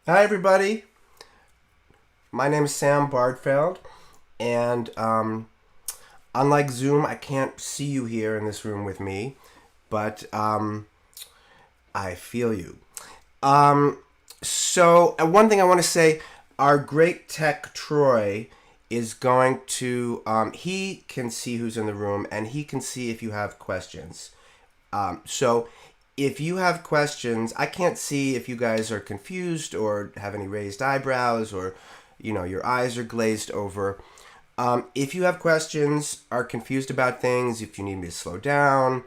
Hi, everybody. My name is Sam Bardfeld, and unlike Zoom, I can't see you here in this room with me, but I feel you. Um, one thing I want to say, our great tech Troy is going to, he can see who's in the room, and he can see if you have questions. So if you have questions, I can't see if you guys are confused or have any raised eyebrows or, your eyes are glazed over. If you have questions, are confused about things, if you need me to slow down,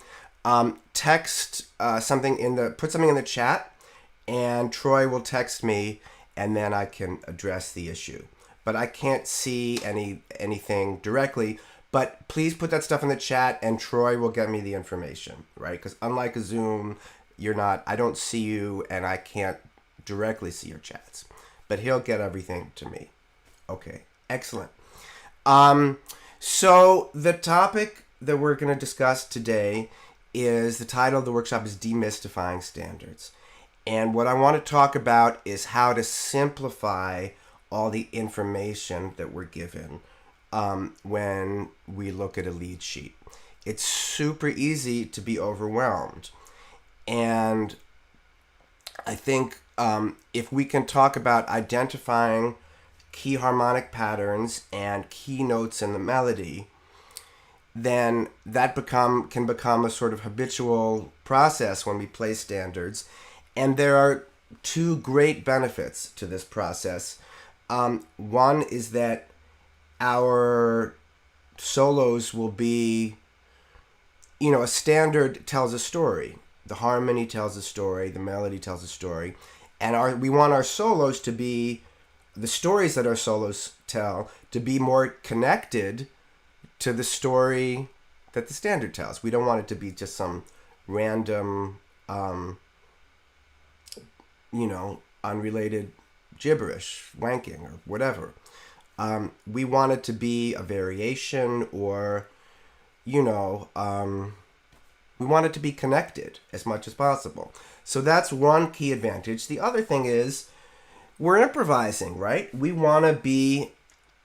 text put something in the chat, and Troy will text me, and then I can address the issue. But I can't see anything directly. But please put that stuff in the chat, and Troy will get me the information, right? Because unlike a Zoom, I don't see you, and I can't directly see your chats. But he'll get everything to me. Okay, excellent. So the topic that we're going to discuss today is the title of the workshop is Demystifying Standards. And what I want to talk about is how to simplify all the information that we're given when we look at a lead sheet. It's super easy to be overwhelmed. And I think if we can talk about identifying key harmonic patterns and key notes in the melody, then that can become a sort of habitual process when we play standards. And there are two great benefits to this process. One is that our solos will be, a standard tells a story. The harmony tells a story, the melody tells a story. And we want our solos to be, the stories that our solos tell, to be more connected to the story that the standard tells. We don't want it to be just some random, unrelated gibberish, wanking, or whatever. We want it to be a variation, or, we want it to be connected as much as possible. So that's one key advantage. The other thing is we're improvising, right? We want to be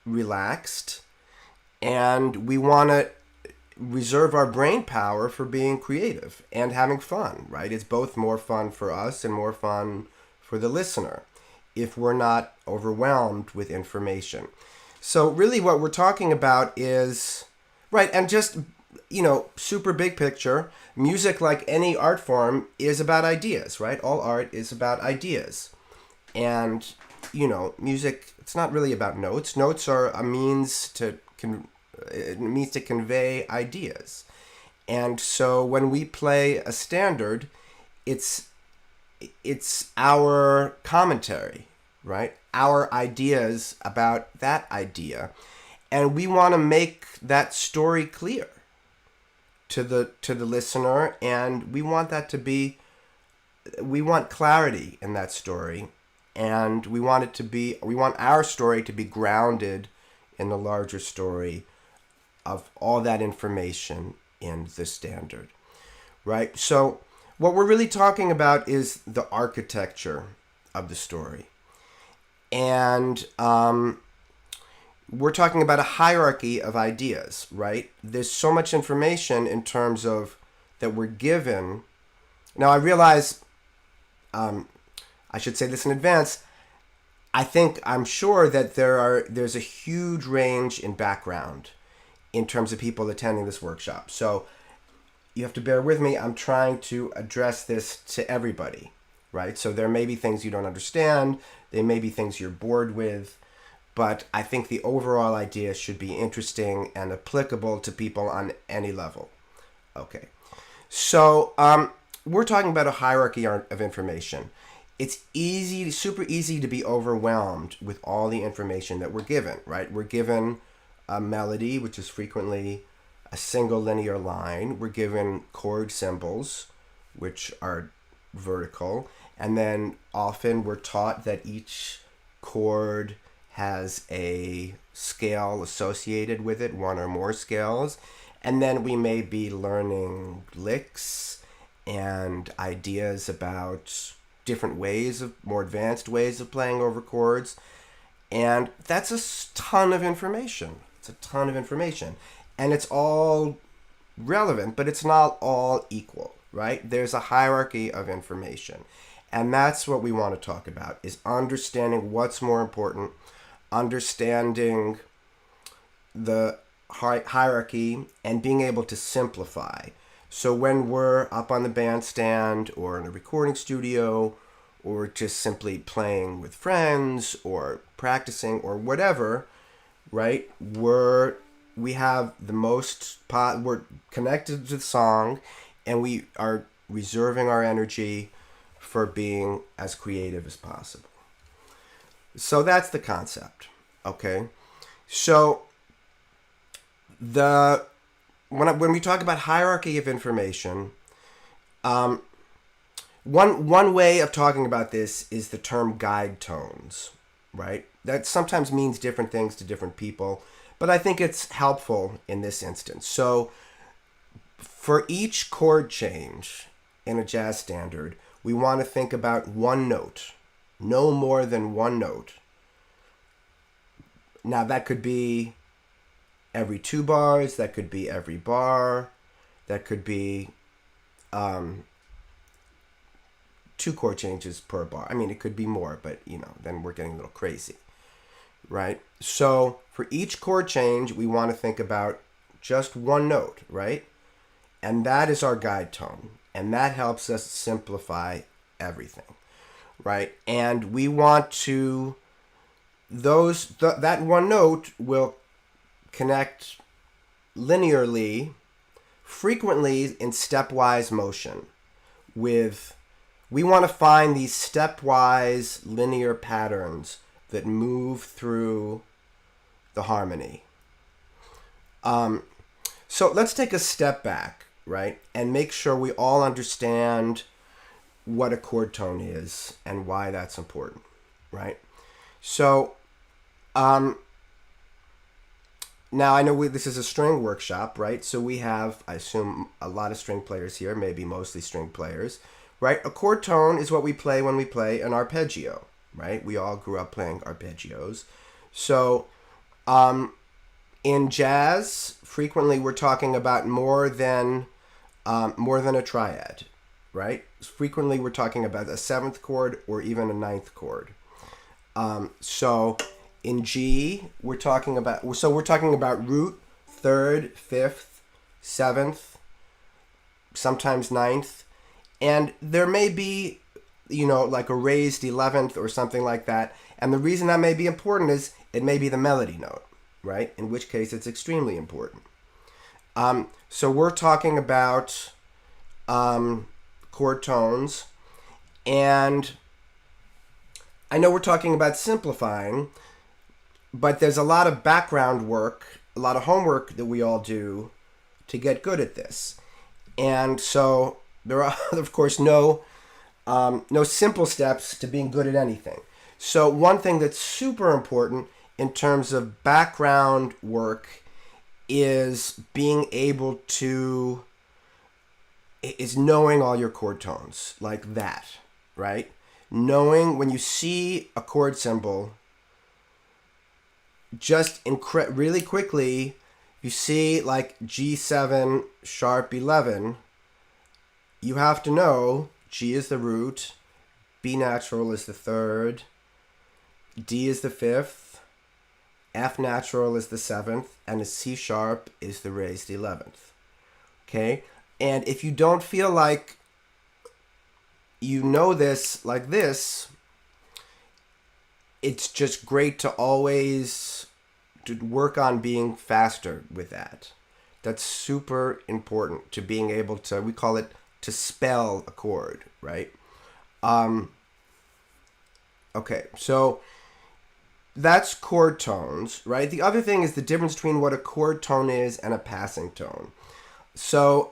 relaxed, and we want to reserve our brain power for being creative and having fun, right? It's both more fun for us and more fun for the listener if we're not overwhelmed with information. So really what we're talking about is, right, and just, super big picture, music, like any art form, is about ideas, right? All art is about ideas. And, music, it's not really about notes. Notes are a means to convey ideas. And so when we play a standard, it's our commentary, right? Our ideas about that idea. And we want to make that story clear to the listener, and we want clarity in that story, and we want our story to be grounded in the larger story of all that information in the standard, right? So what we're really talking about is the architecture of the story. And we're talking about a hierarchy of ideas, right? There's so much information in terms of that we're given. Now, I realize I should say this in advance. I'm sure that there's a huge range in background in terms of people attending this workshop. So you have to bear with me. I'm trying to address this to everybody, right? So there may be things you don't understand. There may be things you're bored with. But I think the overall idea should be interesting and applicable to people on any level. Okay. So we're talking about a hierarchy of information. It's super easy to be overwhelmed with all the information that we're given, right? We're given a melody, which is frequently a single linear line. We're given chord symbols, which are vertical. And then often we're taught that each chord has a scale associated with it, one or more scales. And then we may be learning licks and ideas about different ways of, more advanced ways of playing over chords. And that's a ton of information. It's a ton of information. And it's all relevant, but it's not all equal, right? There's a hierarchy of information. And that's what we want to talk about, is understanding what's more important, understanding the hierarchy, and being able to simplify. So when we're up on the bandstand or in a recording studio or just simply playing with friends or practicing or whatever, right? We have the most we're connected to the song, and we are reserving our energy for being as creative as possible. So that's the concept, okay? So when we talk about hierarchy of information, one way of talking about this is the term guide tones, right? That sometimes means different things to different people, but I think it's helpful in this instance. So for each chord change in a jazz standard, we want to think about one note, no more than one note. Now that could be every 2 bars, that could be every bar, that could be 2 chord changes per bar. I mean, it could be more, but then we're getting a little crazy, right? So for each chord change, we want to think about just one note, right? And that is our guide tone, and that helps us simplify everything, right? And we want to that one note will connect linearly, frequently in stepwise motion. We want to find these stepwise linear patterns that move through the harmony. So let's take a step back, right, and make sure we all understand what a chord tone is and why that's important, right? So now I know this is a string workshop, right? So we have, I assume, a lot of string players here, maybe mostly string players, right? A chord tone is what we play when we play an arpeggio, right? We all grew up playing arpeggios. So in jazz, frequently we're talking about more than a triad, right? Frequently we're talking about a 7th chord or even a 9th chord. So in G, we're talking about root, 3rd, 5th, 7th, sometimes 9th, and there may be, like a raised 11th or something like that. And the reason that may be important is it may be the melody note, right? In which case it's extremely important. So we're talking about chord tones, and I know we're talking about simplifying, but there's a lot of background work, a lot of homework that we all do to get good at this. And so there are, of course, no simple steps to being good at anything. So one thing that's super important in terms of background work is knowing all your chord tones, like that, right? Knowing when you see a chord symbol, just really quickly, you see like G7 sharp 11, you have to know G is the root, B natural is the 3rd, D is the 5th, F natural is the 7th, and a C sharp is the raised 11th. Okay? And if you don't feel like you know this like this, it's just great to always work on being faster with that. That's super important to being able to, we call it to spell a chord, right? Okay, so that's chord tones, right? The other thing is the difference between what a chord tone is and a passing tone. So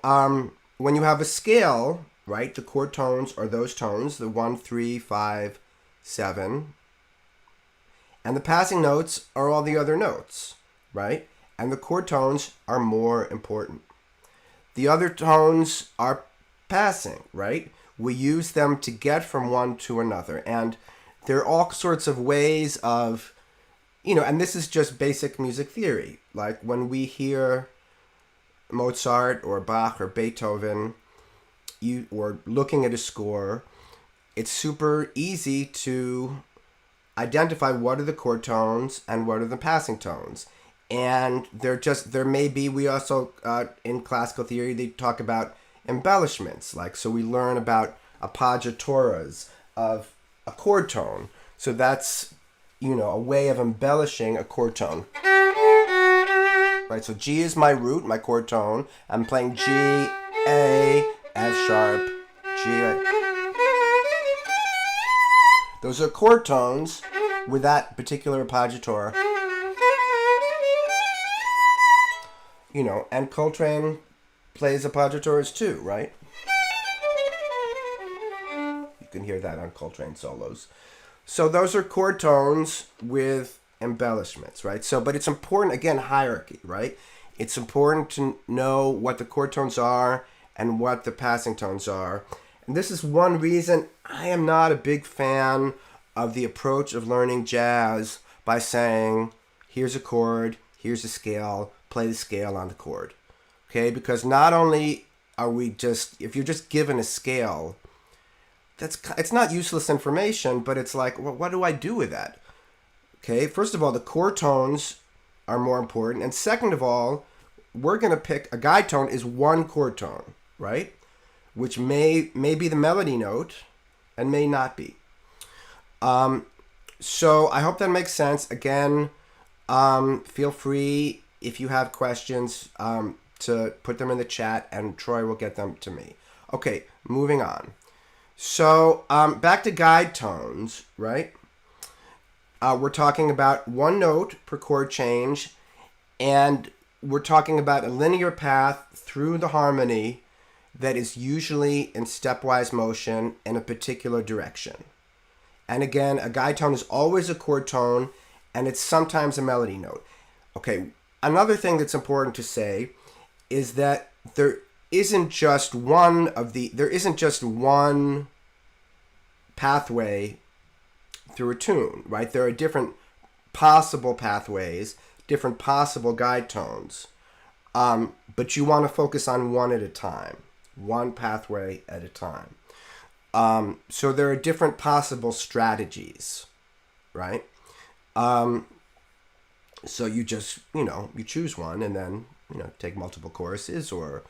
when you have a scale, right, the chord tones are those tones, the 1, 3, 5, 7. And the passing notes are all the other notes, right? And the chord tones are more important. The other tones are passing, right? we use them to get from one to another. And there are all sorts of ways of, and this is just basic music theory. Like when we hear Mozart or Bach or Beethoven, or looking at a score, it's super easy to identify what are the chord tones and what are the passing tones. And there may be, we also, in classical theory, they talk about embellishments. Like, so we learn about appoggiaturas of a chord tone. So that's, a way of embellishing a chord tone. Right, so G is my root, my chord tone. I'm playing G, A, F sharp, G. Those are chord tones with that particular appoggiatura. And Coltrane plays appoggiaturas too, right? You can hear that on Coltrane solos. So those are chord tones with embellishments, right? So, but it's important, again, hierarchy, right? It's important to know what the chord tones are and what the passing tones are. And this is one reason I am not a big fan of the approach of learning jazz by saying, here's a chord, here's a scale, play the scale on the chord. Okay? Because not only are we if you're just given a scale, it's not useless information, but it's like, well, what do I do with that? Okay? First of all, the chord tones are more important. And second of all, we're going to pick, a guide tone is one chord tone, right? Which may be the melody note and may not be. So I hope that makes sense. Again, feel free, if you have questions, to put them in the chat, and Troy will get them to me. Okay, moving on. So back to guide tones, right? We're talking about one note per chord change, and we're talking about a linear path through the harmony that is usually in stepwise motion in a particular direction. And again, a guide tone is always a chord tone, and it's sometimes a melody note. Okay, another thing that's important to say is that there isn't just one pathway through a tune, right? There are different possible pathways, different possible guide tones, but you want to focus on one at a time, one pathway at a time. So there are different possible strategies, right? So you just, you choose one and then, take multiple choruses, or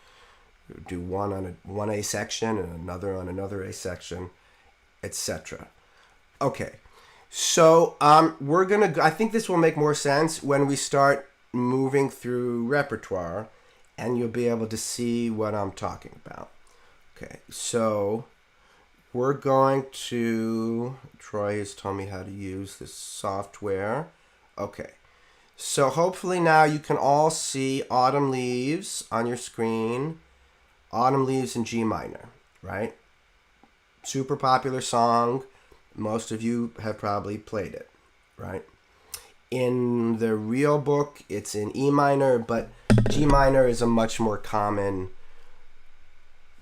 do one on one A section and another on another A section, etc. Okay. So I think this will make more sense when we start moving through repertoire, and you'll be able to see what I'm talking about. Okay, so we're going to, Troy has told me how to use this software. Okay, so hopefully now you can all see Autumn Leaves on your screen. Autumn Leaves in G minor, right? Super popular song. Most of you have probably played it, right? In the real book, it's in E minor, but G minor is a much more common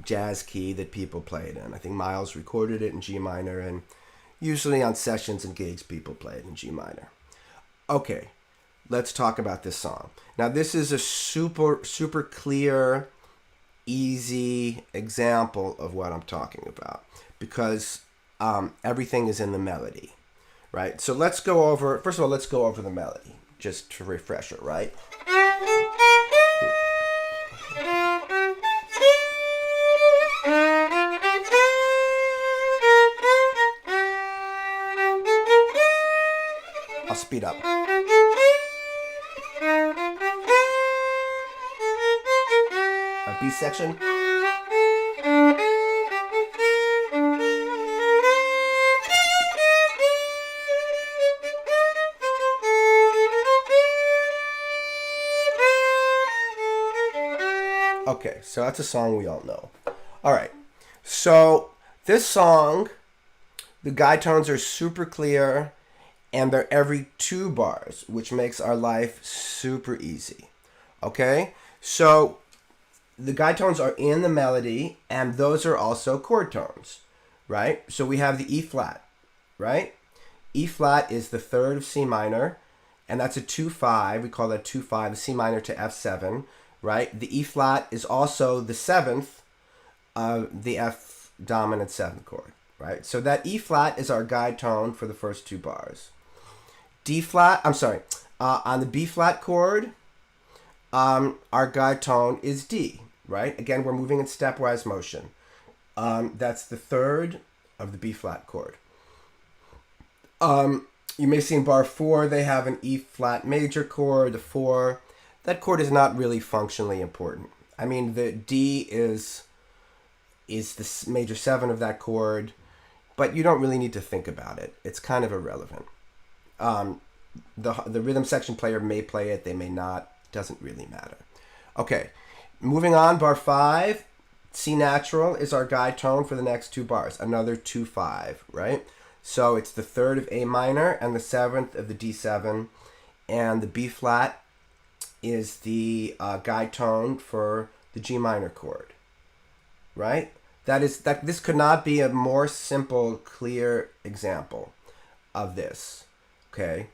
jazz key that people play it in. I think Miles recorded it in G minor, and usually on sessions and gigs, people play it in G minor. Okay, let's talk about this song. Now, this is a super clear, easy example of what I'm talking about, because everything is in the melody, right? So let's go over the melody, just to refresh it, right? I'll speed up. A B section. Okay, so that's a song we all know. All right, so this song, the guide tones are super clear, and they're every 2 bars, which makes our life super easy. Okay, so the guide tones are in the melody, and those are also chord tones. right? So we have the E flat, right? E flat is the third of C minor, and that's a 2-5. We call that 2-5, the C minor to F7, right? The E flat is also the seventh of the F dominant 7th chord, right? So that E flat is our guide tone for the first 2 bars. D flat, on the B flat chord, our guide tone is D, right? Again, we're moving in stepwise motion. That's the third of the B flat chord. You may see in bar 4, they have an E flat major chord, the 4. That chord is not really functionally important. I mean, the D is the major 7 of that chord, but you don't really need to think about it. It's kind of irrelevant. The rhythm section player may play it, they may not. Doesn't really matter. Okay, moving on, bar 5, C natural is our guide tone for the next 2 bars. Another 2-5, right? So it's the third of A minor and the 7th of the D7, and the B flat is the guide tone for the G minor chord, right? This could not be a more simple, clear example of this, okay?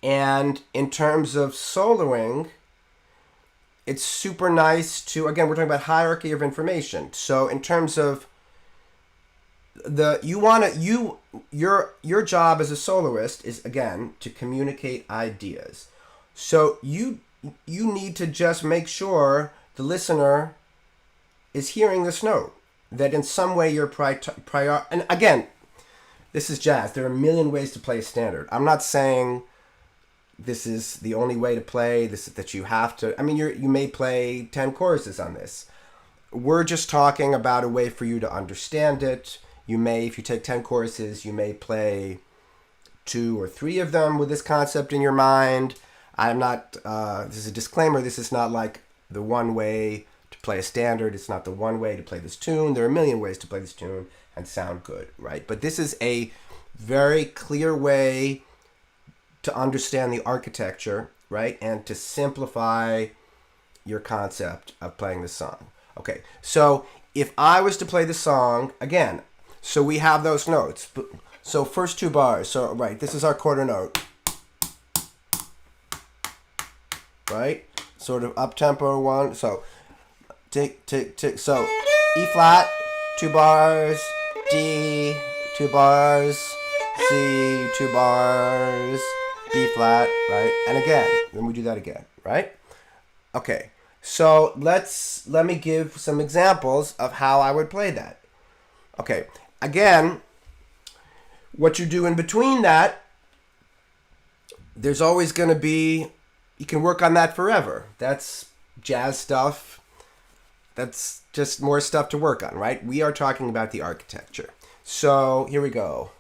And in terms of soloing, it's super nice to, again, we're talking about hierarchy of information. So in terms of your job as a soloist is, again, to communicate ideas. So you need to just make sure the listener is hearing this note, that in some way you're and again, this is jazz. There are a million ways to play a standard. I'm not saying this is the only way to play, that you have to. I mean, you may play 10 choruses on this. We're just talking about a way for you to understand it. You may, if you take 10 choruses, you may play 2 or 3 of them with this concept in your mind. I'm not, this is a disclaimer, this is not like the one way to play a standard. It's not the one way to play this tune. There are a million ways to play this tune and sound good, right? But this is a very clear way to understand the architecture, right? And to simplify your concept of playing the song. Okay, so if I was to play the song, again, so we have those notes. So first 2 bars, so right, this is our quarter note. Right? Sort of up-tempo one. So, tick, tick, tick. So, E flat, 2 bars, D, 2 bars, C, 2 bars, B flat, right? And again, then we do that again, right? Okay, so let me give some examples of how I would play that. Okay, again, what you do in between that, there's always going to be, you can work on that forever. That's jazz stuff. That's just more stuff to work on, right? We are talking about the architecture. So here we go.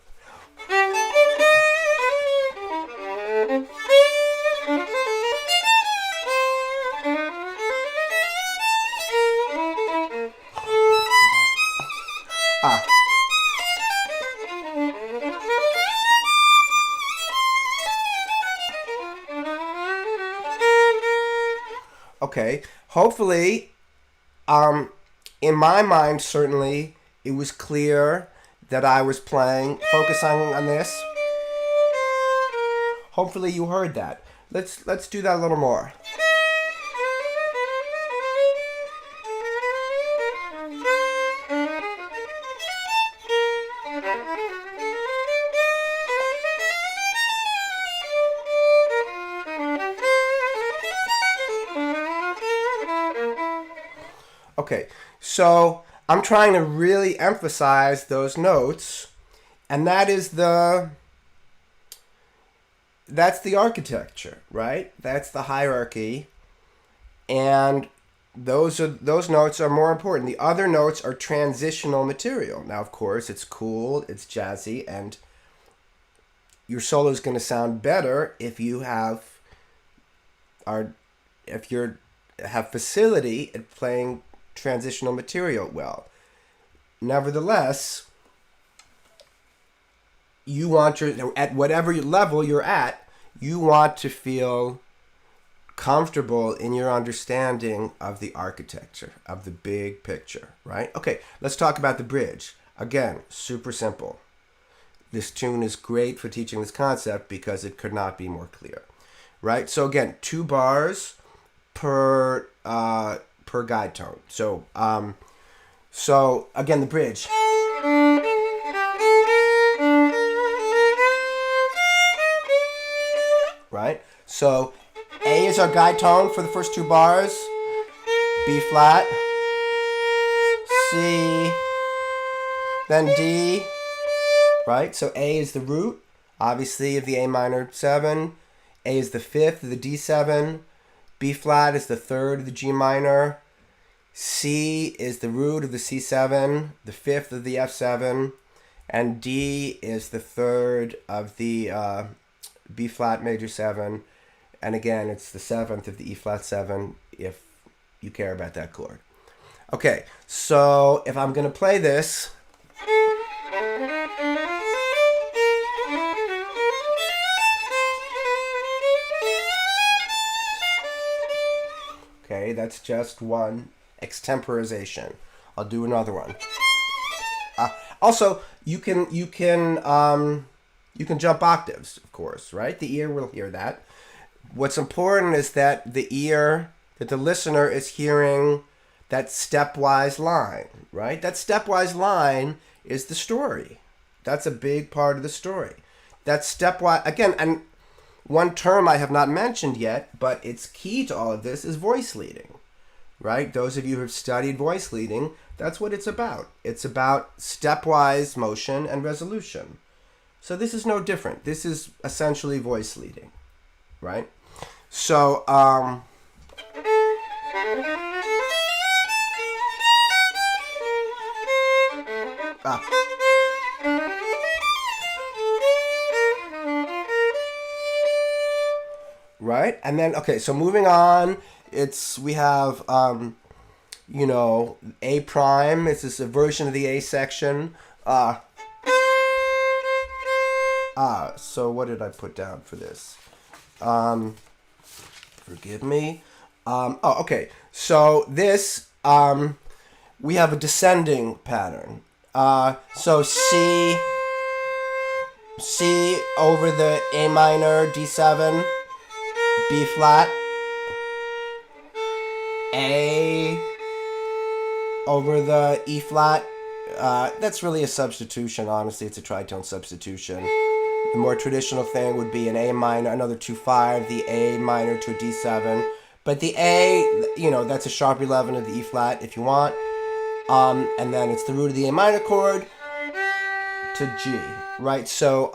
Okay, hopefully, in my mind, certainly, it was clear that I was focusing on this. Hopefully you heard that. Let's do that a little more. Okay, so I'm trying to really emphasize those notes, and that's the architecture, right? That's the hierarchy, and those notes are more important. The other notes are transitional material. Now, of course, it's cool, it's jazzy, and your solo is going to sound better if you have facility at playing transitional material well. Nevertheless, you want at whatever level you're at, you want to feel comfortable in your understanding of the architecture, of the big picture, right? Okay, let's talk about the bridge. Again, super simple. This tune is great for teaching this concept because it could not be more clear, right? So again, 2 bars per guide tone. So again, the bridge. Right? So A is our guide tone for the first 2 bars. B flat, C, then D, right? So A is the root, obviously, of the A minor 7. A is the 5th of the D7. B flat is the 3rd of the G minor. C is the root of the C7, the 5th of the F7. And D is the 3rd of the B flat major 7. And again, it's the 7th of the E flat 7 if you care about that chord. Okay, so if I'm going to play this, okay, that's just one extemporization. I'll do another one. Also, you can jump octaves, of course, right? The ear will hear that. What's important is that the listener is hearing that stepwise line, right? That stepwise line is the story. That's a big part of the story. That stepwise, again, and one term I have not mentioned yet, but it's key to all of this, is voice leading, right? Those of you who have studied voice leading, that's what it's about. It's about stepwise motion and resolution. So this is no different. This is essentially voice leading, right? So, right? And then, okay, so moving on, we have, A prime. It's just a version of the A section. So what did I put down for this? Forgive me. Okay. So this, we have a descending pattern. So C over the A minor, D7, B flat, A over the E flat. That's really a substitution, honestly. It's a tritone substitution. The more traditional thing would be an A minor, another 2-5, the A minor to a D7. But the A, that's a sharp 11 of the E flat if you want. And then it's the root of the A minor chord to G, right? So,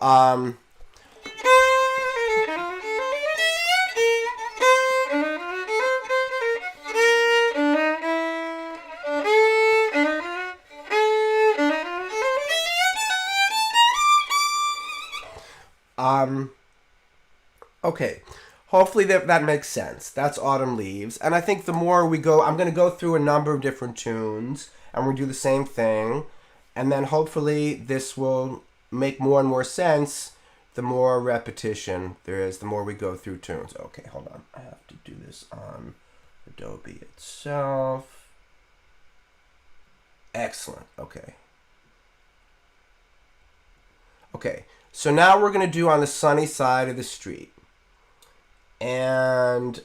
okay, hopefully that makes sense. That's Autumn Leaves. And I think the more we go, I'm going to go through a number of different tunes, and we'll do the same thing. And then hopefully this will make more and more sense the more repetition there is, the more we go through tunes. Okay, hold on. I have to do this on Adobe itself. Excellent. Okay. Okay, so now we're going to do On the Sunny Side of the Street. And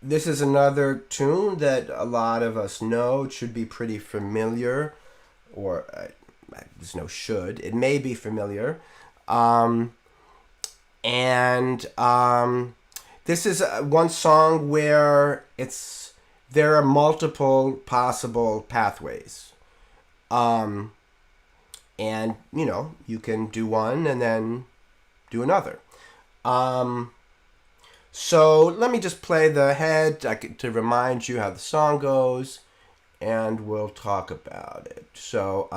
this is another tune that a lot of us know. It should be pretty familiar, or there's no should. It may be familiar. This is one song where there are multiple possible pathways. And, you can do one and then do another. So let me just play the head to remind you how the song goes, and we'll talk about it. So,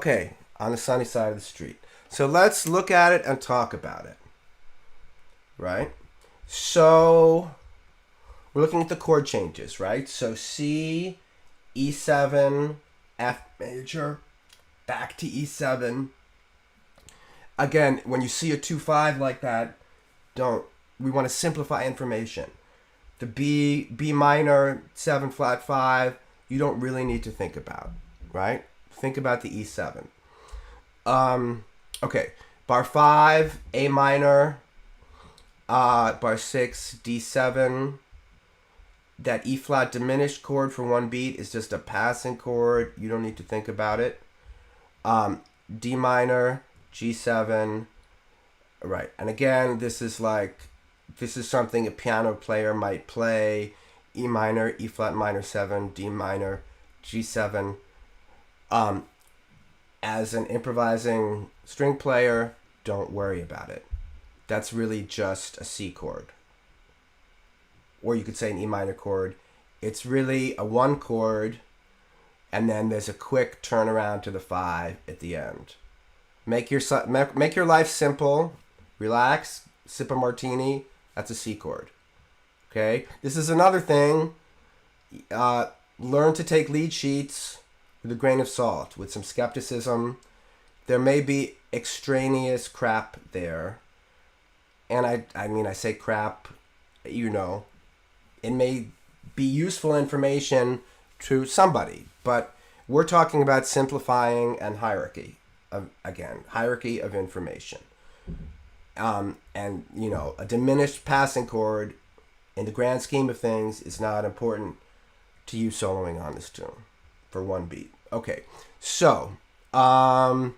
Okay, on the sunny side of the street. So let's look at it and talk about it. Right? So we're looking at the chord changes, right? So C, E7, F major, back to E7. Again, when you see a 2-5 like that, we want to simplify information. The B minor, 7 flat 5, you don't really need to think about, right? Think about the E7. Okay, bar 5, A minor, bar 6, D7. That E flat diminished chord for one beat is just a passing chord. You don't need to think about it. D minor, G7. Right, and again, this is something a piano player might play. E minor, E flat minor 7, D minor, G7. As an improvising string player, don't worry about it. That's really just a C chord. Or you could say an E minor chord. It's really a 1 chord, and then there's a quick turnaround to the 5 at the end. Make your life simple. Relax. Sip a martini. That's a C chord. Okay? This is another thing. Learn to take lead sheets with a grain of salt, with some skepticism. There may be extraneous crap there. And I say crap, it may be useful information to somebody, but we're talking about simplifying and hierarchy of information. And a diminished passing chord in the grand scheme of things is not important to you soloing on this tune for one beat. Okay, so right,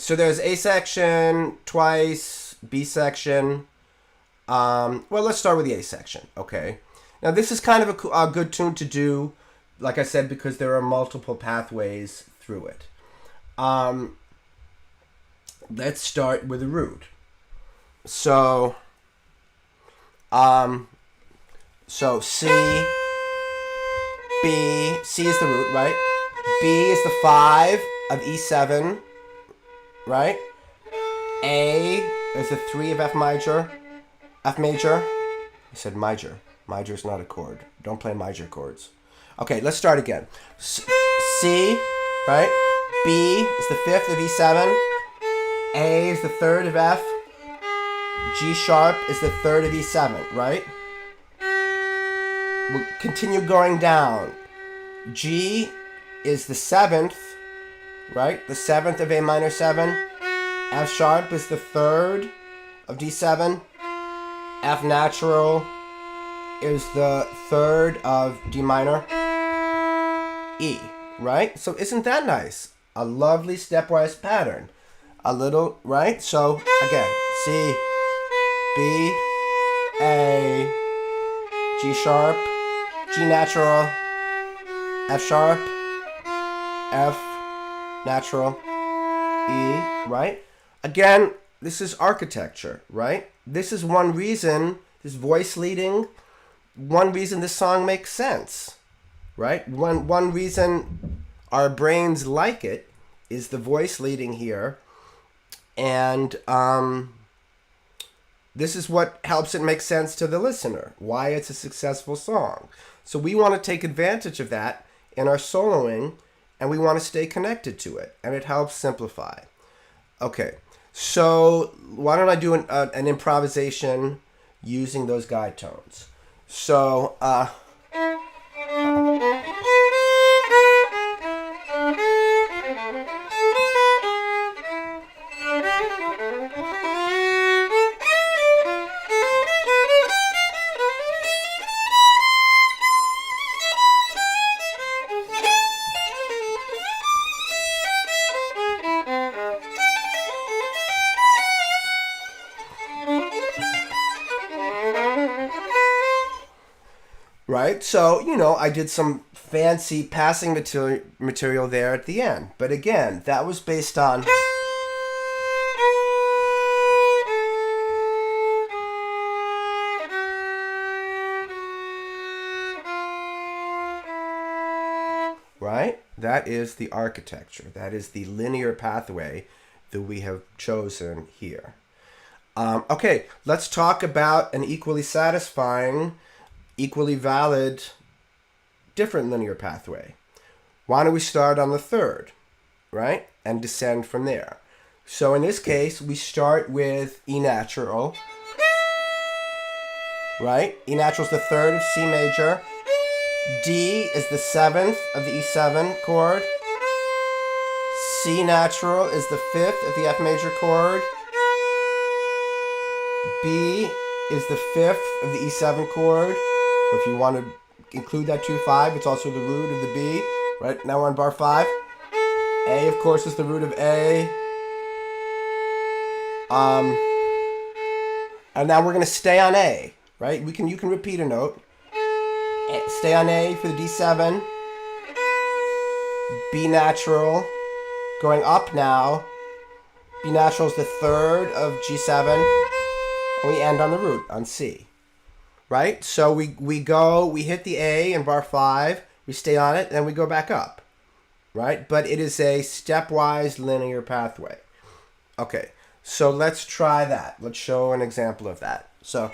so there's A section twice, B section. Well, let's start with the A section. Okay, now this is kind of a good tune to do, like I said, because there are multiple pathways through it. Let's start with the root. So C, B, C is the root, right? B is the 5 of E7, right? A is the 3 of F major. I said major. Major is not a chord. Don't play major chords. Okay, let's start again. C, right? B is the 5th of E7. A is the 3rd of F. G sharp is the 3rd of E7, right? We'll continue going down. G is the 7th, right? The 7th of A minor 7. F sharp is the 3rd of D7. F natural is the 3rd of D minor. E, right? So isn't that nice? A lovely stepwise pattern. A little, right? So again, C, B, A, G sharp, G natural, F sharp, F natural, E, right? Again, this is architecture, right? This is one reason, this voice leading, one reason this song makes sense, right? One reason our brains like it is the voice leading here. And this is what helps it make sense to the listener, why it's a successful song. So we want to take advantage of that in our soloing, and we want to stay connected to it, and it helps simplify. Okay, so why don't I do an improvisation using those guide tones? So, right? So, I did some fancy passing material there at the end. But again, that was based on... right? That is the architecture. That is the linear pathway that we have chosen here. Okay, let's talk about an equally satisfying, equally valid, different linear pathway. Why don't we start on the third, right? And descend from there. So in this case, we start with E natural, right? E natural is the third of C major. D is the seventh of the E7 chord. C natural is the fifth of the F major chord. B is the fifth of the E7 chord. Or if you want to include that 2-5, it's also the root of the B. Right, now we're on bar 5. A, of course, is the root of A. And now we're going to stay on A, right? You can repeat a note. Stay on A for the D7. B natural. Going up now. B natural is the third of G7. And we end on the root, on C. Right? So we hit the A in bar 5. We stay on it, then we go back up. Right? But it is a stepwise linear pathway. Okay. So let's try that. Let's show an example of that. So,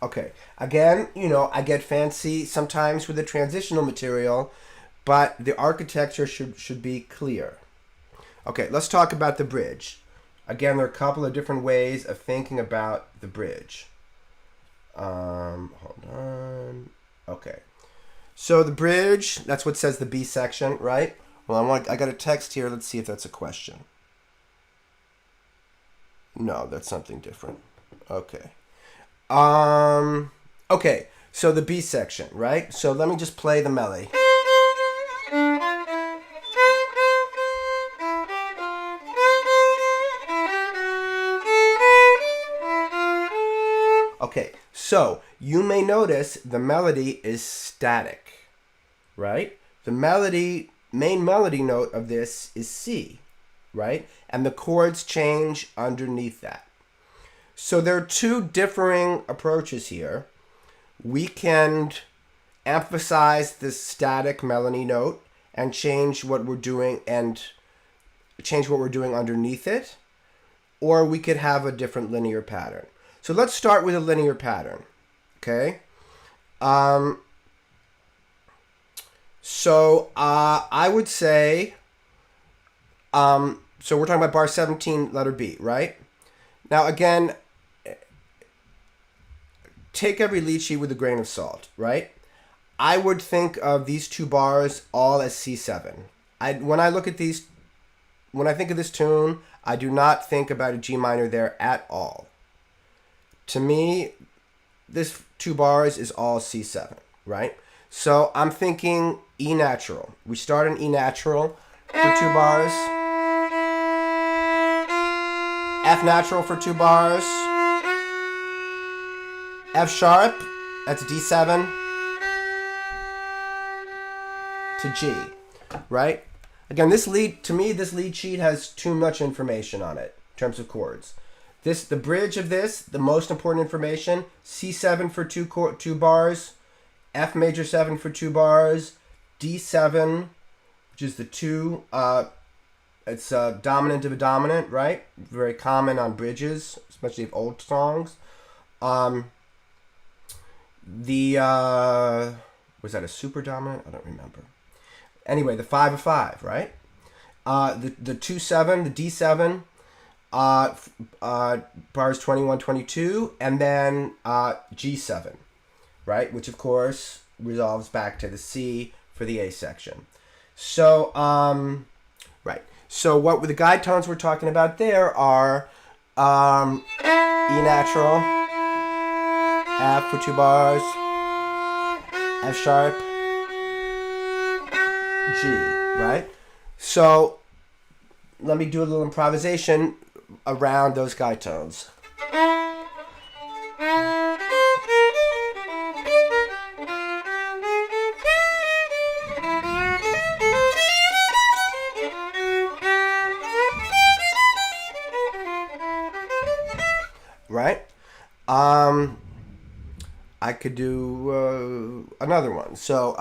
okay, again, I get fancy sometimes with the transitional material, but the architecture should be clear. Okay, let's talk about the bridge. Again, there are a couple of different ways of thinking about the bridge. Hold on. Okay. So the bridge, that's what says the B section, right? Well, I got a text here. Let's see if that's a question. No, that's something different. Okay. Okay, so the B section, right? So let me just play the melody. Okay, so you may notice the melody is static, right? The main melody note of this is C, right? And the chords change underneath that. So there are two differing approaches here. We can emphasize the static melody note and change what we're doing underneath it, or we could have a different linear pattern. So let's start with a linear pattern, okay? So I would say, so we're talking about bar 17, letter B, right? Now again, take every lead sheet with a grain of salt, right? I would think of these two bars all as C7. When I think of this tune, I do not think about a G minor there at all. To me, this 2 bars is all C7, right? So I'm thinking E natural. We start in E natural for 2 bars. F natural for 2 bars. F sharp, that's D7 to G, right? Again, this lead sheet has too much information on it in terms of chords. The bridge of this, the most important information, C7 for 2 bars, F major 7 for 2 bars, D7, which is the 2, it's dominant of a dominant, right? Very common on bridges, especially of old songs. Was that a super dominant? I don't remember. Anyway, the 5 of 5, right? The 2-7, the D7, bars 21, 22, and then G7, right? Which of course resolves back to the C for the A section. So, right. So what the guide tones we're talking about there are E natural, F for 2 bars, F sharp, G, right? So let me do a little improvisation around those guide tones. Right? I could do another one. So,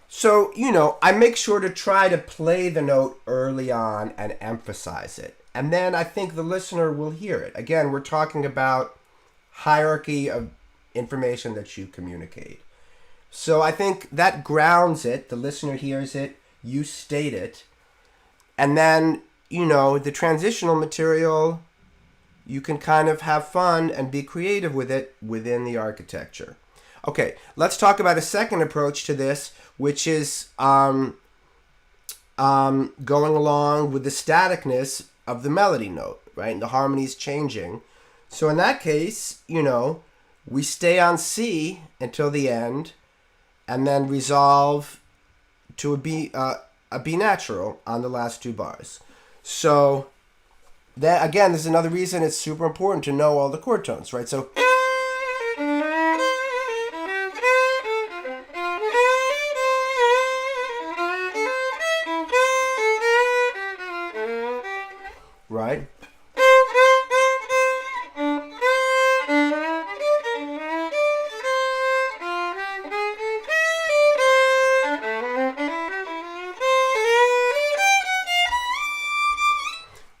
so, you know, I make sure to try to play the note early on and emphasize it. And then I think the listener will hear it. Again, we're talking about hierarchy of information that you communicate. So I think that grounds it. The listener hears it. You state it. And then, you know, the transitional material, you can kind of have fun and be creative with it within the architecture. Okay, let's talk about a second approach to this, which is going along with the staticness of the melody note, right? And the harmonies changing. So in that case, you know, we stay on C until the end, and then resolve to a B natural on the last two bars. So that, again, this is another reason it's super important to know all the chord tones, right? So right?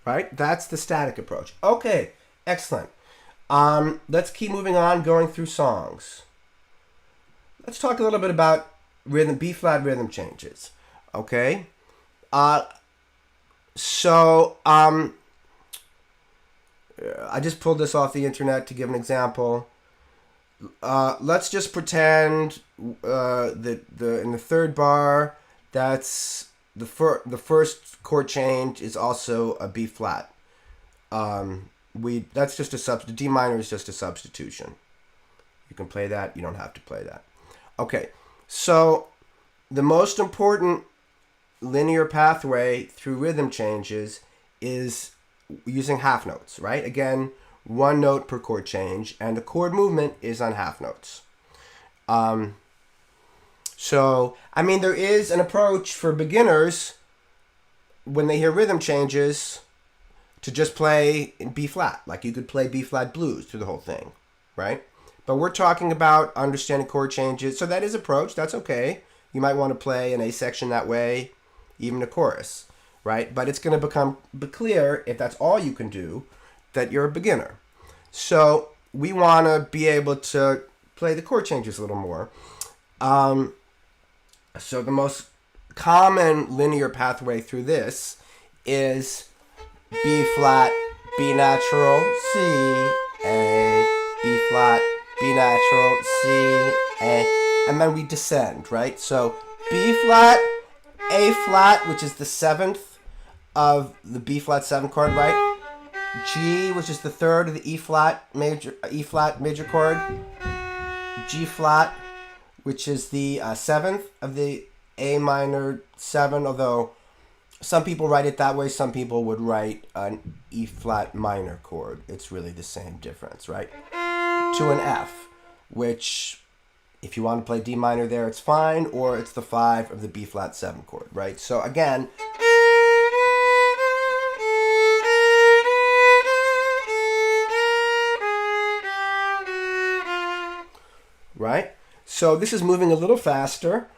Right? That's the static approach. Okay, excellent. Let's keep moving on, going through songs. Let's talk a little bit about rhythm, B-flat rhythm changes. Okay? So I just pulled this off the internet to give an example. Let's just pretend that in the third bar, that's the first chord change is also a B flat. That's just the D minor is just a substitution. You can play that. You don't have to play that. Okay, so the most important linear pathway through rhythm changes is using half notes, right? Again, one note per chord change, and the chord movement is on half notes. So, I mean, there is an approach for beginners when they hear rhythm changes to just play in B flat. Like you could play B flat blues through the whole thing, right? But we're talking about understanding chord changes. So that is approach. That's okay. You might want to play an A section that way, even a chorus, right? But it's going to become clear, if that's all you can do, that you're a beginner. So we want to be able to play the chord changes a little more. So the most common linear pathway through this is B flat, B natural, C, A, B flat, B natural, C, A, and then we descend, right? So B flat, A flat, which is the seventh of the B flat 7 chord, right? G, which is the third of the E flat major chord. G flat, which is the seventh of the A minor 7, although some people write it that way. Some people would write an E flat minor chord. It's really the same difference, right? To an F, which if you want to play D minor there, it's fine, or it's the 5 of the B flat 7 chord, right? So again, right? So this is moving a little faster,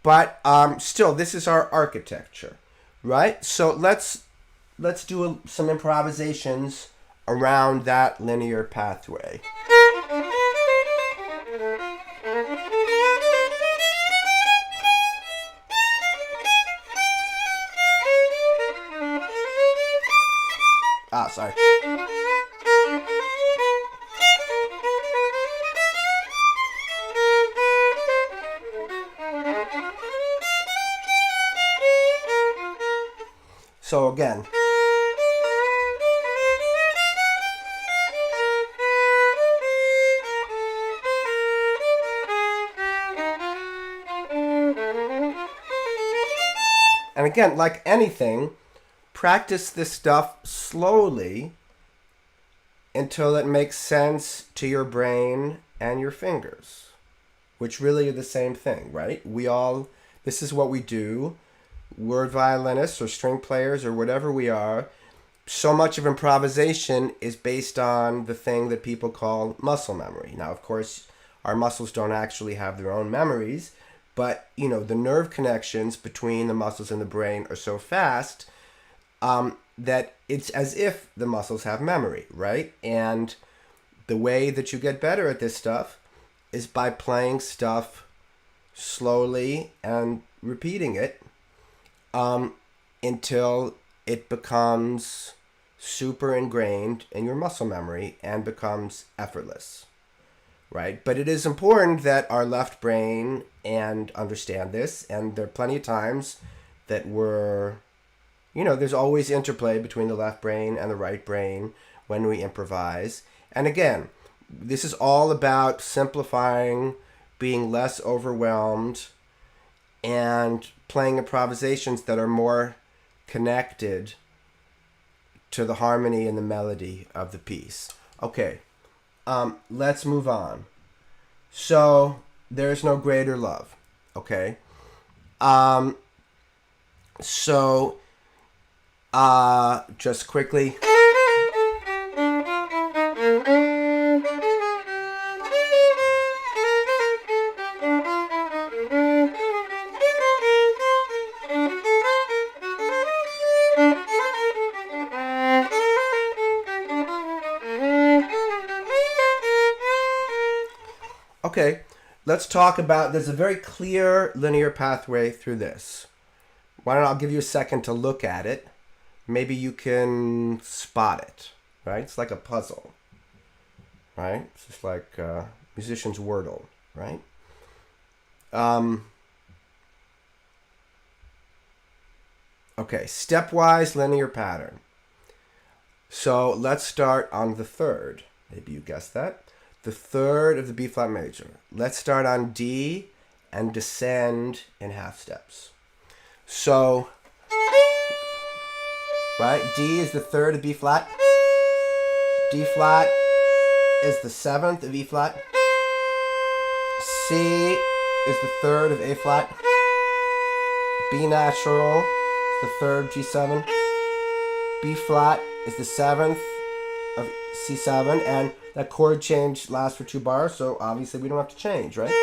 but still, this is our architecture, right? So let's do some improvisations around that linear pathway. Sorry. So again. And again, like anything, practice this stuff slowly until it makes sense to your brain and your fingers, which really are the same thing, right? This is what we do. We're violinists or string players or whatever we are. So much of improvisation is based on the thing that people call muscle memory. Now, of course, our muscles don't actually have their own memories, but, the nerve connections between the muscles and the brain are so fast that it's as if the muscles have memory, right? And the way that you get better at this stuff is by playing stuff slowly and repeating it until it becomes super ingrained in your muscle memory and becomes effortless. Right? But it is important that our left brain and understand this, and there are plenty of times that there's always interplay between the left brain and the right brain when we improvise. And again, this is all about simplifying, being less overwhelmed, and playing improvisations that are more connected to the harmony and the melody of the piece. Okay. Let's move on. So, there's no greater love. Okay. Just quickly. Okay, let's talk about, there's a very clear linear pathway through this. Why don't I give you a second to look at it. Maybe you can spot it, right? It's like a puzzle, right? It's just like musician's wordle, right? Okay, stepwise linear pattern. So let's start on the third. Maybe you guessed that. The third of the B flat major. Let's start on D and descend in half steps. So, right, D is the third of B flat. D flat is the seventh of E flat. C is the third of A flat. B natural is the third of G7. B flat is the seventh of C7, and that chord change lasts for 2 bars, so obviously we don't have to change, right?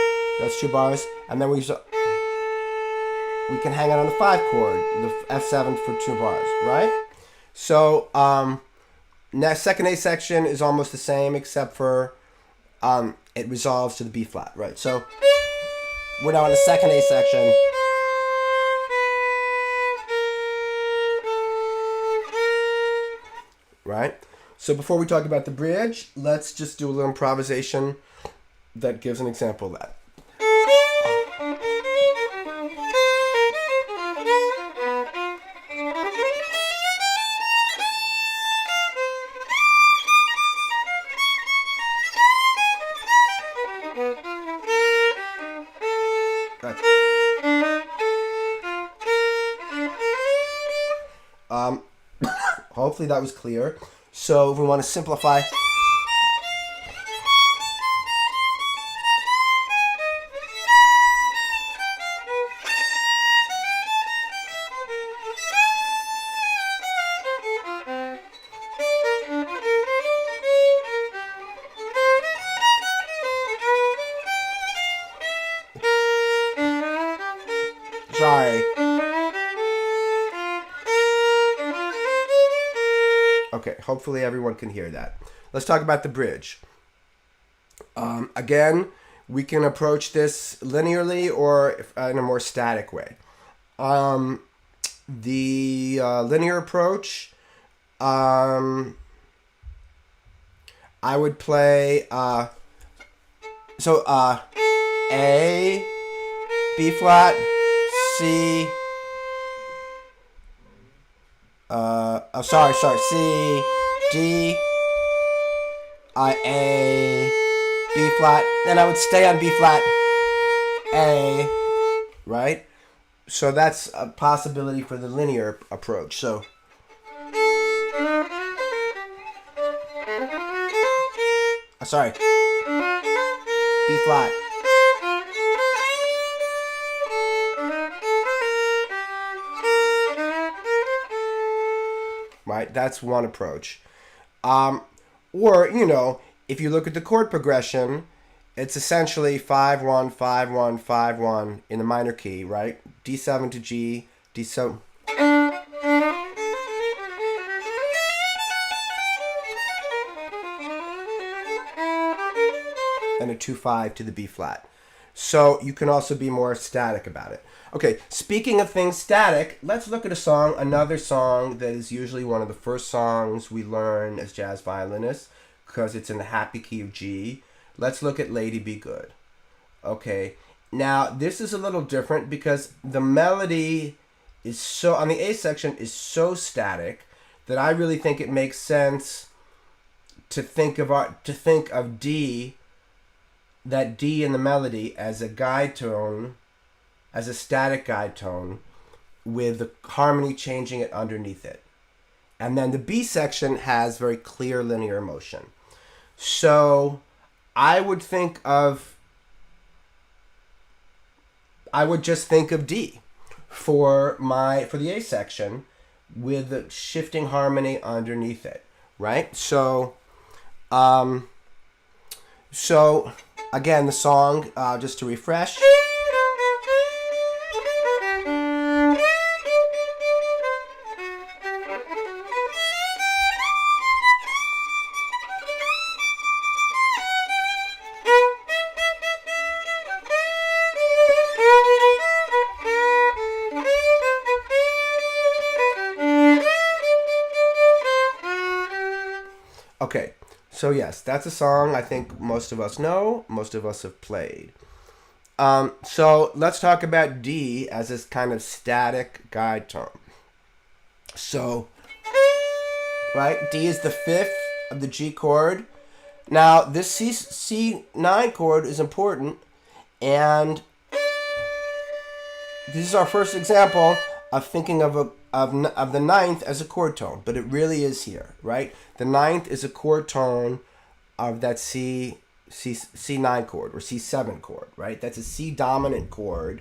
That's 2 bars, and then we can hang out on the 5 chord, the F7 for 2 bars, right? So, next second A section is almost the same, except for it resolves to the B flat, right? So, we're now in the second A section. Right? So before we talk about the bridge, let's just do a little improvisation that gives an example of that. Hopefully that was clear. So if we want to simplify, sorry. Okay, hopefully everyone can hear that. Let's talk about the bridge. Again, we can approach this linearly or in a more static way. The linear approach, I would play A, B flat, C, sorry, C, D, A, B flat. Then I would stay on B flat, A, right? So that's a possibility for the linear approach. So, sorry, B flat. Right, that's one approach. Or, you know, if you look at the chord progression, it's essentially 5-1, 5-1, 5-1 in the minor key, right? D7 to G, D7. And a 2-5 to the B flat. So you can also be more static about it. Okay, speaking of things static, let's look at another song that is usually one of the first songs we learn as jazz violinists because it's in the happy key of G. Let's look at Lady Be Good. Okay, now this is a little different because the melody is so, on the A section, is so static that I really think it makes sense to think of D, that D in the melody, as a guide tone, as a static guide tone, with the harmony changing it underneath it. And then the B section has very clear linear motion. So I would just think of D for the A section with the shifting harmony underneath it, right? So again, the song, just to refresh. Okay, so yes, that's a song I think most of us know, most of us have played. So let's talk about D as this kind of static guide tone. So, right, D is the fifth of the G chord. Now, this C9 chord is important, and this is our first example of thinking of the ninth as a chord tone, but it really is here, right? The ninth is a chord tone of that C9 chord or C7 chord, right? That's a C dominant chord,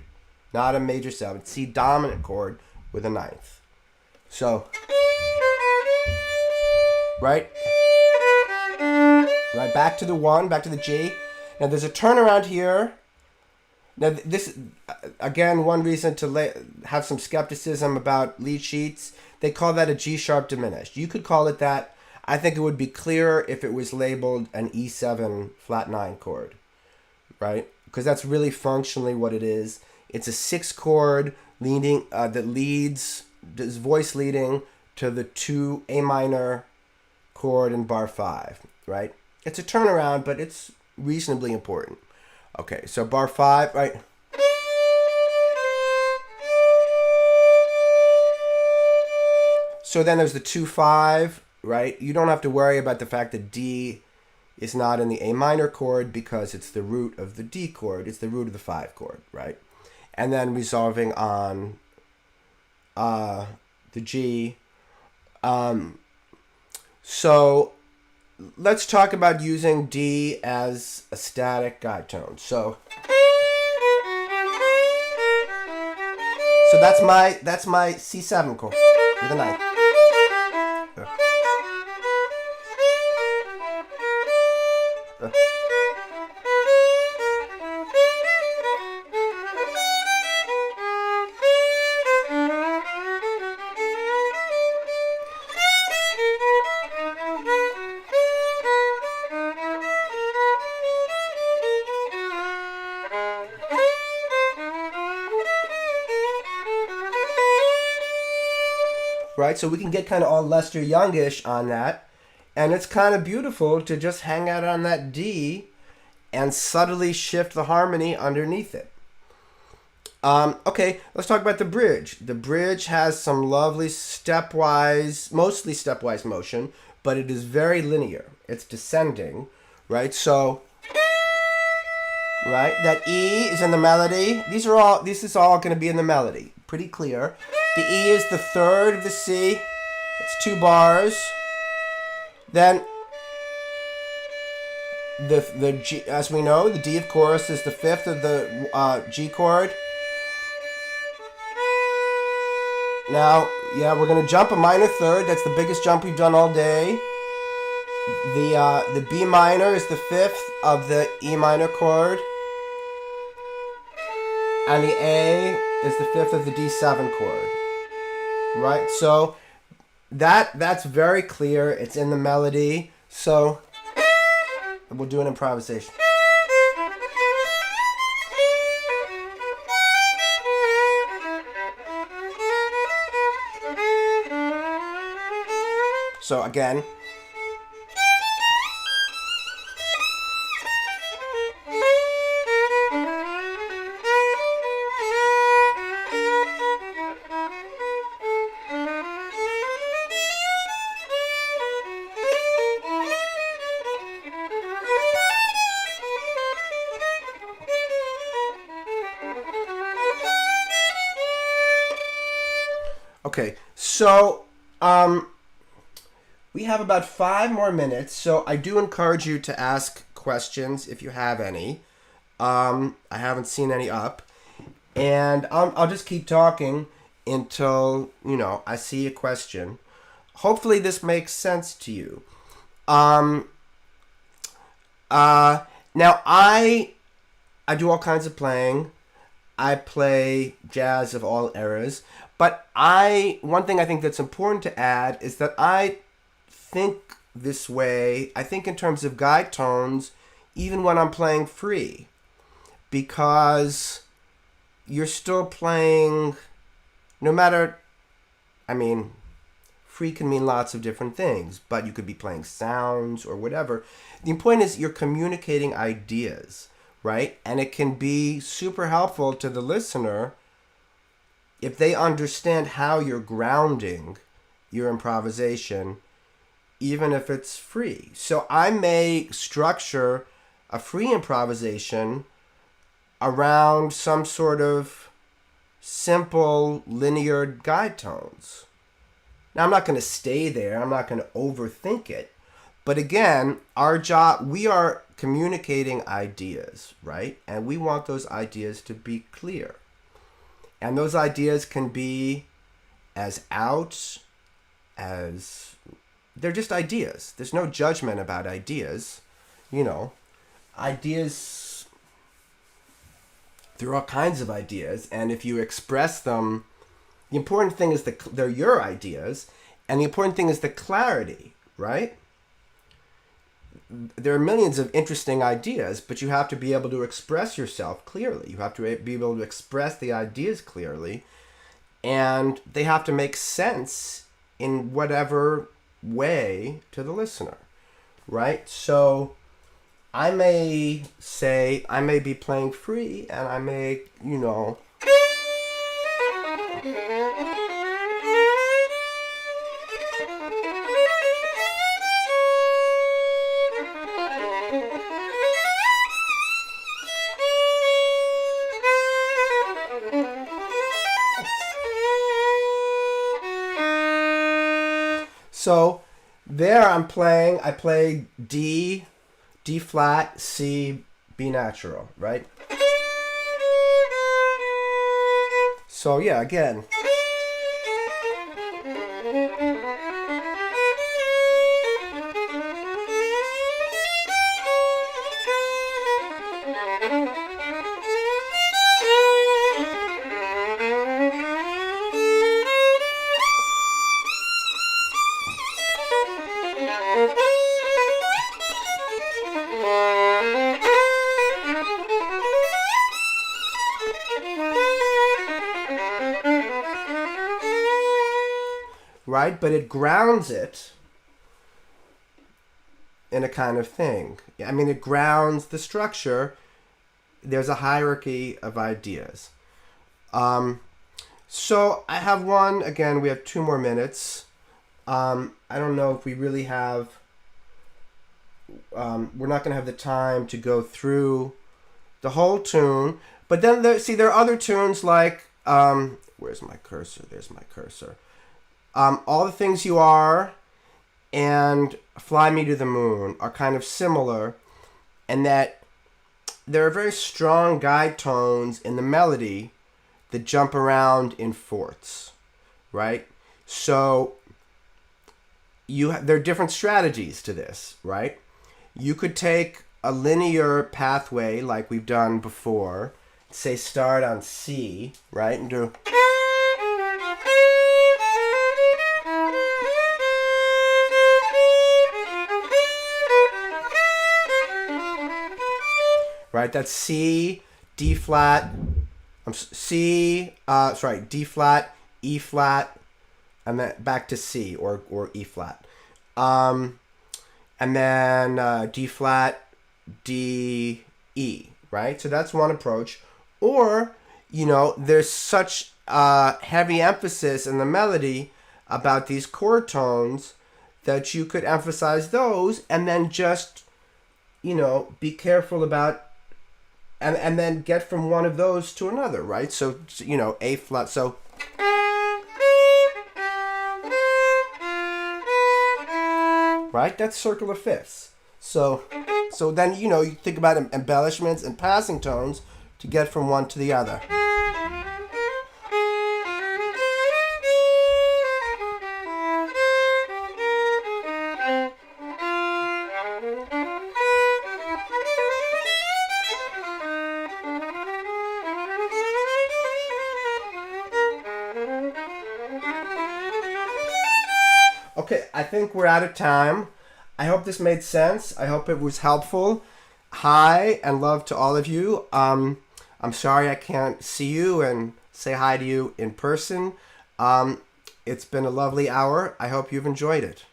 not a major 7, C dominant chord with a ninth. So, right, back to the 1, back to the G. Now there's a turnaround here. Now this, again, one reason to have some skepticism about lead sheets, they call that a G sharp diminished. You could call it that. I think it would be clearer if it was labeled an E7 flat 9 chord, right? Because that's really functionally what it is. It's a 6 chord leading that leads, is voice leading to the 2 A minor chord in bar 5, right? It's a turnaround, but it's reasonably important. Okay, so bar 5, right? So then there's the 2-5, right? You don't have to worry about the fact that D is not in the A minor chord because it's the root of the D chord. It's the root of the 5 chord, right? And then resolving on the G. So let's talk about using D as a static guide tone. So that's my C7 chord with a ninth. Right, so we can get kind of all Lester Youngish on that, and it's kind of beautiful to just hang out on that D and subtly shift the harmony underneath it. Okay, let's talk about the bridge. The bridge has some lovely stepwise, mostly stepwise motion, but it is very linear. It's descending, right? So, right, that E is in the melody. This is all going to be in the melody. Pretty clear. The E is the third of the C. It's 2 bars. Then the G, as we know, the D of course is the 5th of the G chord. Now, yeah, we're going to jump a minor third. That's the biggest jump we've done all day. The B minor is the 5th of the E minor chord. And the A is the 5th of the D7 chord. Right? So that's very clear. It's in the melody. So we'll do an improvisation. So again. Okay, so we have about 5 more minutes, so I do encourage you to ask questions if you have any. I haven't seen any up, and I'll just keep talking until, I see a question. Hopefully this makes sense to you. Now I do all kinds of playing. I play jazz of all eras, but one thing I think that's important to add is that I think this way. I think in terms of guide tones, even when I'm playing free, because you're still playing, no matter, free can mean lots of different things, but you could be playing sounds or whatever. The point is you're communicating ideas, right? And it can be super helpful to the listener if they understand how you're grounding your improvisation, even if it's free. So I may structure a free improvisation around some sort of simple linear guide tones. Now, I'm not going to stay there. I'm not going to overthink it. But again, our job, we are communicating ideas, right? And we want those ideas to be clear. And those ideas can be as out as... They're just ideas. There's no judgment about ideas. Ideas... There are all kinds of ideas. And if you express them... The important thing is that they're your ideas. And the important thing is the clarity, right? There are millions of interesting ideas, but you have to be able to express yourself clearly. You have to be able to express the ideas clearly, and they have to make sense in whatever way to the listener, right? So I may be playing free, and I may, So there I play D flat, C, B natural, right? So yeah, again. Right? But it grounds it in a kind of thing. It grounds the structure. There's a hierarchy of ideas. So I have one. Again, we have 2 more minutes. I don't know if we really have. We're not going to have the time to go through the whole tune. But then there are other tunes like where's my cursor? There's my cursor. All the Things You Are and Fly Me to the Moon are kind of similar in that there are very strong guide tones in the melody that jump around in fourths, right? So there are different strategies to this, right? You could take a linear pathway like we've done before, say start on C, right, and do right. That's C, D flat, C, D flat, E flat, and then back to C or E flat. And then D flat, D, E, right? So that's one approach. Or, there's such heavy emphasis in the melody about these chord tones that you could emphasize those and then just, be careful about and then get from one of those to another, right? So, A flat. So, right? That's circle of fifths. So then, you think about embellishments and passing tones to get from one to the other. Okay, I think we're out of time. I hope this made sense. I hope it was helpful. Hi and love to all of you. I'm sorry I can't see you and say hi to you in person. It's been a lovely hour. I hope you've enjoyed it.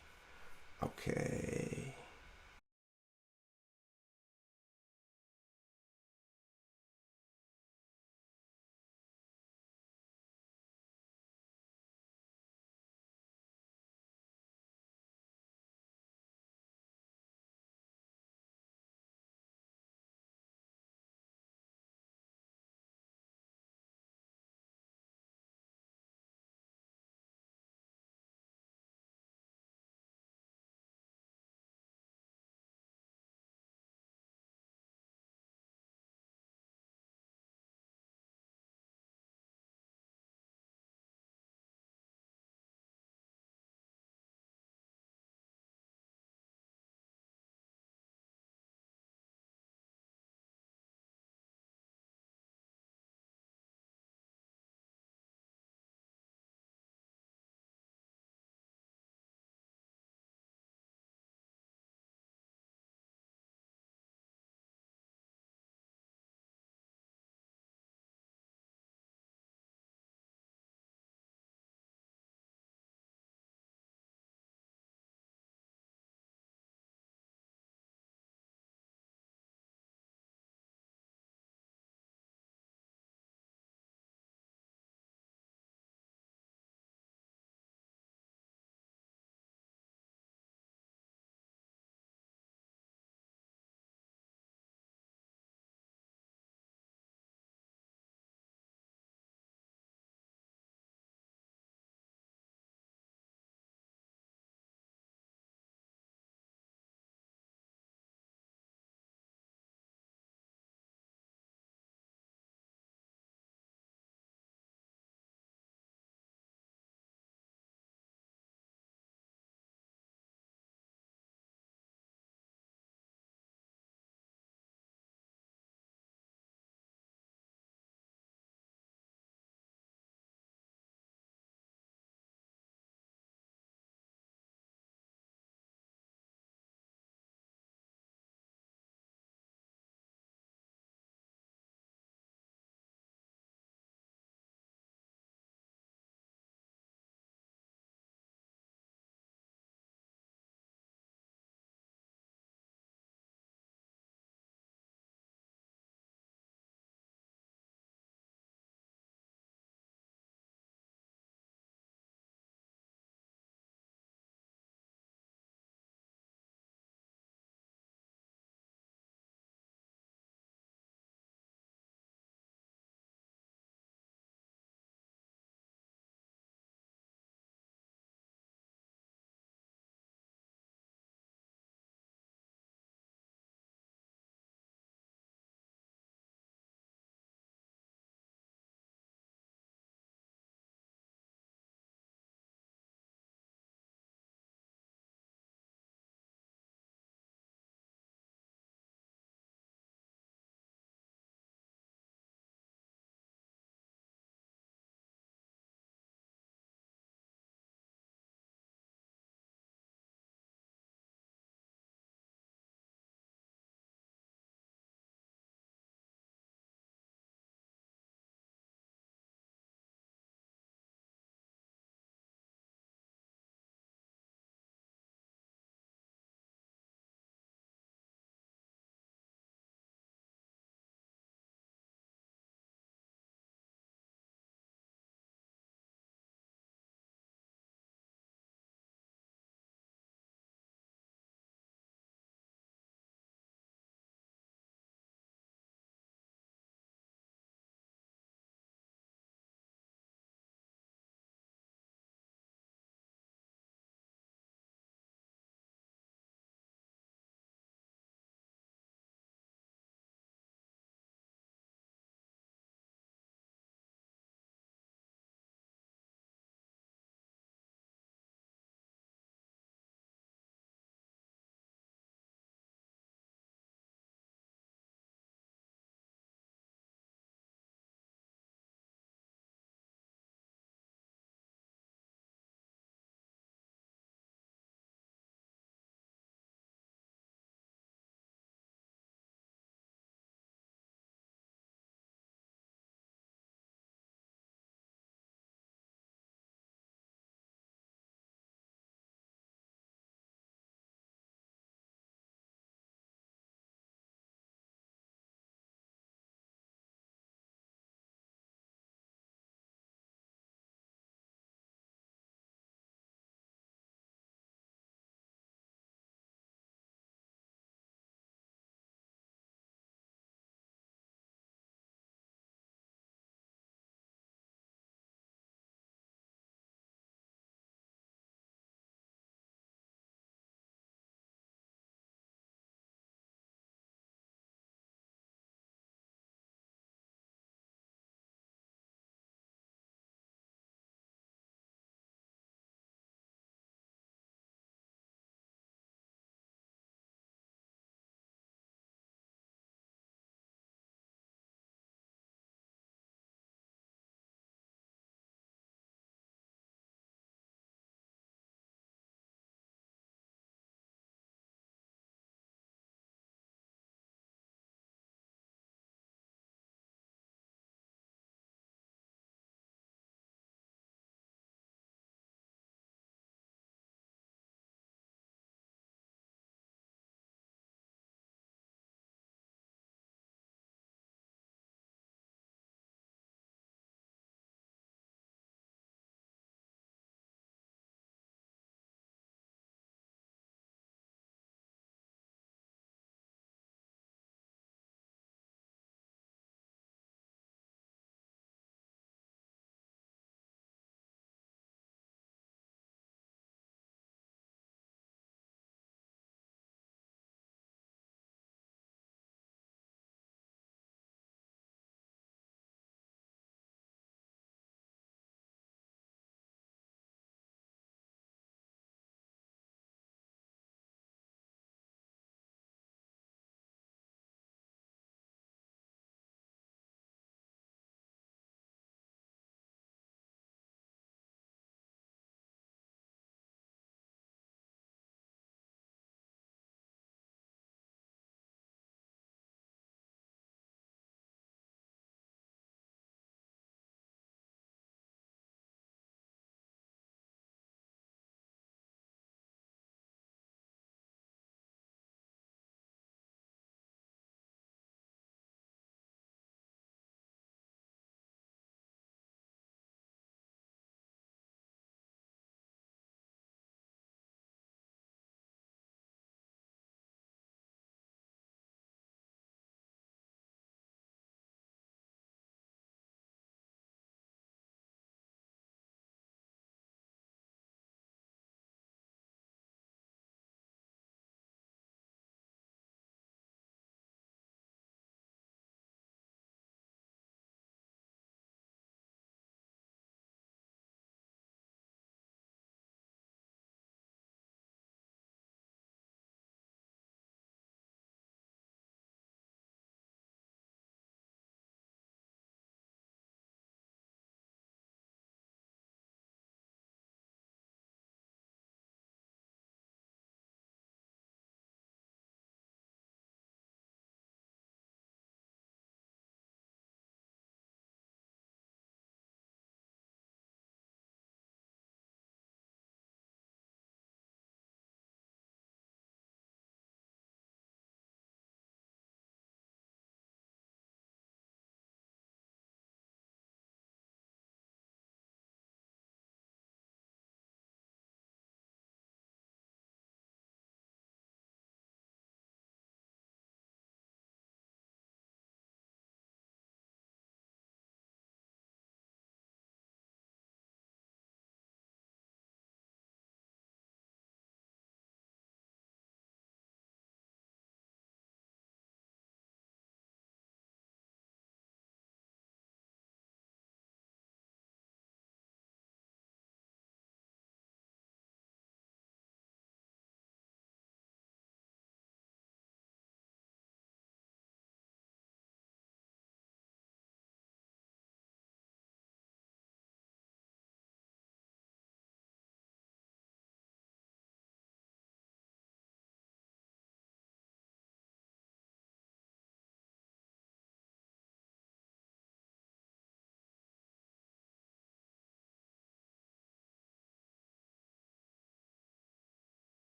Okay.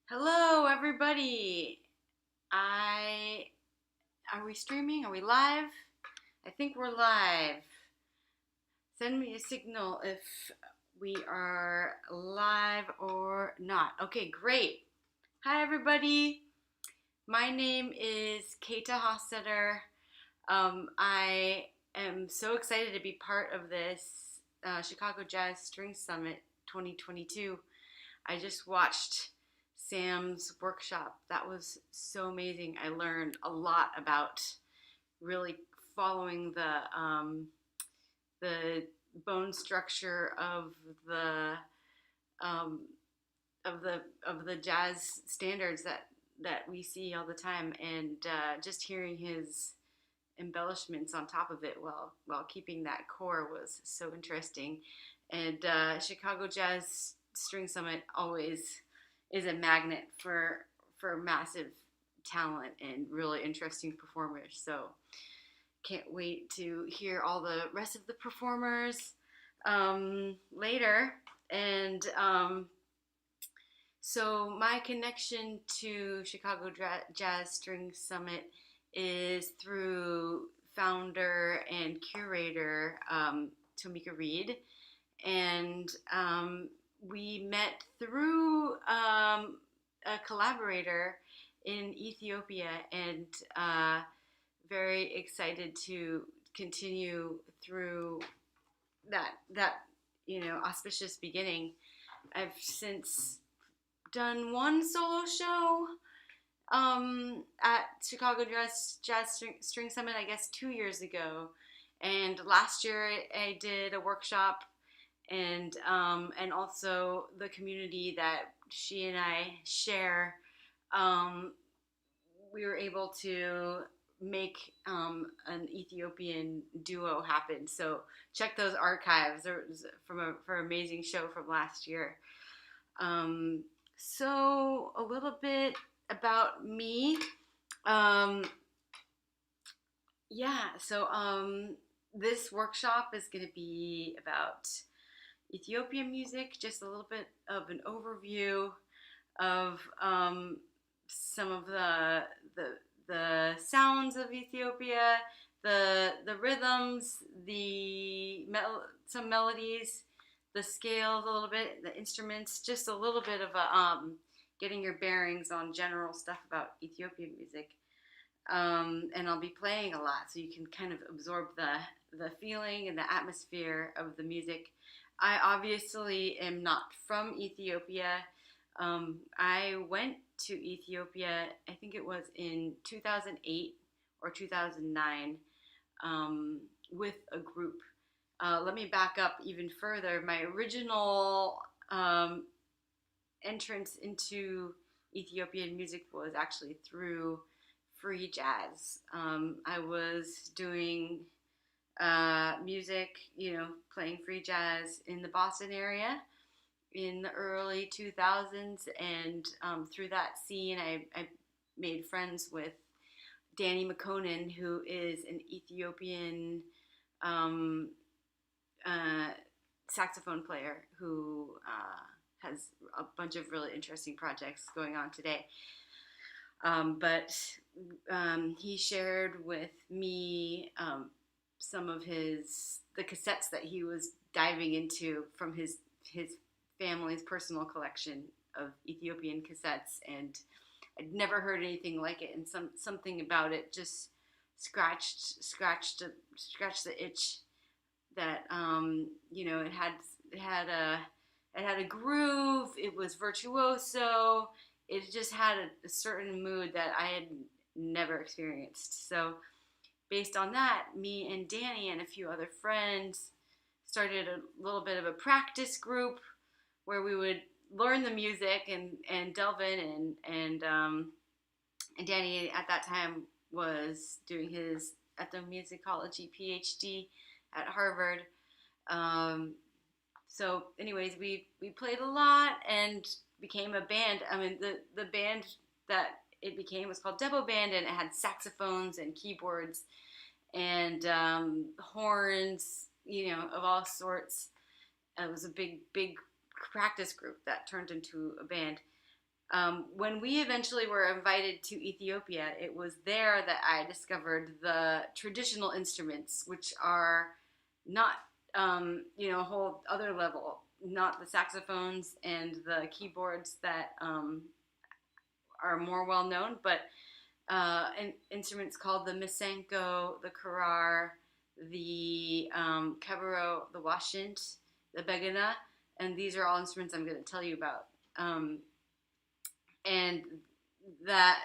Hello, everybody. I Are we streaming? Are we live? I think we're live. Send me a signal if we are live or not. Okay, great. Hi, everybody. My name is Kaethe Hostetter. I am so excited to be part of this Chicago Jazz String Summit 2022. I just watched Sam's workshop. That was so amazing. I learned a lot about really following the bone structure the um, of the jazz standards that we see all the time, and just hearing his embellishments on top of it while keeping that core was so interesting. And Chicago Jazz String Summit always is a magnet for massive talent and really interesting performers. So can't wait to hear all the rest of the performers later. And so my connection to Chicago Jazz String Summit is through founder and curator Tomeka Reid, and we met through a collaborator in Ethiopia, and very excited to continue through that auspicious beginning. I've since done one solo show at Chicago Jazz String Summit, I guess 2 years ago, and last year I did a workshop, and also the community that she and I share. Um, we were able to make an Ethiopian duo happen. So check those archives. There was for an amazing show from last year. Um, so a little bit about me. Um, this workshop is going to be about Ethiopian music, just a little bit of an overview of some of the sounds of Ethiopia, the rhythms, some melodies, the scales a little bit, the instruments, just a little bit of a getting your bearings on general stuff about Ethiopian music. And I'll be playing a lot, so you can kind of absorb the feeling and the atmosphere of the music. I obviously am not from Ethiopia. I went to Ethiopia, I think it was in 2008 or 2009, with a group. Let me back up even further. My original entrance into Ethiopian music was actually through free jazz. I was doing music, playing free jazz in the Boston area in the early 2000s, and through that scene, I made friends with Danny McConan, who is an Ethiopian um, uh, saxophone player who has a bunch of really interesting projects going on today. But he shared with me some of the cassettes that he was diving into from his family's personal collection of Ethiopian cassettes, and I'd never heard anything like it, and something about it just scratched the itch that it had a groove. It was virtuoso. It just had a certain mood that I had never experienced. So based on that, me and Danny and a few other friends started a little bit of a practice group where we would learn the music and delve in, and Danny at that time was doing his ethnomusicology PhD at Harvard. So anyways, we played a lot and became a band. I mean, the band that it became was called Debo Band, and it had saxophones and keyboards and horns, of all sorts. It was a big practice group that turned into a band. When we eventually were invited to Ethiopia, it was there that I discovered the traditional instruments, which are not, a whole other level, not the saxophones and the keyboards that are more well known, but instruments called the Misenko, the Kurar, the Kebaro, the Washint, the Begana, and these are all instruments I'm going to tell you about. And that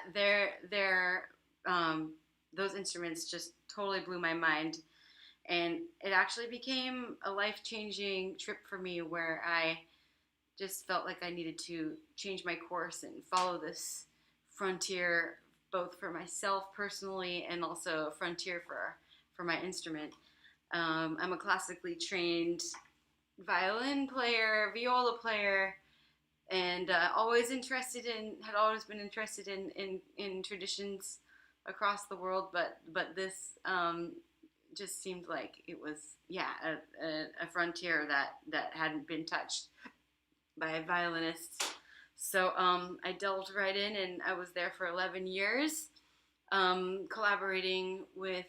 those instruments just totally blew my mind, and it actually became a life-changing trip for me where I just felt like I needed to change my course and follow this frontier, both for myself personally and also a frontier for my instrument. I'm a classically trained violin player, viola player, and had always been interested in traditions across the world, but this just seemed like it was a frontier that hadn't been touched by violinists. So I delved right in, and I was there for 11 years, collaborating with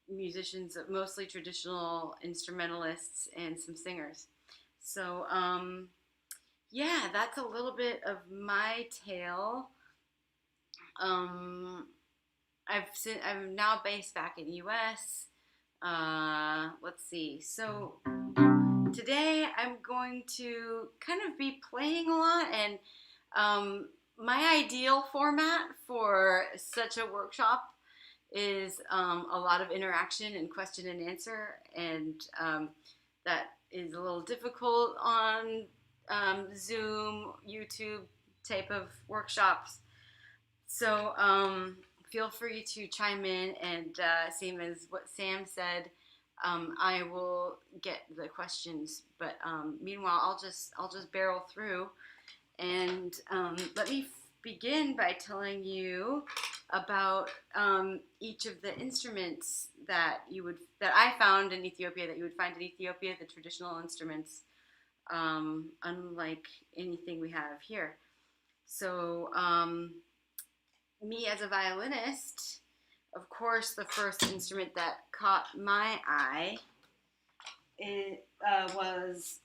musicians, mostly traditional instrumentalists and some singers. So that's a little bit of my tale. I'm now based back in U.S. Let's see. So today I'm going to kind of be playing a lot, and my ideal format for such a workshop is a lot of interaction and question and answer, and that is a little difficult on Zoom, YouTube type of workshops. So feel free to chime in, and same as what Sam said, I will get the questions. But meanwhile, I'll just barrel through, and let me begin by telling you about each of the instruments that I found in Ethiopia, that you would find in Ethiopia, the traditional instruments, unlike anything we have here. So me as a violinist, of course, the first instrument that caught my eye was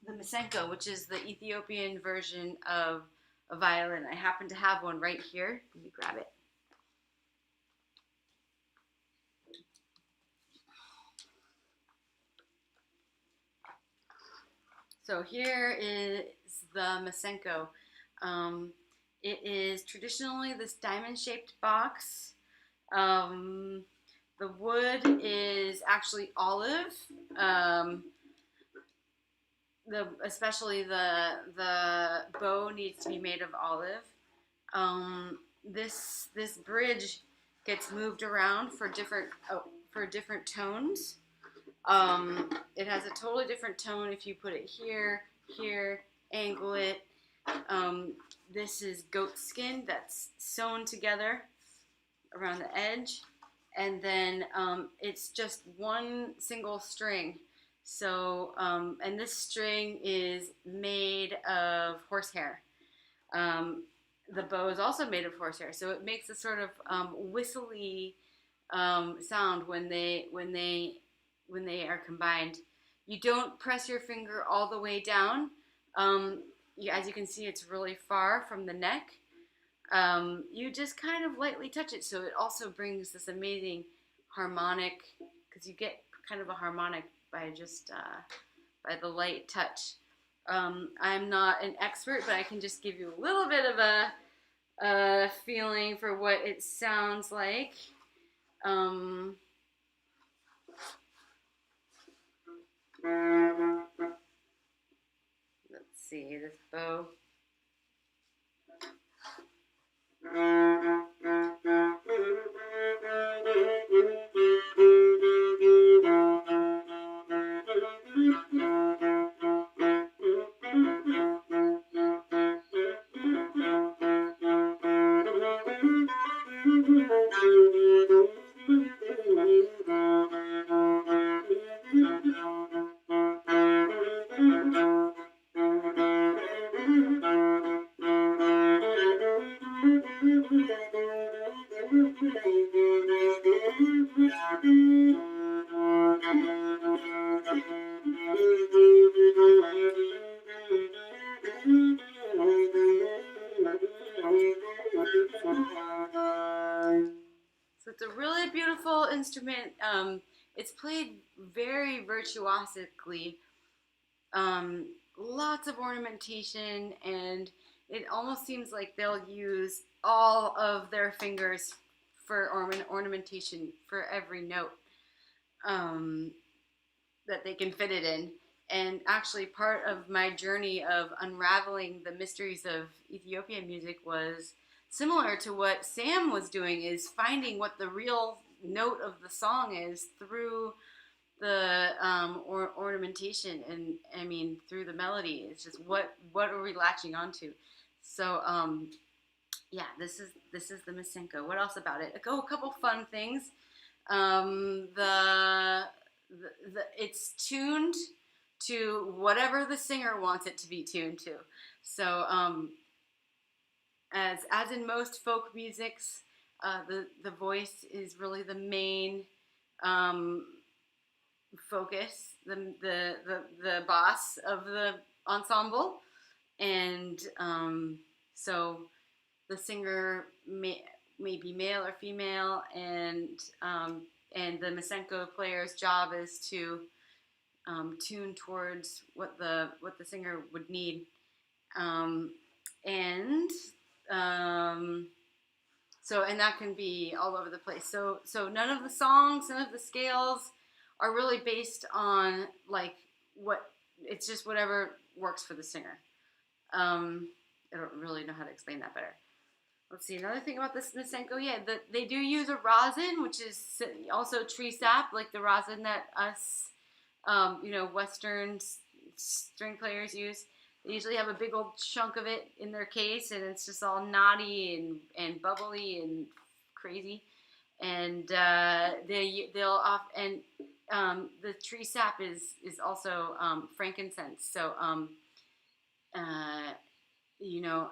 the Misenko, which is the Ethiopian version of a violin. I happen to have one right here. Let me grab it. So here is the Misenko. It is traditionally this diamond-shaped box. The wood is actually olive. Especially the bow needs to be made of olive. This bridge gets moved around for different tones. It has a totally different tone if you put it here, angle it. This is goat skin that's sewn together around the edge, and then it's just one single string. So, and this string is made of horsehair. The bow is also made of horsehair, so it makes a sort of whistly sound when they are combined. You don't press your finger all the way down. As you can see, it's really far from the neck. You just kind of lightly touch it, so it also brings this amazing harmonic, because you get kind of a harmonic by just by the light touch. I'm not an expert, but I can just give you a little bit of a feeling for what it sounds like. Let's see, this bow. So it's a really beautiful instrument. It's played very virtuosically. Lots of ornamentation, and it almost seems like they'll use all of their fingers for ornamentation for every note that they can fit it in. And actually, part of my journey of unraveling the mysteries of Ethiopian music was similar to what Sam was doing, is finding what the real note of the song is through the ornamentation, and I mean through the melody. It's just what are we latching onto? So yeah, this is the Masenko. What else about it? A couple fun things. The it's tuned to whatever the singer wants it to be tuned to. So as in most folk musics, the voice is really the main focus, the boss of the ensemble, and so the singer may be male or female, and the Masenko player's job is to tune towards what the singer would need, and so, and that can be all over the place. So none of the songs, none of the scales are really based on like what, it's just whatever works for the singer. I don't really know how to explain that better. Let's see, another thing about this Masenko, yeah, they do use a rosin, which is also tree sap, like the rosin that us, Western string players use. They usually have a big old chunk of it in their case, and it's just all knotty and bubbly and crazy. And they'll off, and the tree sap is also frankincense. So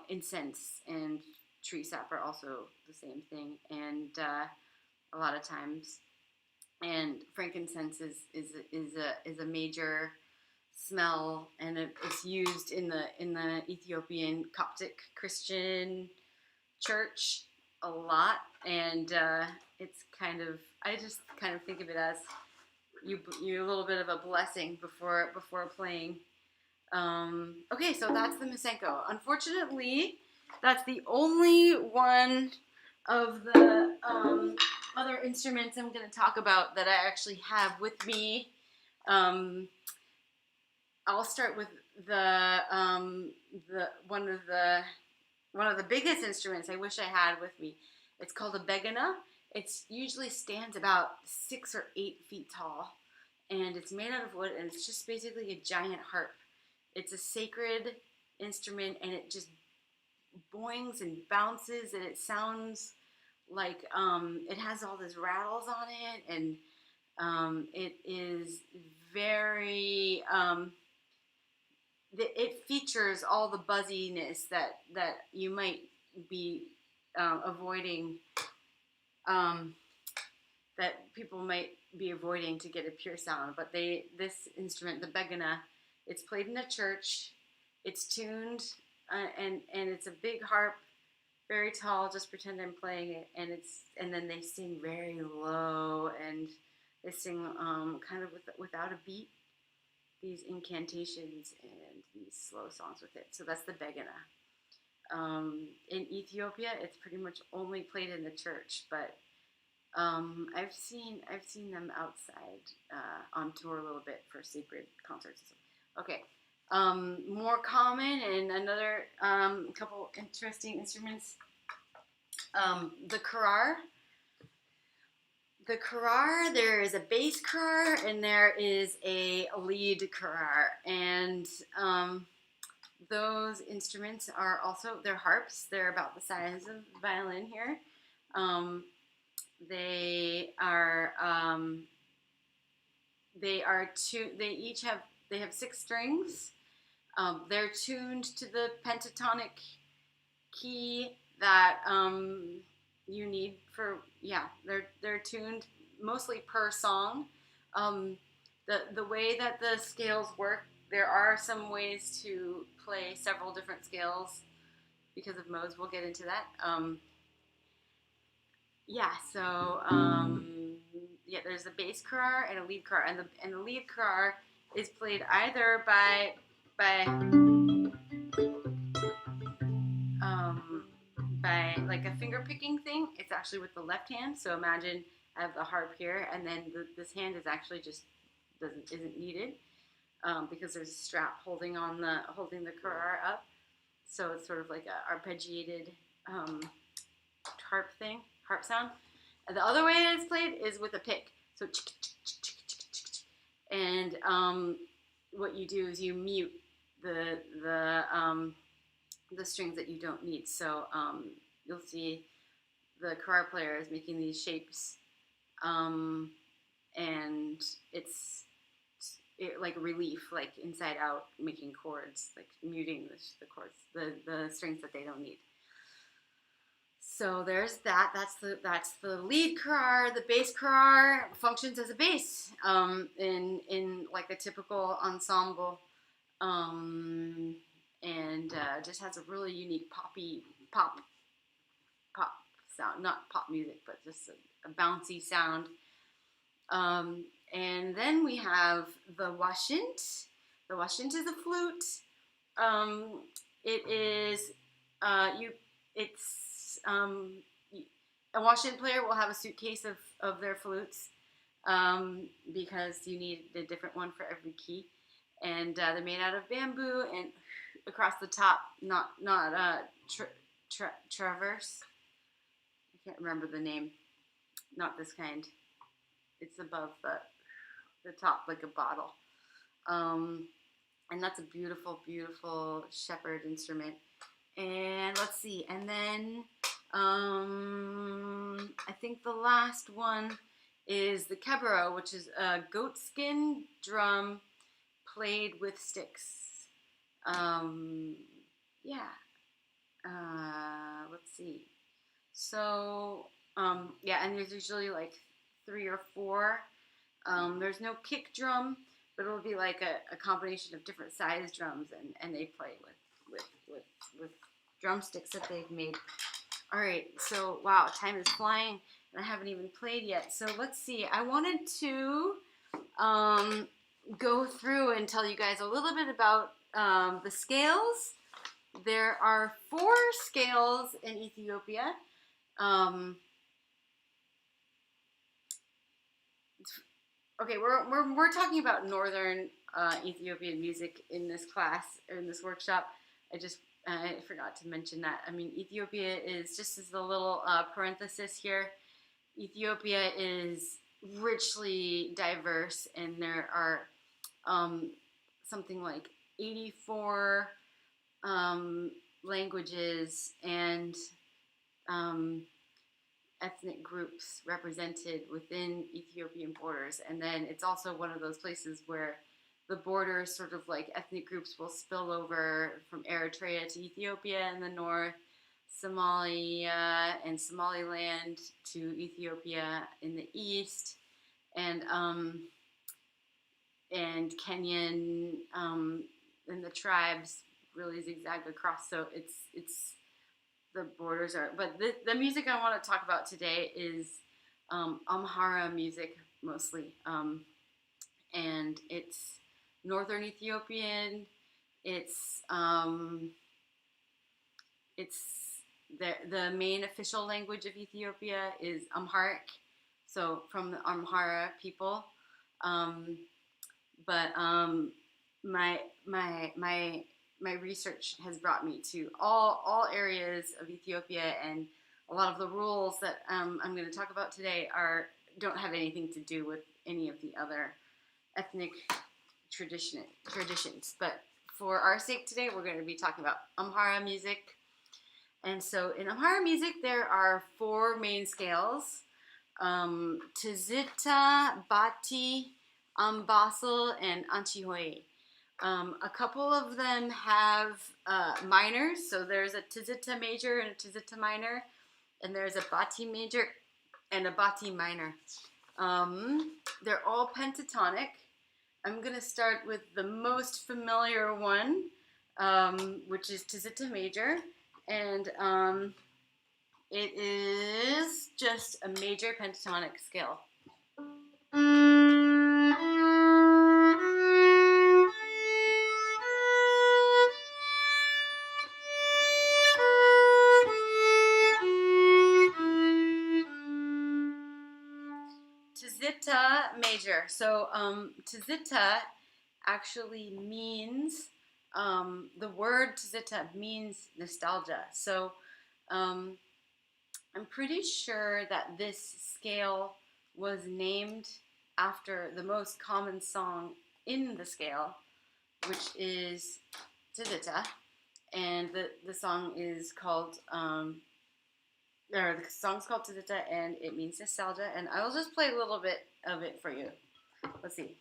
incense and tree sap are also the same thing, and a lot of times, and frankincense is a major smell, and it's used in the Ethiopian Coptic Christian church a lot, and it's kind of, I just kind of think of it as you a little bit of a blessing before playing. Okay, so that's the Masenko. Unfortunately, that's the only one of the other instruments I'm going to talk about that I actually have with me. I'll start with the one of the biggest instruments I wish I had with me. It's called a begana. It usually stands about 6 or 8 feet tall, and it's made out of wood, and it's just basically a giant harp. It's a sacred instrument, and it just boings and bounces, and it sounds like it has all these rattles on it, and it is very it features all the buzziness that you might be avoiding, that people might be avoiding to get a pure sound. But this instrument, the begana, it's played in a church. It's tuned, and it's a big harp, very tall. Just pretend I'm playing it, and then they sing very low, and they sing kind of without a beat, these incantations and these slow songs with it. So that's the begana. In Ethiopia, it's pretty much only played in the church, but I've seen them outside on tour a little bit for sacred concerts. Okay, more common and another couple interesting instruments. The Kurar. The Kurar, there is a bass Kurar and there is a lead Kurar, and those instruments are also, they're harps. They're about the size of the violin here. They have 6 strings. They're tuned to the pentatonic key that you need for yeah, they're tuned mostly per song. The way that the scales work, there are some ways to play several different scales because of modes. We'll get into that. Yeah, so yeah, there's a bass Kurar and a lead Kurar, and the lead Kurar is played either um, by like a finger picking thing. It's actually with the left hand. So imagine I have the harp here, and then this hand is actually just isn't needed because there's a strap holding the Kurar up. So it's sort of like a arpeggiated harp sound. And the other way it's played is with a pick. So, and what you do is you mute the strings that you don't need. So you'll see the Kurar player is making these shapes, and it's like relief, like inside out, making chords, like muting the chords, the strings that they don't need. So there's that. That's the lead Kurar. The bass Kurar functions as a bass in like a typical ensemble, and just has a really unique pop sound. Not pop music, but just a bouncy sound. And then we have the washint. The washint is a flute. It is a washint player will have a suitcase of their flutes because you need a different one for every key, and they're made out of bamboo, and across the top, not traverse. I can't remember the name. Not this kind. It's above the top like a bottle. And that's a beautiful, beautiful shepherd instrument. And let's see. And then I think the last one is the kebero, which is a goatskin drum played with sticks. Yeah. Let's see. So, yeah, and there's usually like 3 or 4. There's no kick drum, but it'll be like a combination of different size drums, and they play with drumsticks that they've made. All right, so wow, time is flying, and I haven't even played yet. So let's see. I wanted to go through and tell you guys a little bit about the scales. There are 4 scales in Ethiopia. Okay, we're talking about northern Ethiopian music in this class, or in this workshop. I forgot to mention that. I mean, Ethiopia is, just as a little parenthesis here, Ethiopia is richly diverse, and there are something like 84 languages and ethnic groups represented within Ethiopian borders. And then it's also one of those places where the borders, sort of like ethnic groups, will spill over from Eritrea to Ethiopia in the north, Somalia and Somaliland to Ethiopia in the east, and Kenyan and the tribes really zigzag across. So it's the borders are. But the music I want to talk about today is Amhara music mostly, and it's Northern Ethiopian. It's the main official language of Ethiopia is Amharic, so from the Amhara people. But my research has brought me to all areas of Ethiopia, and a lot of the rules that I'm going to talk about today don't have anything to do with any of the other ethnic traditions. But for our sake today, we're going to be talking about Amhara music. And so in Amhara music, there are 4 main scales: Tizita, Bati, Ambasel, and Anchihoe. A couple of them have minors, so there's a Tizita major and a Tizita minor, and there's a Bati major and a Bati minor. They're all pentatonic. I'm going to start with the most familiar one, which is Tzita major, and it is just a major pentatonic scale. Tzita major. So tzita actually means, the word tzita means nostalgia. So I'm pretty sure that this scale was named after the most common song in the scale, which is tzita, and the song is called the song's called Tzita, and it means nostalgia. And I will just play a little bit of it for you. Let's see.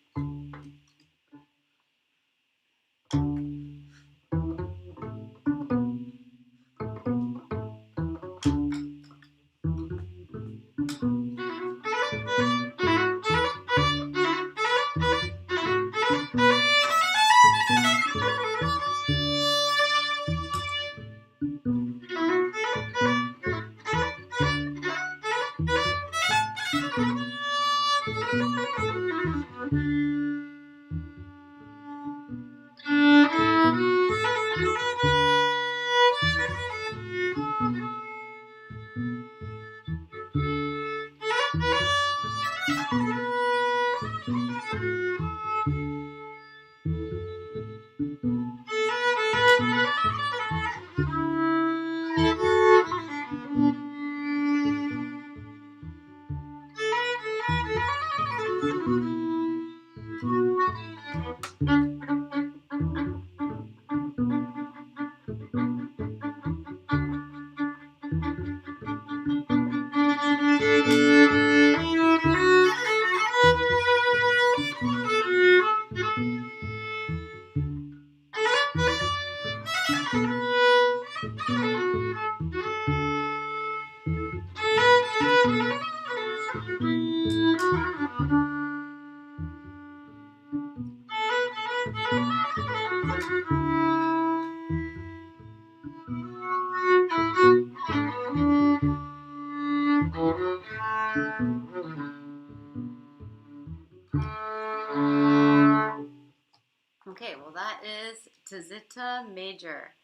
Okay, well that is Tzita major.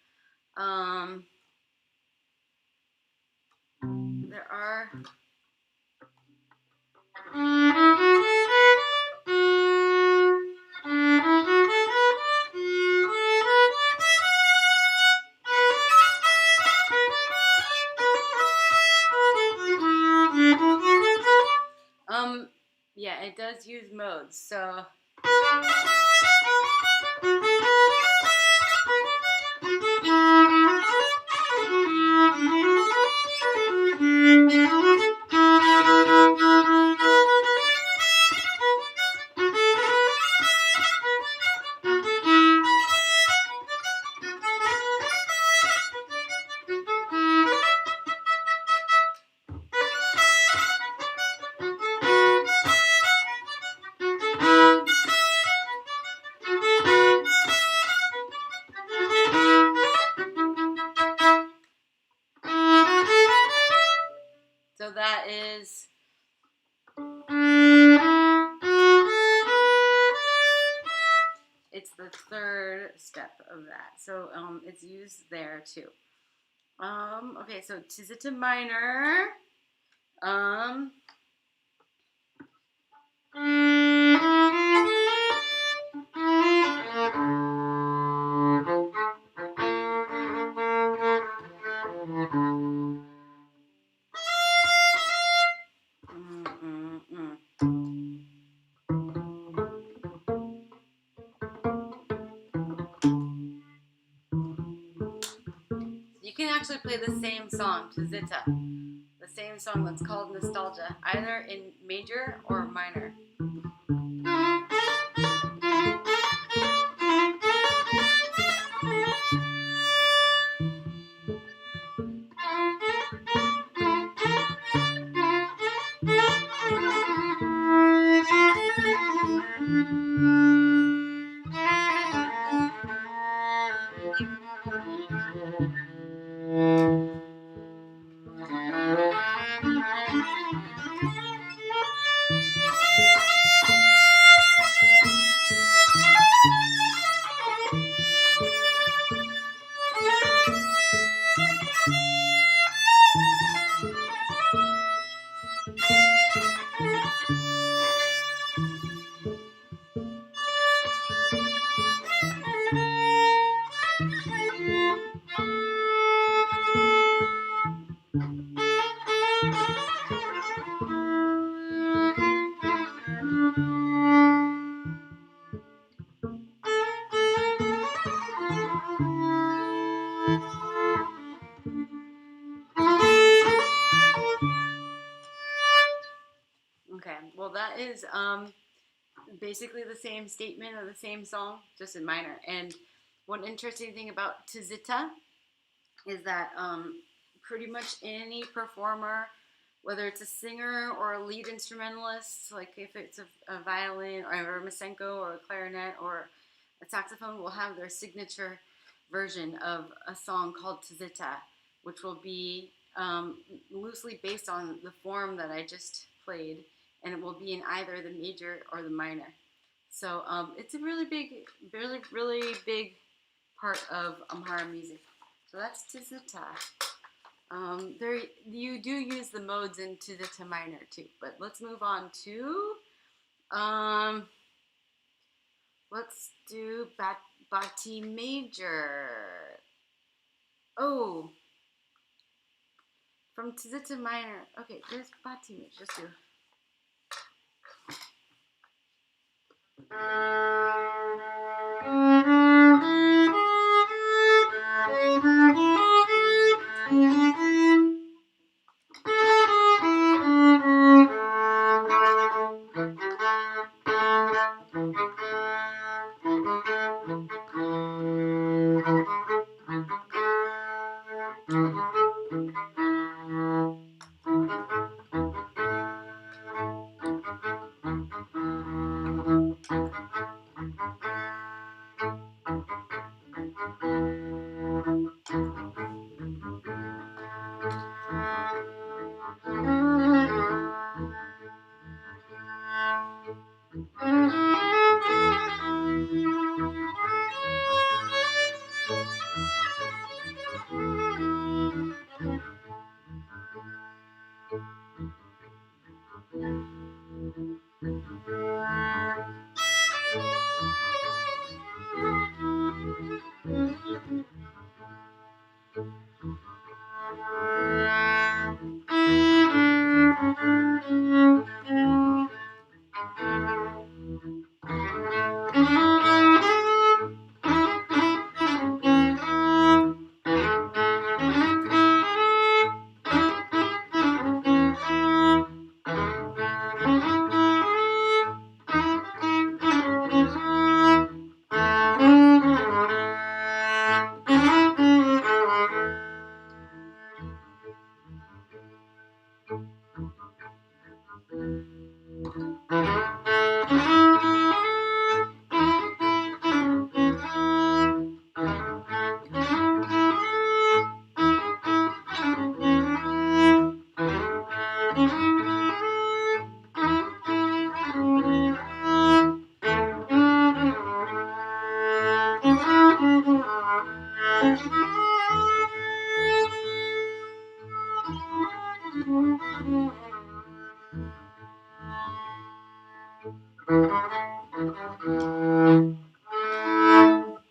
There are yeah, it does use modes, so that is it's the third step of that. So it's used there too. Okay, so Tzita minor. You can actually play the same song, Tzita, the same song that's called Nostalgia, either in major or minor. Okay, well that is basically the same statement of the same song, just in minor. And one interesting thing about Tzita is that pretty much any performer, whether it's a singer or a lead instrumentalist, like if it's a violin or a masenko or a clarinet or a saxophone, will have their signature version of a song called Tzita, which will be loosely based on the form that I just played, and it will be in either the major or the minor. So it's a really big, really big part of Amhara music. So that's Tzita. There, you do use the modes in Tzita minor too, but let's move on to, let's do Bati major. Oh, from Tzita minor. Okay, there's Bati major. Let's do.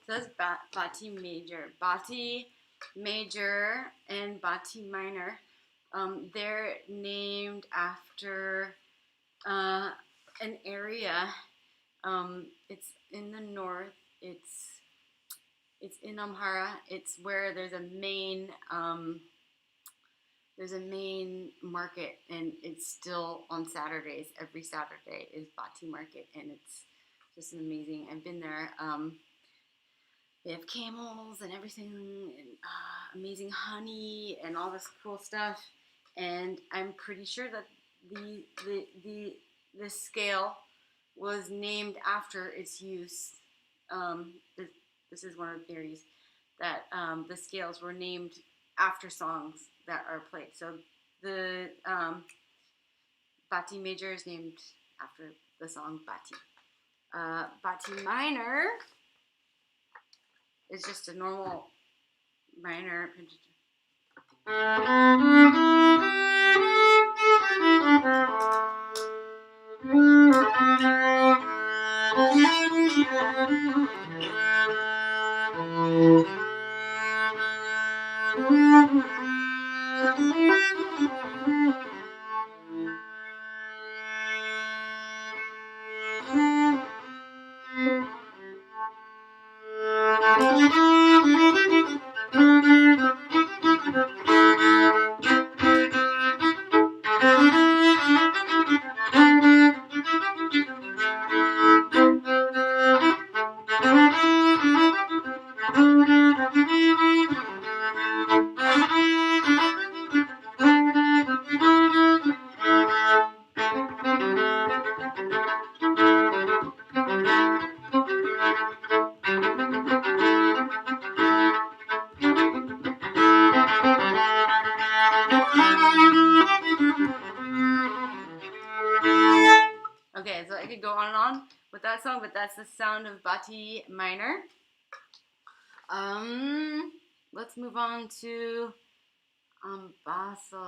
So that's Bati major. Bati major and Bati minor. They're named after an area. It's in the north. It's in Amhara. It's where there's a main market, and it's still on Saturdays. Every Saturday is Bati market, and it's just amazing. I've been there. They have camels and everything, and amazing honey and all this cool stuff. And I'm pretty sure that the scale was named after its use. This is one of the theories, that the scales were named after songs that are played. So the Bati major is named after the song Bati. Bati minor is just a normal minor pentatonic. Okay, so I could go on and on with that song, but that's the sound of Bati minor. Let's move on to Basa.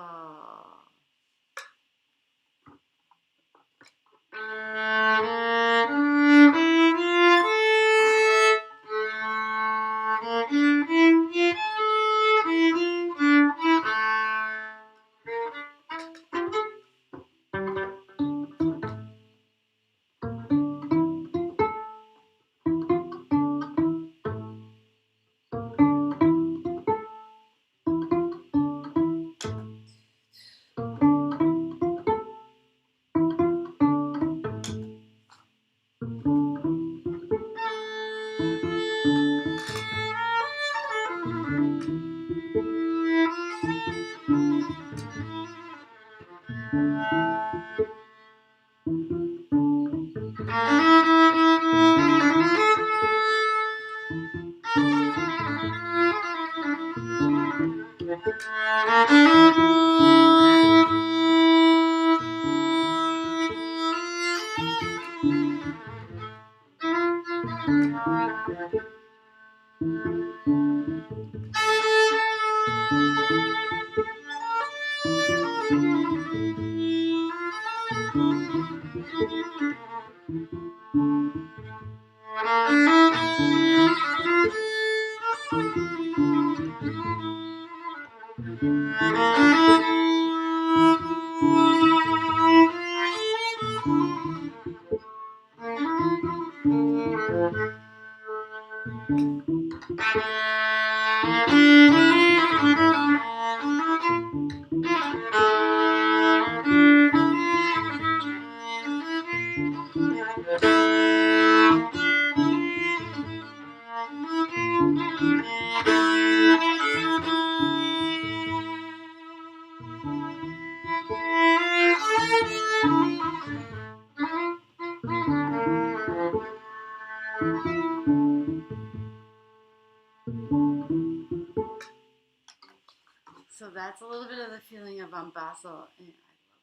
So that's a little bit of the feeling of Basso. I love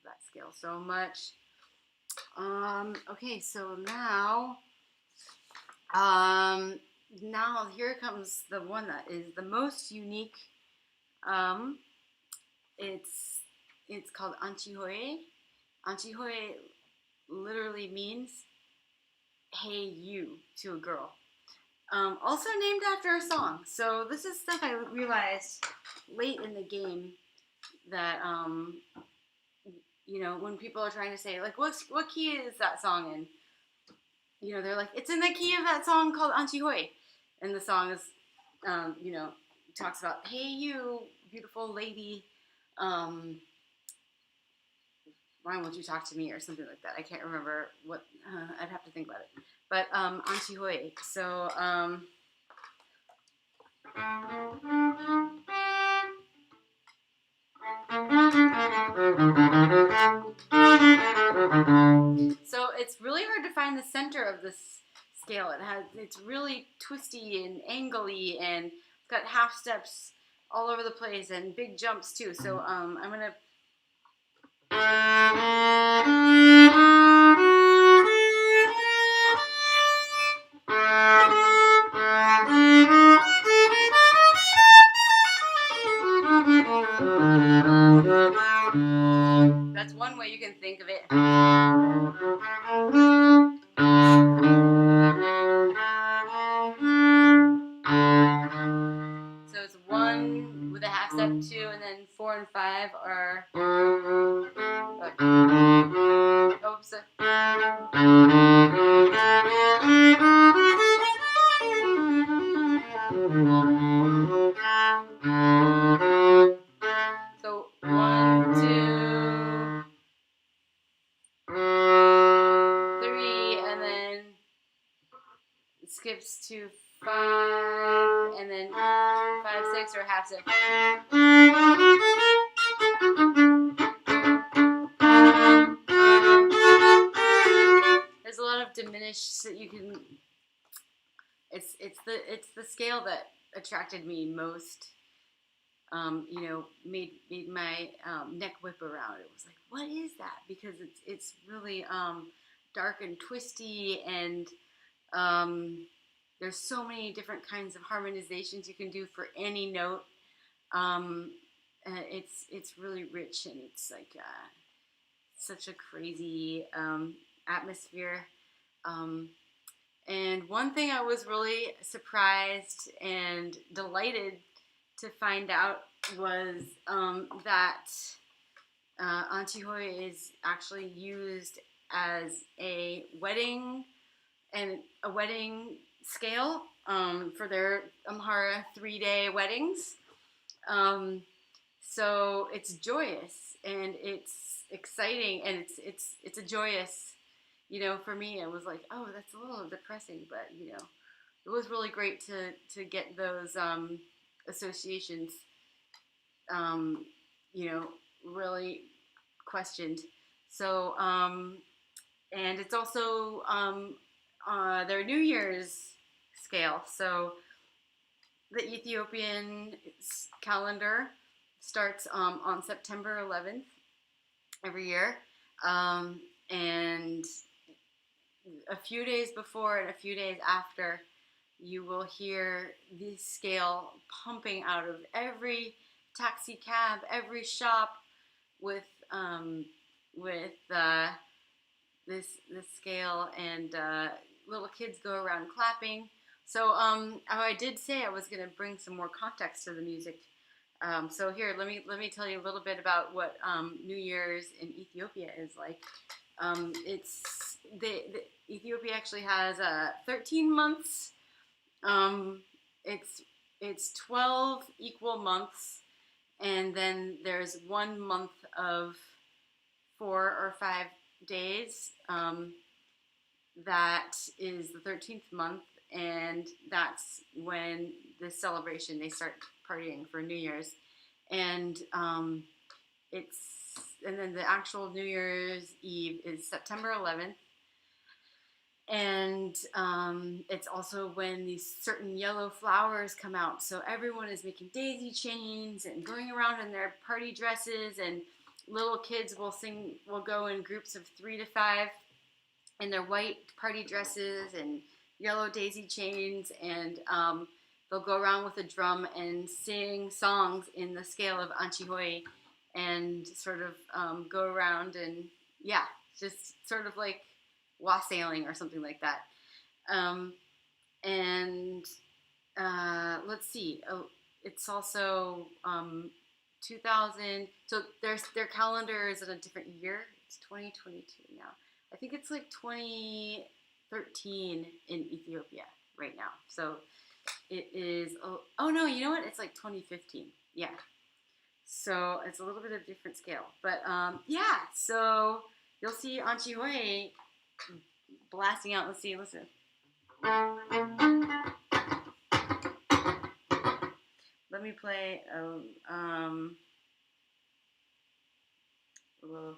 that scale so much. Okay, so now here comes the one that is the most unique. It's called Antihoe. Antihoe literally means "Hey you" to a girl. Also named after a song. So this is stuff I realized late in the game that when people are trying to say like what key is that song in? They're like, it's in the key of that song called Antihoe. And the song is talks about, hey you, beautiful lady, why won't you talk to me, or something like that. I can't remember what, I'd have to think about it. But Antihoe. So so it's really hard to find the center of this scale. It's really twisty and angly, and it's got half steps all over the place and big jumps too. So I'm gonna that's one So it's 1 with a half step, 2, and then 4 and 5 are. Oops. So 1, 2, 3, and then it skips to 5, and then 5, 6, or half step. There's a lot of diminished that you can. It's the scale that attracted me most. Made my neck whip around. It was like, what is that? Because it's really dark and twisty, and there's so many different kinds of harmonizations you can do for any note. It's really rich, and it's like such a crazy atmosphere. And one thing I was really surprised and delighted to find out was that Antihoy is actually used as a wedding scale for their Amhara 3-day weddings. So it's joyous and it's exciting, and it's a joyous. For me, it was like, oh, that's a little depressing, but it was really great to get those associations, really questioned. So, and it's also their New Year's scale. So the Ethiopian calendar starts on September 11th every year, and a few days before and a few days after, you will hear this scale pumping out of every taxi cab, every shop with this scale, and little kids go around clapping. So I did say I was going to bring some more context to the music. So here, let me tell you a little bit about what New Year's in Ethiopia is like. Ethiopia actually has 13 months. It's 12 equal months, and then there's 1 month of 4 or 5 days. That is the 13th month, and that's when the celebration, they start partying for New Year's, and then the actual New Year's Eve is September 11th. And it's also when these certain yellow flowers come out. So everyone is making daisy chains and going around in their party dresses, and little kids will go in groups of 3 to 5 in their white party dresses and yellow daisy chains, and they'll go around with a drum and sing songs in the scale of Antihoy, and sort of go around and, just sort of like wassailing or something like that. Let's see. Oh, it's also 2000. So their calendar is in a different year. It's 2022 now. I think it's like 2013 in Ethiopia right now. So it is. Oh no, you know what? It's like 2015. Yeah. So it's a little bit of a different scale, but So you'll see Antihoy blasting out. Let's see. Listen. Let me play a little.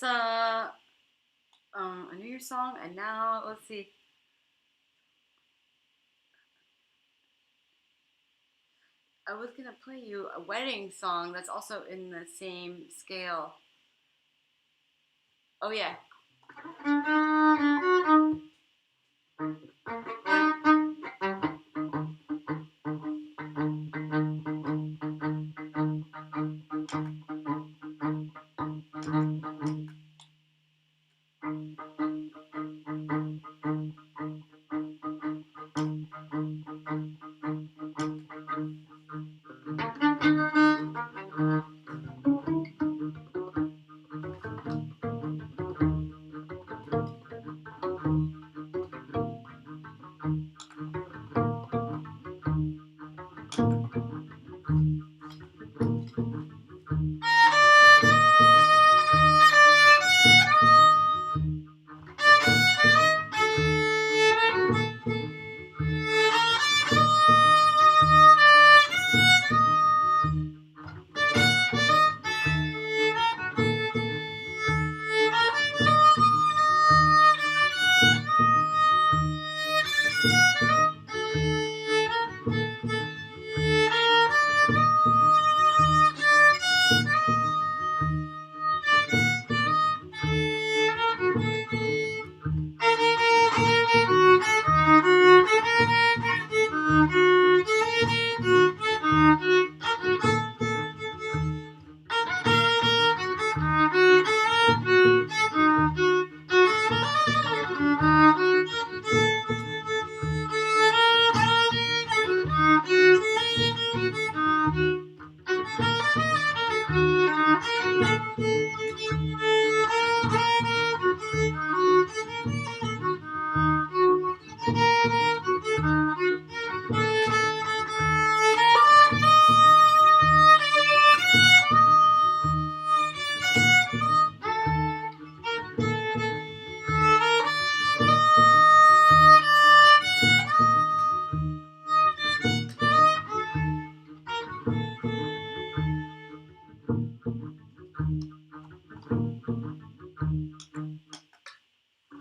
a New Year's song, and now let's see. I was gonna play you a wedding song that's also in the same scale. Oh yeah.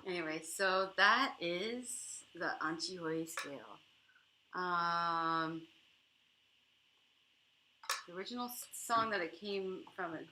Anyway, so that is the Anchihoi scale. The original song that it came from it.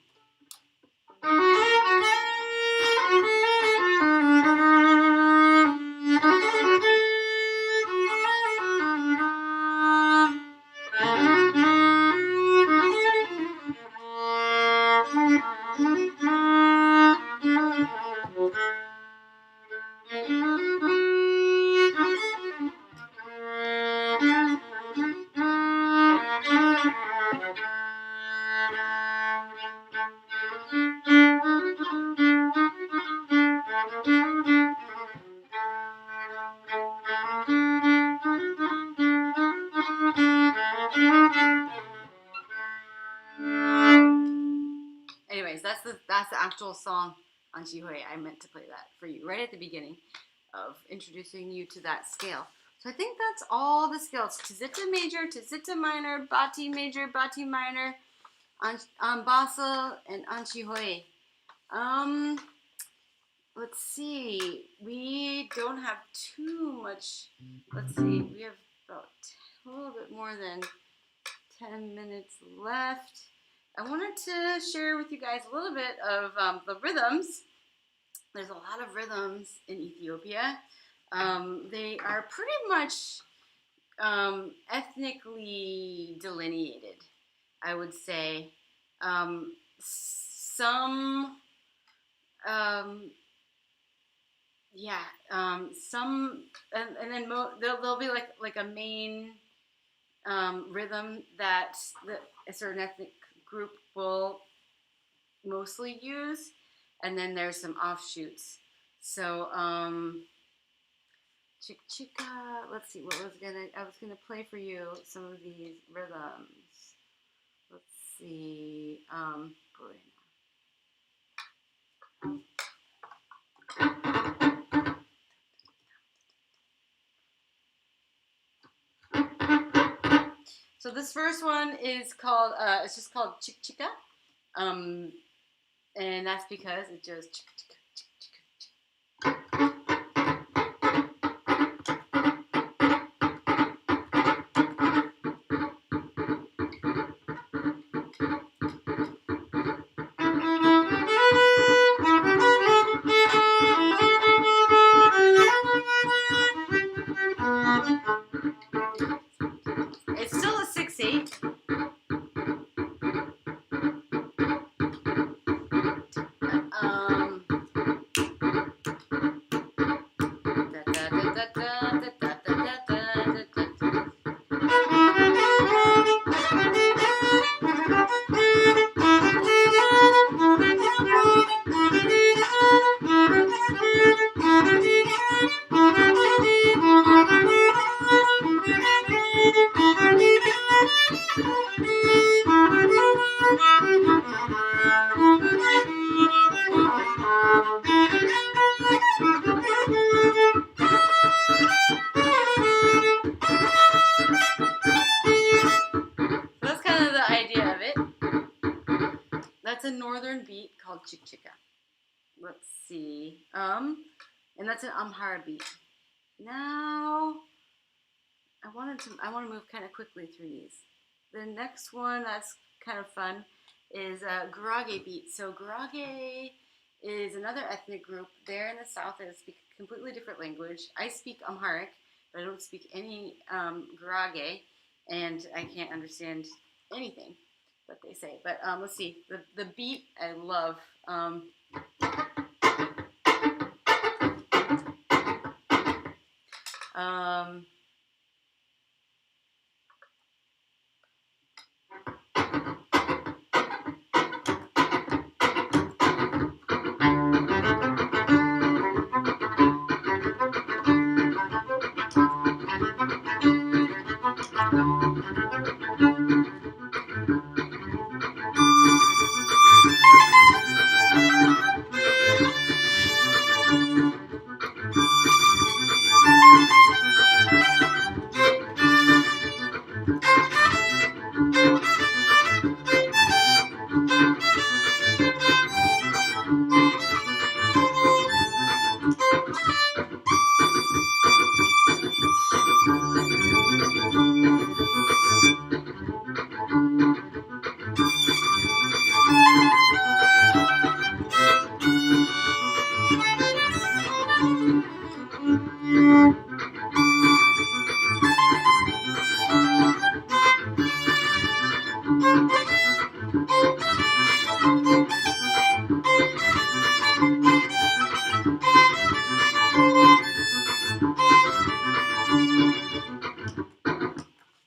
Anyways, that's the actual song Anchihoi. I meant to play that for you right at the beginning of introducing you to that scale. So I think that's all the scales. Tizitta major, tizitta minor, bati major, bati minor, basa, and Anchihoi. Let's see. We don't have too much. Let's see. We have about a little bit more than 10 minutes left. I wanted to share with you guys a little bit of the rhythms. There's a lot of rhythms in Ethiopia. They are pretty much ethnically delineated, I would say. Some, and then there'll be like a main rhythm that a certain ethnic group will mostly use, and then there's some offshoots. So chick-chicka, let's see, I was gonna play for you some of these rhythms. Let's see, so this first one is called, it's just called chick-chicka. And that's because it just... It's still a 6/8. That's kind of the idea of it. That's a northern beat called Chik Chika. Let's see. And that's an Amhara beat. Now, I want to move kind of quickly through these. The next one that's kind of fun is Groggy Beats. So Groggy is another ethnic group. They're in the south. They speak a completely different language. I speak Amharic, but I don't speak any Groggy, and I can't understand anything that they say. But let's see. The beat I love.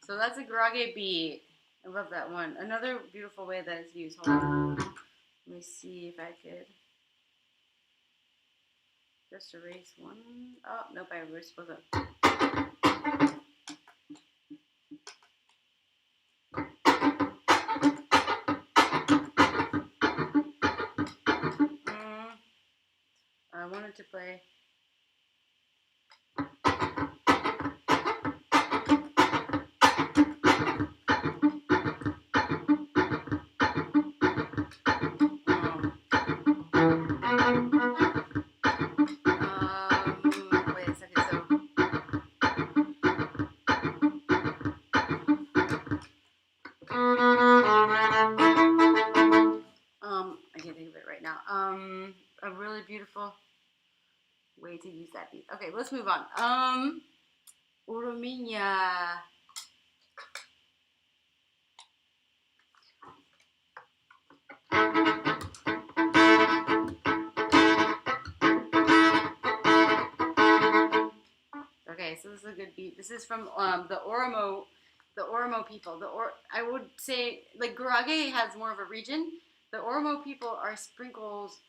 So that's a Groggy beat. I love that one. Another beautiful way that it's used. Hold on. Let me see if I could just erase one. Oh, nope, I was supposed to. I wanted to play. Wait a second. I can't think of it right now. A really beautiful way to use that beat. Okay, let's move on. Uruminya. Okay, so this is a good beat. This is from the Oromo people. I would say, like, Gurage has more of a region. The Oromo people are sprinkles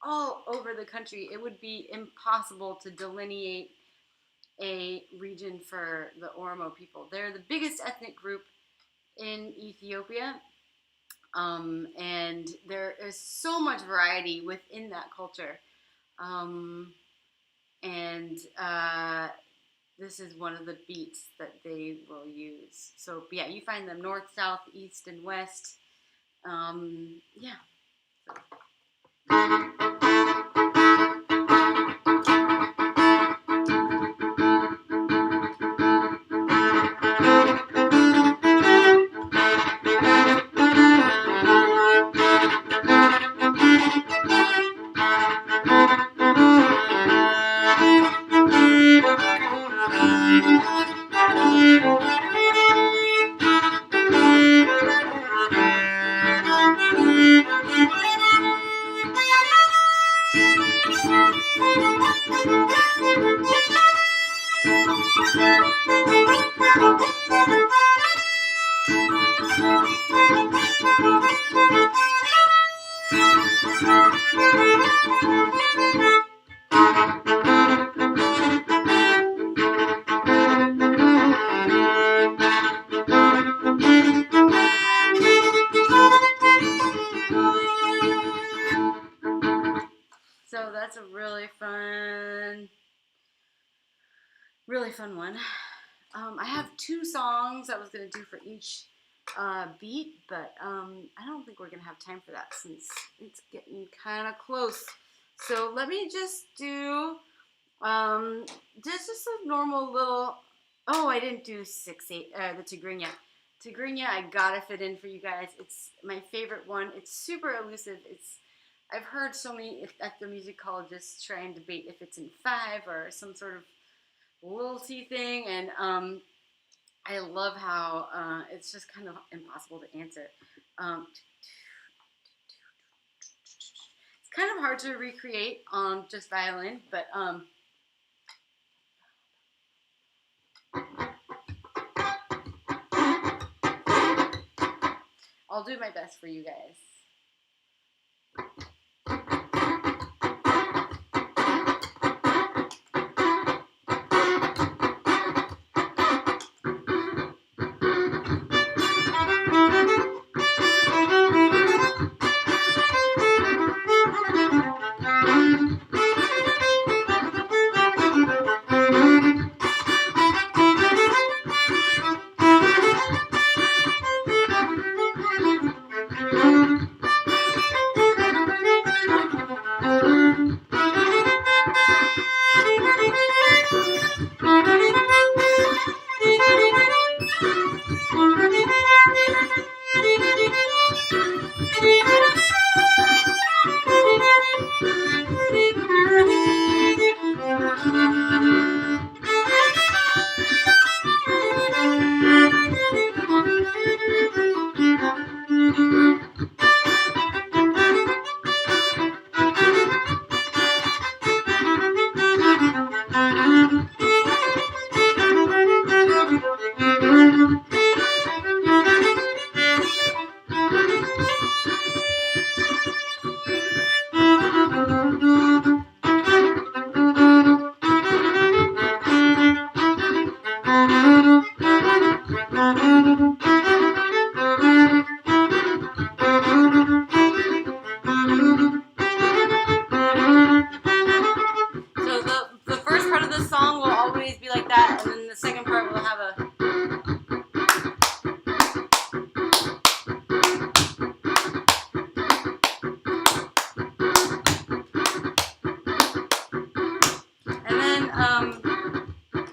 all over the country. It would be impossible to delineate a region for the Oromo people. They're the biggest ethnic group in Ethiopia, and there is so much variety within that culture. This is one of the beats that they will use. So yeah, you find them north, south, east, and west. Yeah. So So that's a really fun one. I have 2 songs I was going to do for each beat, but I don't think we're going to have time for that since it's getting kind of close. So let me just do just a normal little, oh, I didn't do 6/8, the Tigrinya. Tigrinya, I gotta fit in for you guys. It's my favorite one. It's super elusive. I've heard so many ethnomusicologists try and debate if it's in 5 or some sort of lilty thing, and I love how it's just kind of impossible to answer. It's kind of hard to recreate on just violin, but I'll do my best for you guys.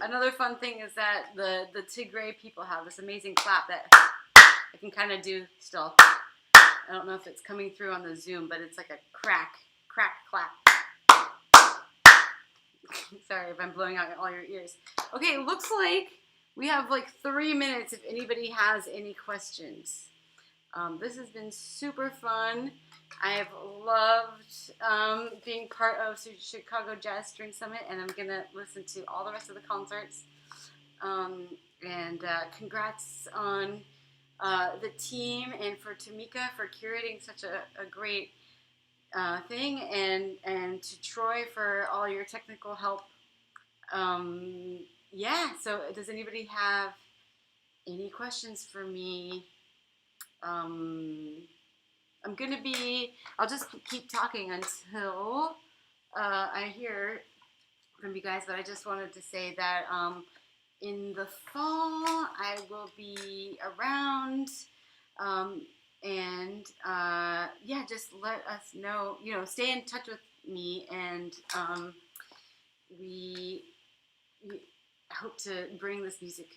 Another fun thing is that the Tigray people have this amazing clap that I can kind of do still. I don't know if it's coming through on the Zoom, but it's like a crack, clap. Sorry if I'm blowing out all your ears. Okay, it looks like we have like 3 minutes if anybody has any questions. This has been super fun. I've loved being part of Chicago Jazz String Summit, and I'm going to listen to all the rest of the concerts. Congrats on the team and for Tomeka for curating such a great thing, and to Troy for all your technical help. Yeah, so does anybody have any questions for me? I'll just keep talking until I hear from you guys, but I just wanted to say that in the fall I will be around And yeah, just let us know, stay in touch with me, and we, we hope to bring this music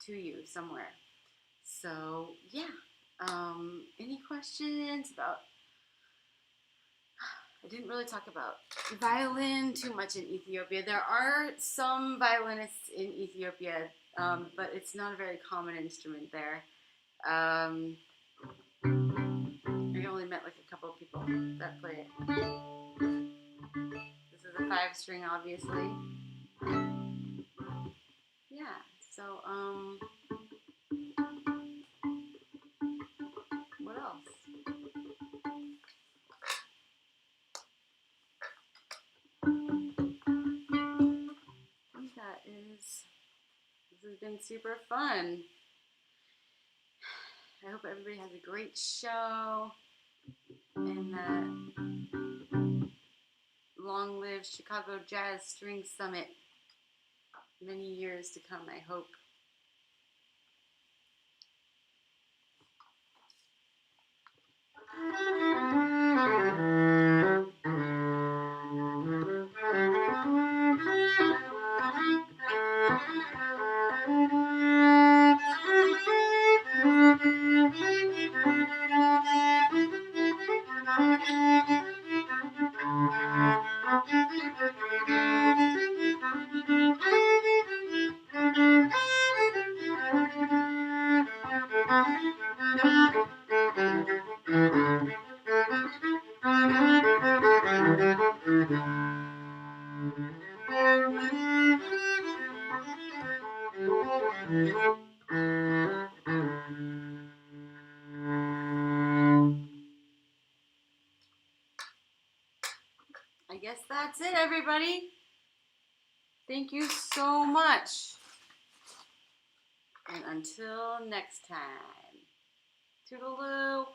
to you somewhere. So yeah, any questions about? I didn't really talk about violin too much in Ethiopia. There are some violinists in Ethiopia, but it's not a very common instrument there. I only met like a couple of people that play it. This is a 5-string, obviously. Yeah. So, what else? I think that is. This has been super fun. I hope everybody has a great show, and that long live Chicago Jazz String Summit. Many years to come, I hope. I guess that's it, everybody. Thank you so much. And until next time, toodaloo.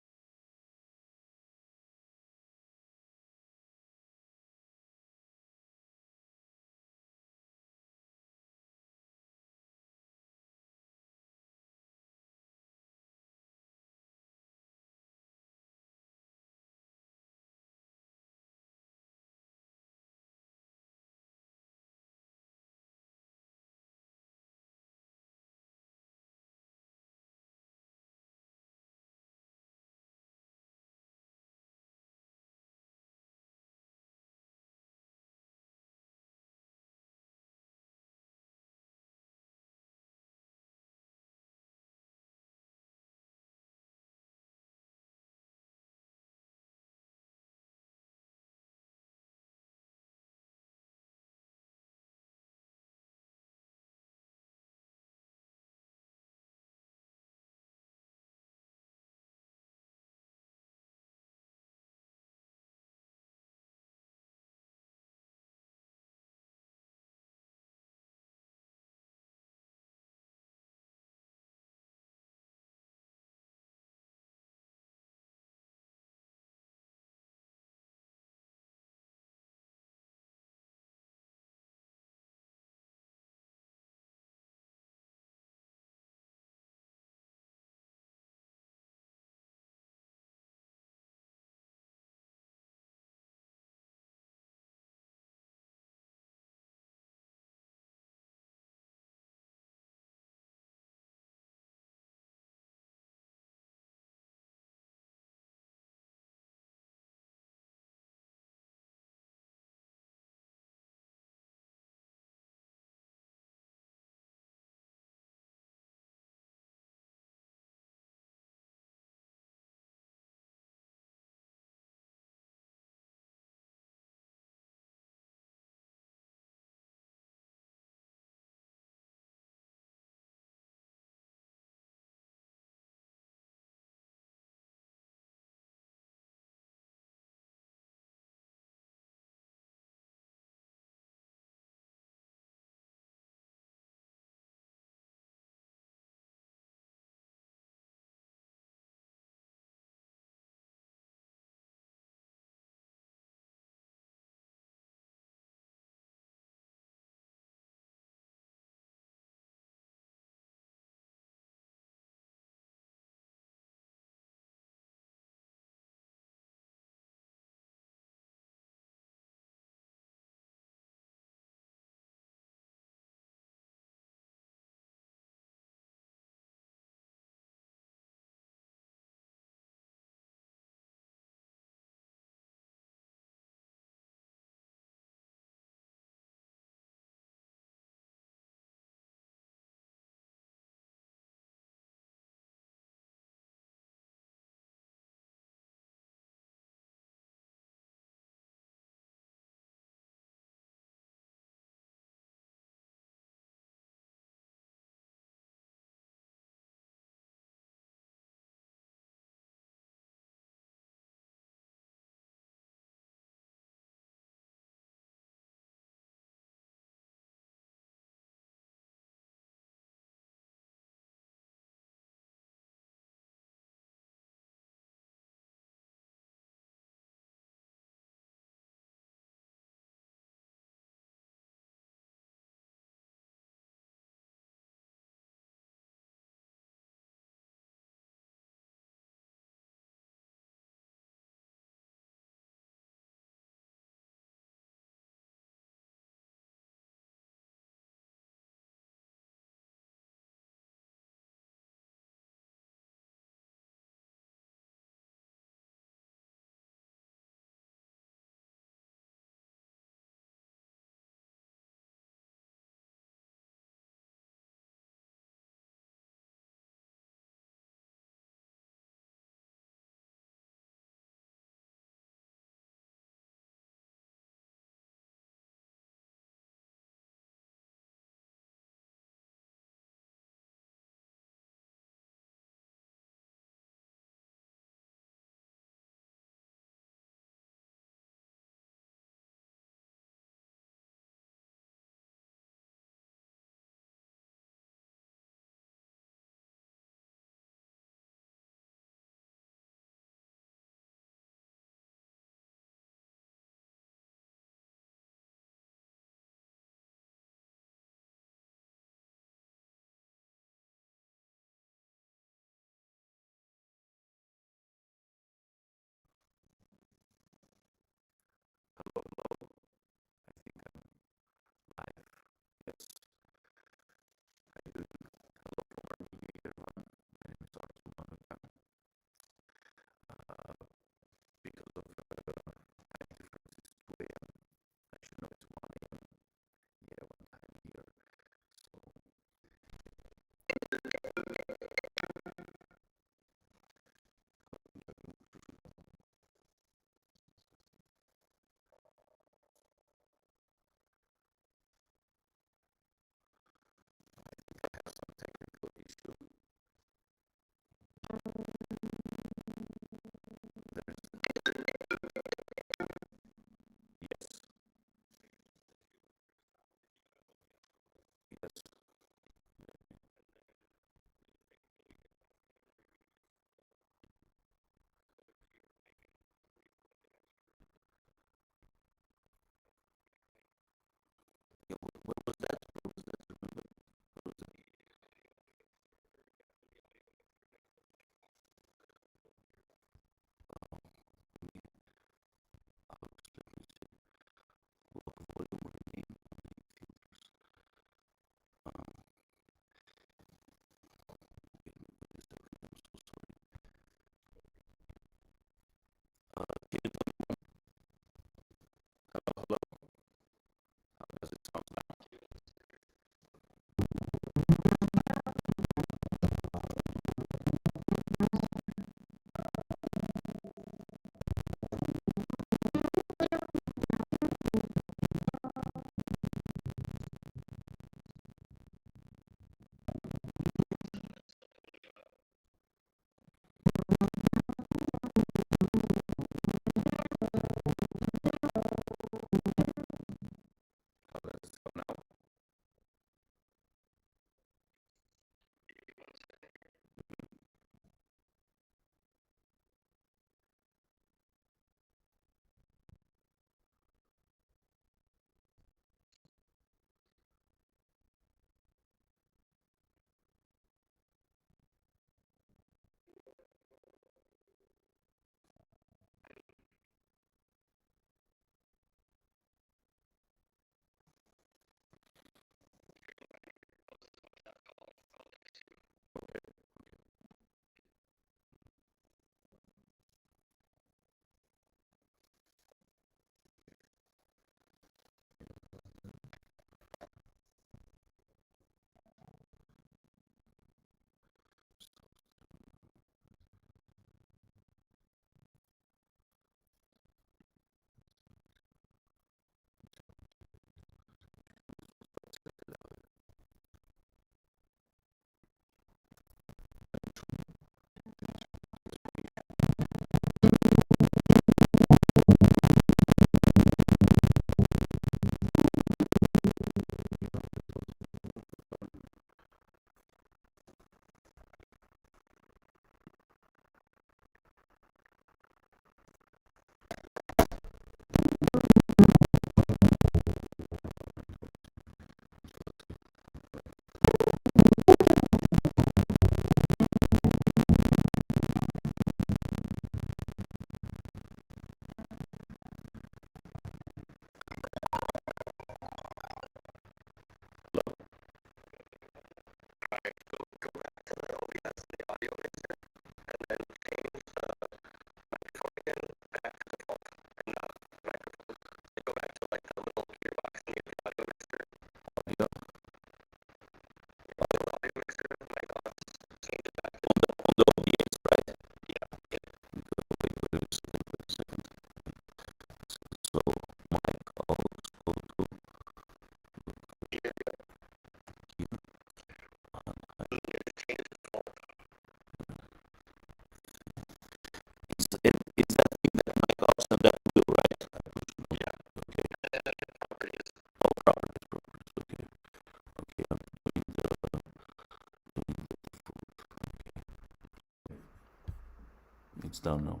It's done now.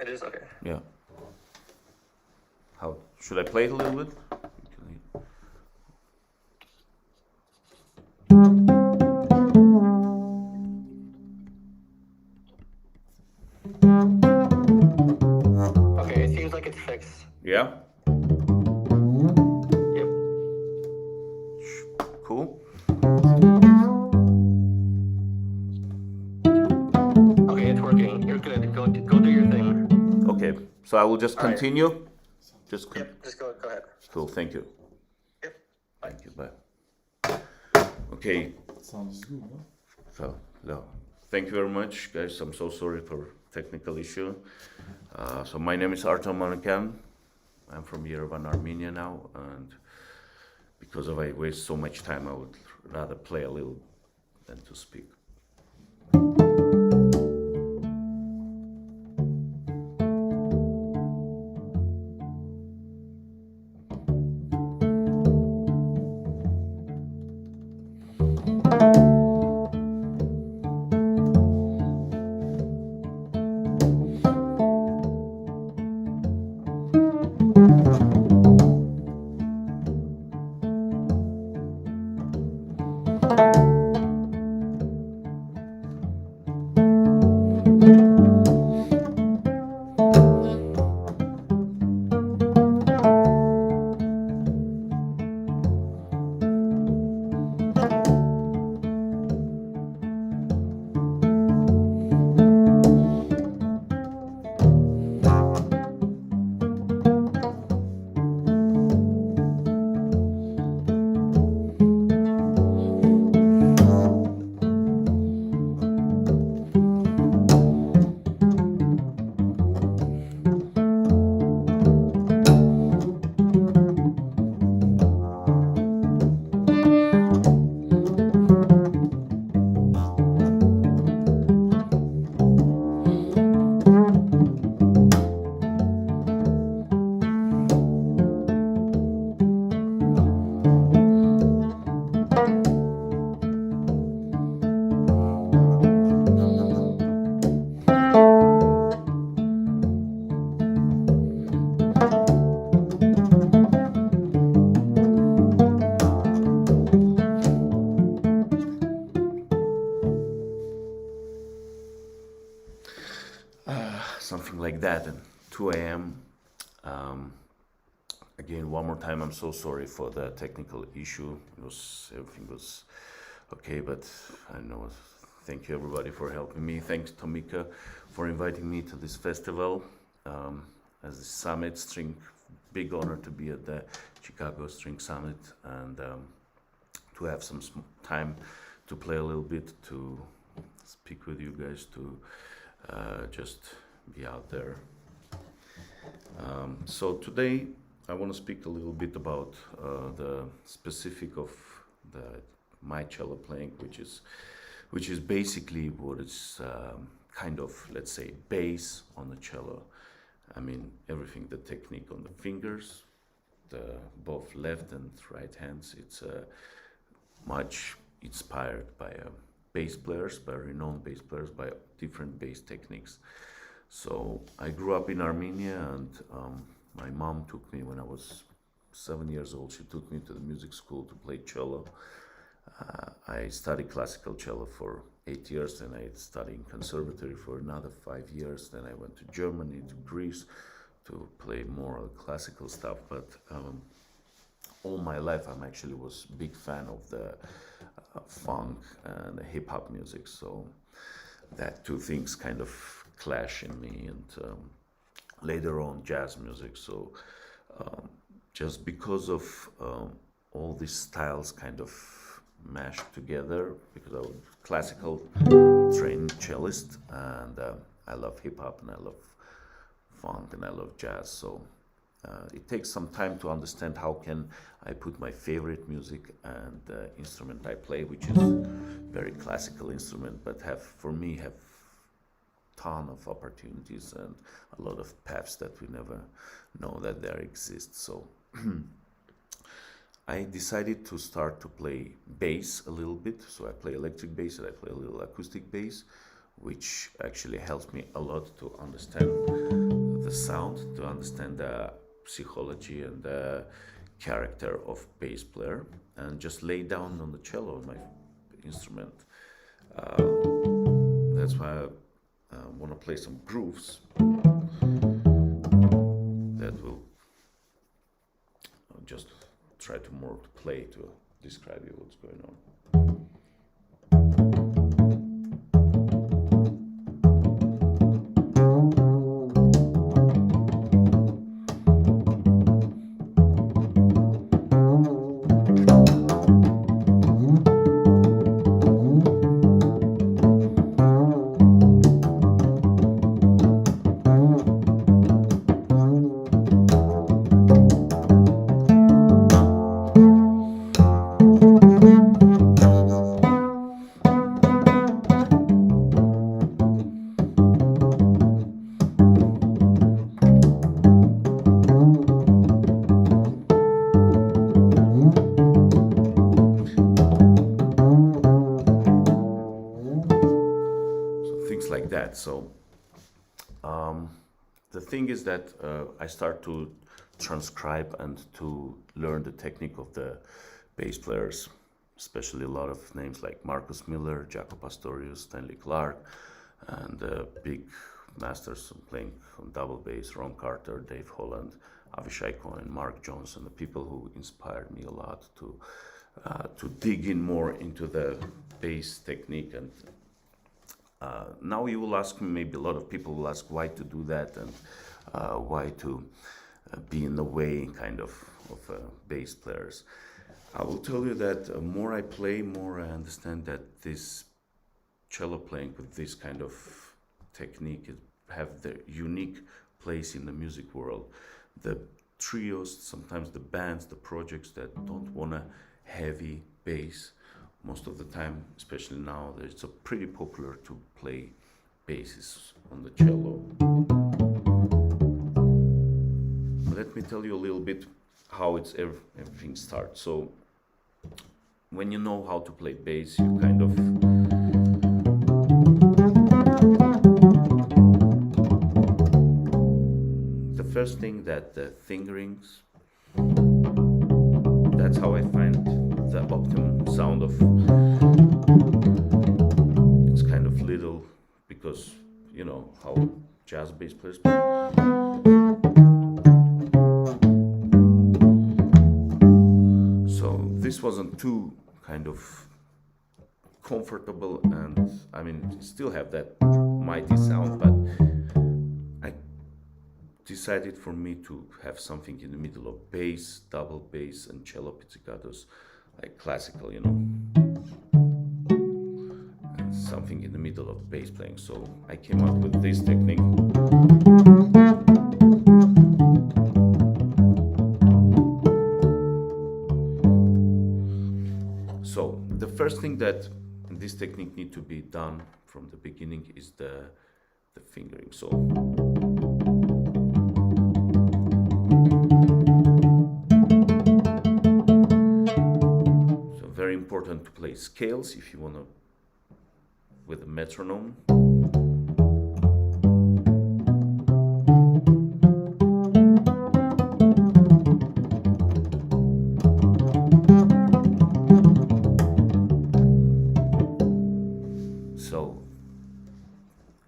It is okay. Yeah. How should I play it a little bit? Okay, it seems like it's fixed. Yeah. Yep. Cool. Okay, it's working. You're good. Go do your thing. Okay. So I will just All right. continue. Just Yep. Just go ahead. Cool. Thank you. Yep. Bye. Thank you. Bye. Okay. Sounds good, no? So, no. Thank you very much, guys. I'm so sorry for technical issue. So my name is Artyom Manukyan. I'm from Yerevan, Armenia now, and because I waste so much time, I would rather play a little than to speak. Something like that, and 2 a.m. Again, one more time, I'm so sorry for the technical issue. Everything was okay, but I know. Thank you everybody for helping me. Thanks Tomeka for inviting me to this festival as the Summit String. Big honor to be at the Chicago String Summit and to have some time to play a little bit, to speak with you guys, to just be out there. So today I want to speak a little bit about the specific of my cello playing, which is basically what is kind of, let's say, bass on the cello. I mean, everything, the technique on the fingers, both left and right hands, it's much inspired by bass players, by renowned bass players, by different bass techniques. So I grew up in Armenia, and my mom took me when I was 7 years old. She took me to the music school to play cello. I studied classical cello for 8 years, then I studied in conservatory for another 5 years. Then I went to Germany, to Greece, to play more classical stuff. But all my life, I'm actually was big fan of the funk and the hip hop music. So that two things kind of clash in me, and later on jazz music. So just because of all these styles kind of mashed together, because I was classical trained cellist, and I love hip hop and I love funk and I love jazz. So it takes some time to understand how can I put my favorite music and the instrument I play, which is very classical instrument, but have ton of opportunities and a lot of paths that we never know that there exist. So I decided to start to play bass a little bit. So I play electric bass and I play a little acoustic bass, which actually helps me a lot to understand the sound, to understand the psychology and the character of bass player, and just lay down on the cello, my instrument. That's why I want to play some grooves that will just try to more play to describe you what's going on. So the thing is that I start to transcribe and to learn the technique of the bass players, especially a lot of names like Marcus Miller, Jaco Pastorius, Stanley Clarke, and big masters playing on double bass, Ron Carter, Dave Holland, Avishai Cohen, Mark Johnson, the people who inspired me a lot to dig in more into the bass technique. And now you will ask me, maybe a lot of people will ask why to do that and why to be in the way kind of bass players. I will tell you that more I play, more I understand that this cello playing with this kind of technique have the unique place in the music world. The trios, sometimes the bands, the projects that don't want a heavy bass, most of the time, especially now, it's pretty popular to play basses on the cello. Let me tell you a little bit how everything starts. So when you know how to play bass, you kind of the first thing that the fingerings, that's how I find the optimum sound of. It's kind of little, because you know how jazz bass players play. So this wasn't too kind of comfortable, and I mean still have that mighty sound, but I decided for me to have something in the middle of bass, double bass, and cello pizzicatos, like classical, you know, and something in the middle of bass playing. So I came up with this technique. So the first thing that in this technique need to be done from the beginning is the fingering. So very important to play scales if you want to, with a metronome. So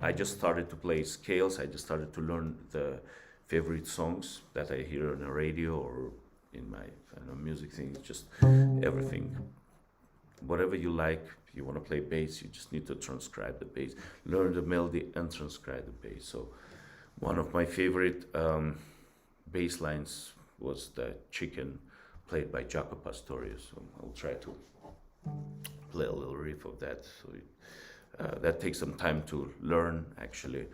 I just started to play scales. I just started to learn the favorite songs that I hear on the radio or in my music thing. It's just everything. Whatever you like, you want to play bass, you just need to transcribe the bass, learn the melody and transcribe the bass. So one of my favorite bass lines was the Chicken, played by Jaco Pastorius. So I'll try to play a little riff of that. So that takes some time to learn, actually,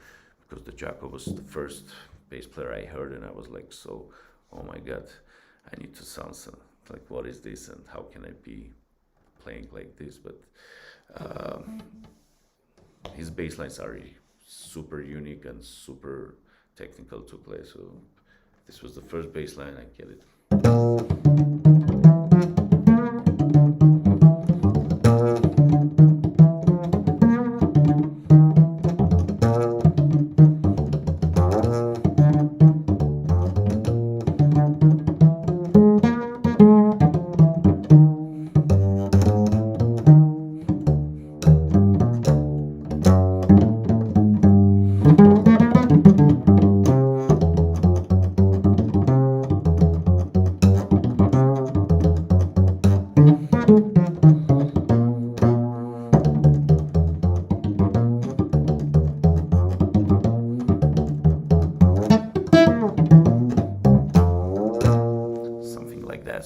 because the Jaco was the first bass player I heard, and I was like, so, oh my God, I need to sound like, what is this, and how can I be playing like this? But his bass lines are super unique and super technical to play. So this was the first bass line, I get it.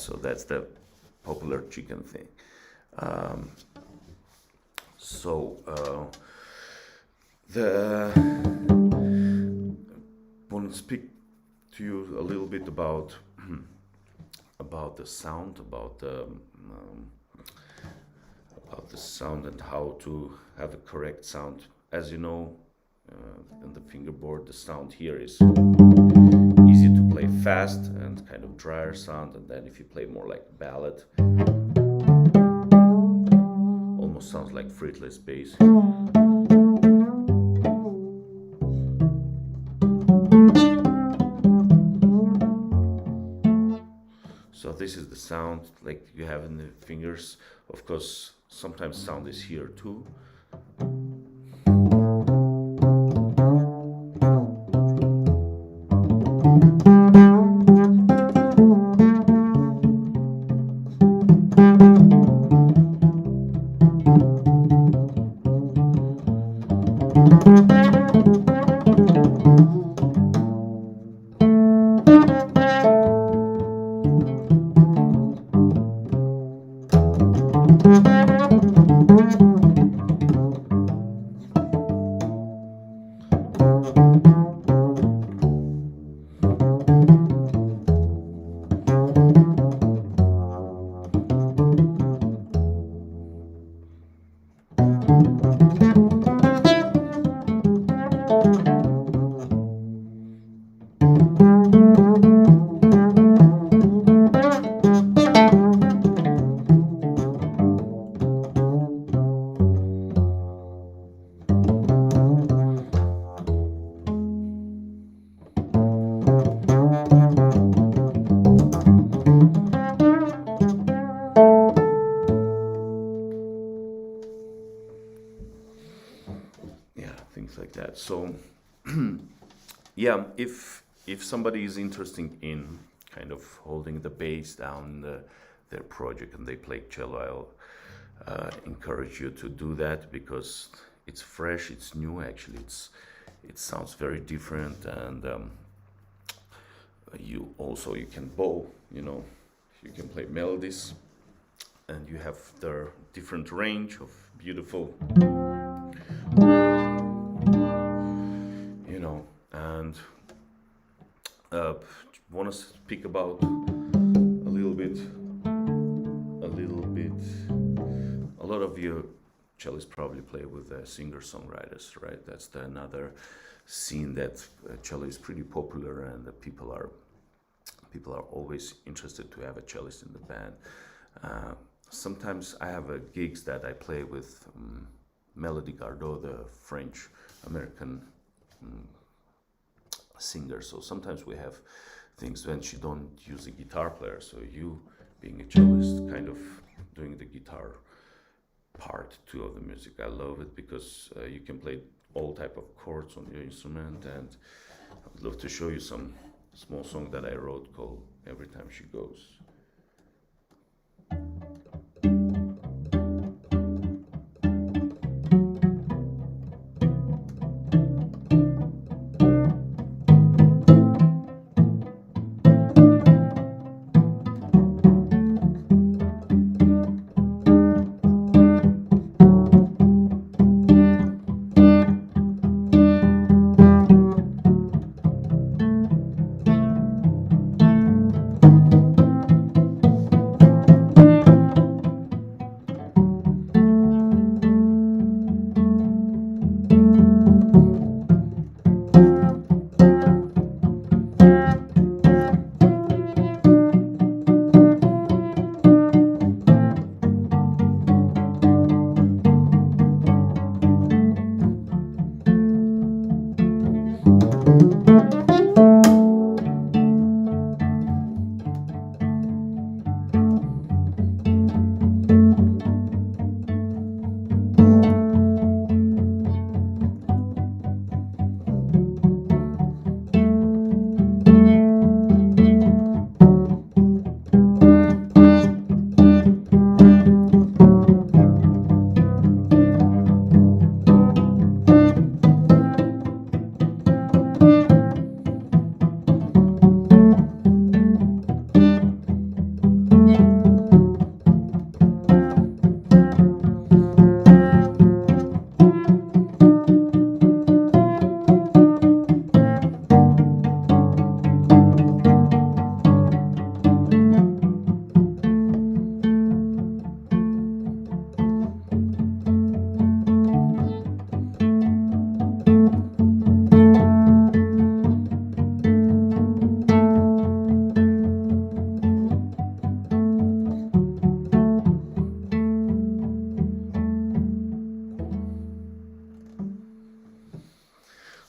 So that's the popular chicken thing. The want to speak to you a little bit about the sound, about the sound and how to have a correct sound. As you know, on the fingerboard, the sound here is easy to play fast and kind of drier sound, and then if you play more like ballad, almost sounds like fretless bass. So this is the sound like you have in the fingers. Of course, sometimes sound is here too. So, yeah, if somebody is interested in kind of holding the bass down their project and they play cello, I'll encourage you to do that because it's fresh, it's new. Actually, it sounds very different, and you can bow. You can play melodies, and you have the different range of beautiful. And want to speak about a lot of you cellists probably play with singer-songwriters, right? That's another scene that cello is pretty popular, and the people are always interested to have a cellist in the band. Sometimes I have gigs that I play with Melody Gardot, the French-American singer. So sometimes we have things when she don't use a guitar player. So you, being a cellist, kind of doing the guitar part too of the music. I love it because you can play all type of chords on your instrument, and I'd love to show you some small song that I wrote called Every Time She Goes.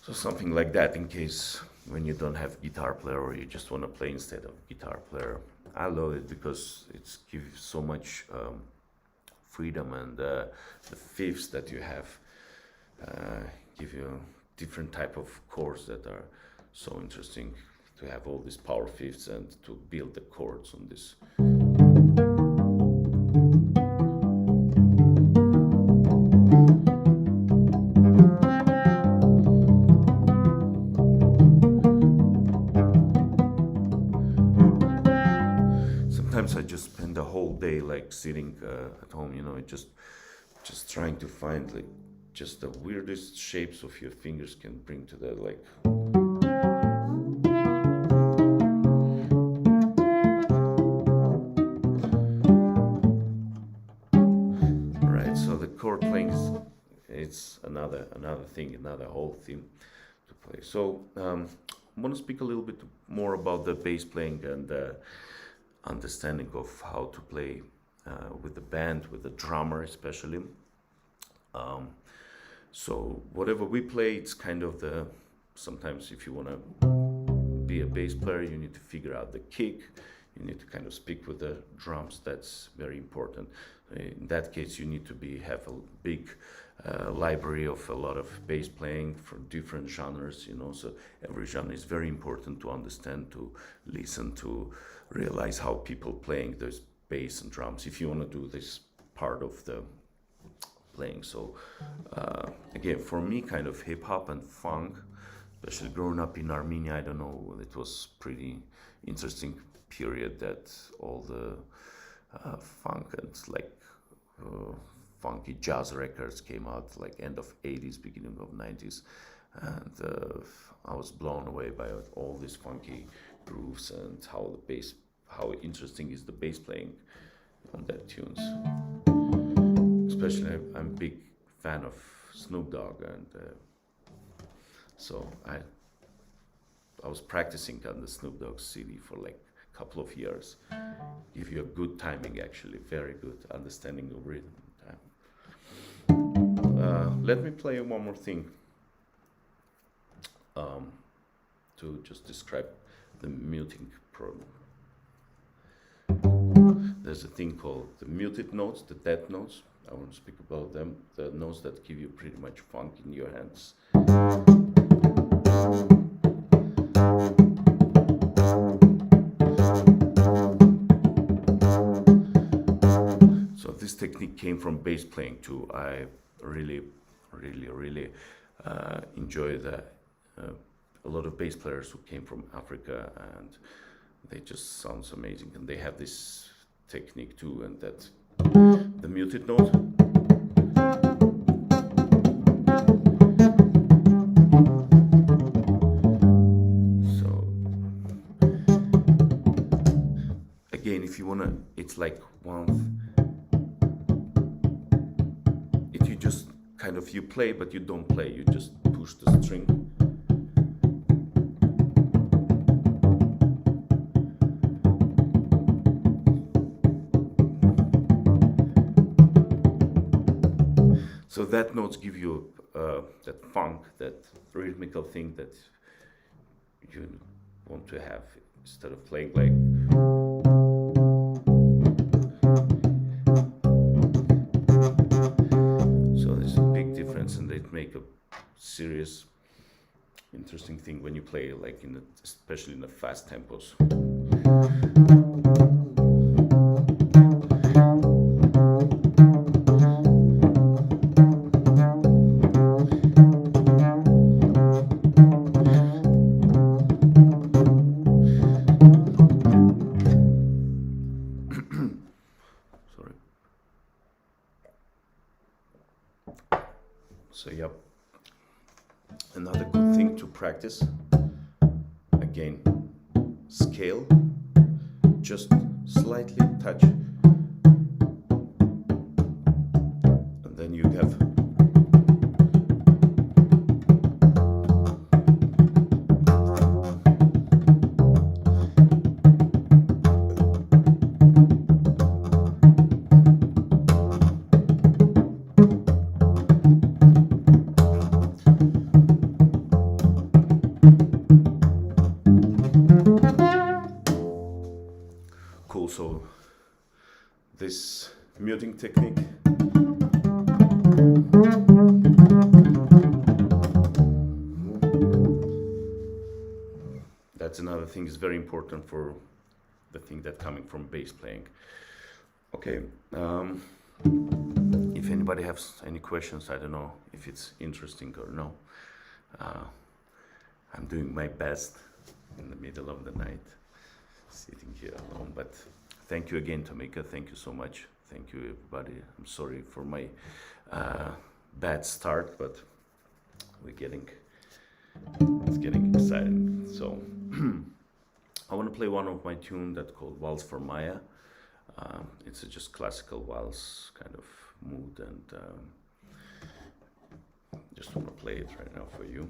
So something like that, in case when you don't have guitar player or you just want to play instead of guitar player. I love it because it gives so much freedom, and the fifths that you have give you different type of chords that are so interesting, to have all these power fifths and to build the chords on this. Sometimes I just spend the whole day like sitting at home, you know, just trying to find like just the weirdest shapes of your fingers can bring to that, like. Right, so the chord playing it's another thing, another whole thing to play. So I want to speak a little bit more about the bass playing and the understanding of how to play with the band, with the drummer especially. So whatever we play, it's kind of sometimes if you want to be a bass player, you need to figure out the kick, you need to kind of speak with the drums. That's very important. In that case, you need to have a big library of a lot of bass playing from different genres, you know, so every genre is very important to understand, to listen, to realize how people playing those bass and drums, if you want to do this part of the playing. So again, for me, kind of hip-hop and funk, especially growing up in Armenia, I don't know, it was pretty interesting period that all the funk and like funky jazz records came out, like end of 80s, beginning of 90s, and I was blown away by all these funky grooves and how interesting is the bass playing on that tunes. Especially, I'm a big fan of Snoop Dogg, and so I was practicing on the Snoop Dogg CD for like a couple of years. Give you a good timing, actually, very good understanding of rhythm. Let me play one more thing to just describe the muting problem. There's a thing called the muted notes, the dead notes. I want to speak about them, the notes that give you pretty much funk in your hands. So this technique came from bass playing too. I really enjoy that. A lot of bass players who came from Africa, and they just sounds amazing, and they have this technique too, and that the muted note. So again, if you wanna, it's like if you just kind of you play, but you don't play, you just push the string. So that notes give you that funk, that rhythmical thing that you want to have instead of playing like. So there's a big difference, and they make a serious, interesting thing when you play like especially in the fast tempos. So yep, another good thing to practice, again, scale, just slightly touch, and then you have muting technique. That's another thing is very important for the thing that coming from bass playing. Okay, if anybody has any questions, I don't know if it's interesting or no. I'm doing my best in the middle of the night, sitting here alone, but thank you again, Tomeka, thank you so much. Thank you, everybody. I'm sorry for my bad start, but it's getting exciting. So I want to play one of my tunes that's called Waltz for Maya. It's a just classical waltz kind of mood, and just want to play it right now for you.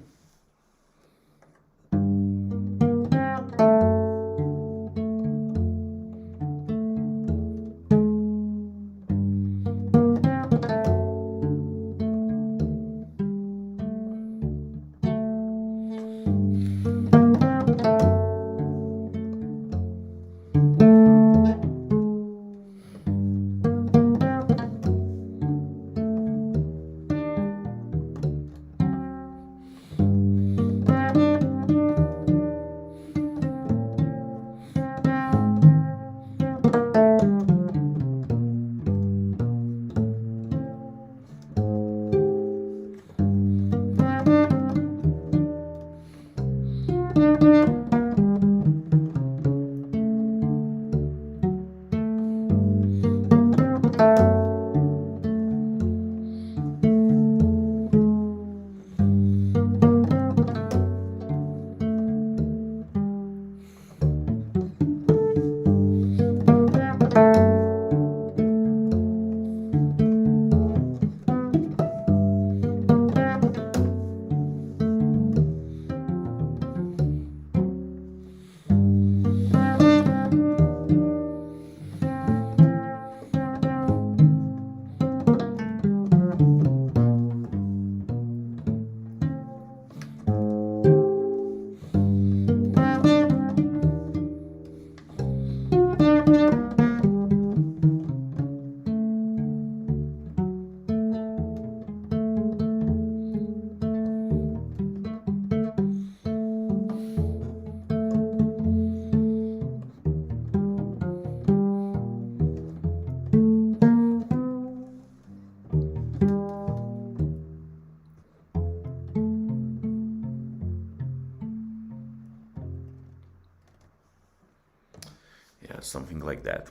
Something like that.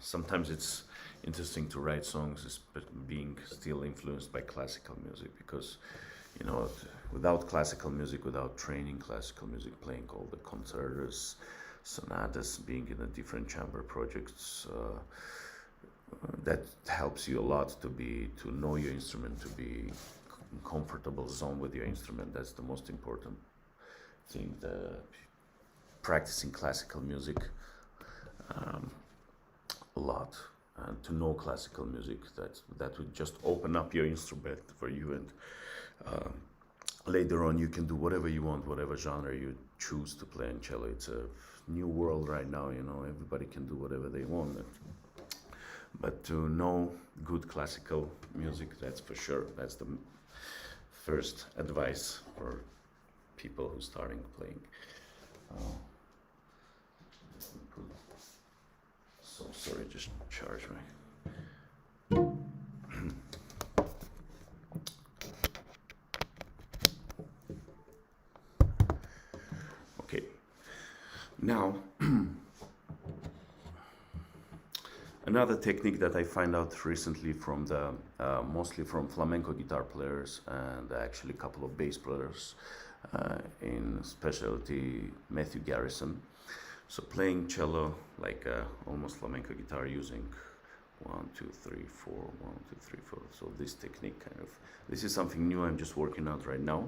Sometimes it's interesting to write songs being still influenced by classical music, because you know, without classical music, without training classical music, playing all the concertos, sonatas, being in a different chamber projects, that helps you a lot to know your instrument, to be in comfortable zone with your instrument. That's the most important thing. Practicing classical music a lot, and to know classical music, that would just open up your instrument for you, and later on you can do whatever you want, whatever genre you choose to play in cello. It's a new world right now, you know, everybody can do whatever they want, but to know good classical music, that's for sure. That's the first advice for people who are starting playing. So sorry, just charge my. Okay, now another technique that I find out recently from the mostly from flamenco guitar players, and actually a couple of bass players, in specialty Matthew Garrison. So playing cello like almost flamenco guitar, using 1, 2, 3, 4, 1, 2, 3, 4. So this technique kind of, this is something new I'm just working out right now.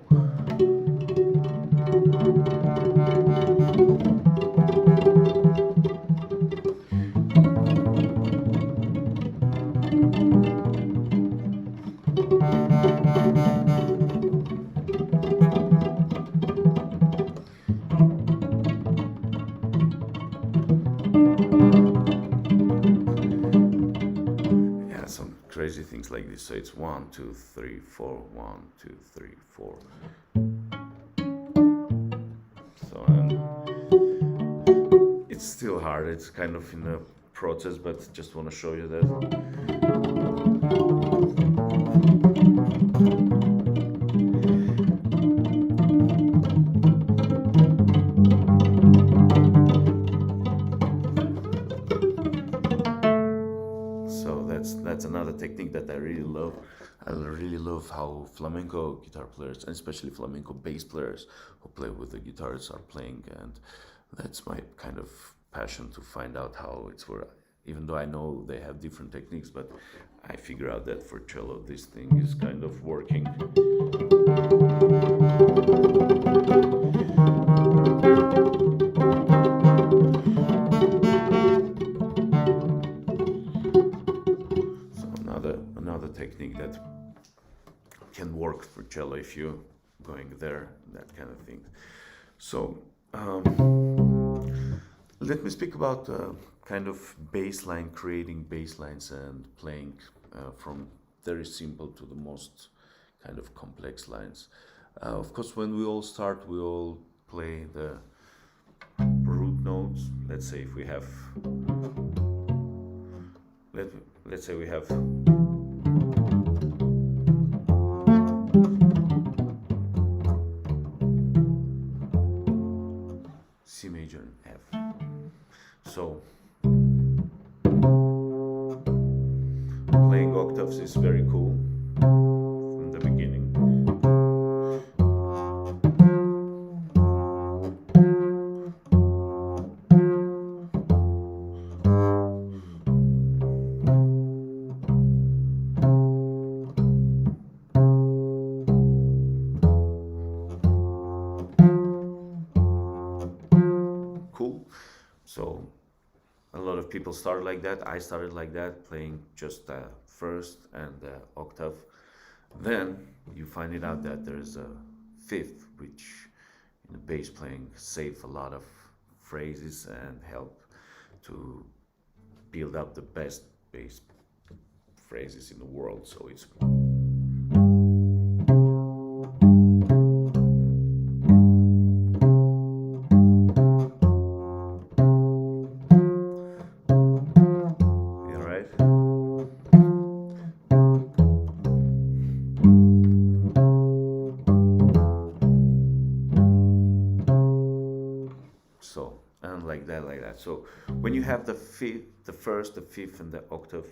crazy things like this. So it's 1, 2, 3, 4, 1, 2, 3, 4. So it's still hard. It's kind of in the process, but just want to show you that. That's another technique that I really love. I really love how flamenco guitar players, and especially flamenco bass players who play with the guitars, are playing, and that's my kind of passion to find out how it's work. Even though I know they have different techniques, but I figure out that for cello this thing is kind of working. Another technique that can work for cello if you're going there, that kind of thing. So let me speak about kind of bass line, creating bass lines and playing from very simple to the most kind of complex lines. Of course, when we all start, we all play the root notes. Let's say if we have, let's say we have C major and F. So playing octaves is very cool from the beginning. So a lot of people start like that. I started like that, playing just the first and the octave. Then you find it out that there's a fifth, which in the bass playing save a lot of phrases and help to build up the best bass phrases in the world. So it's like that. So when you have the fifth, the first, the fifth, and the octave,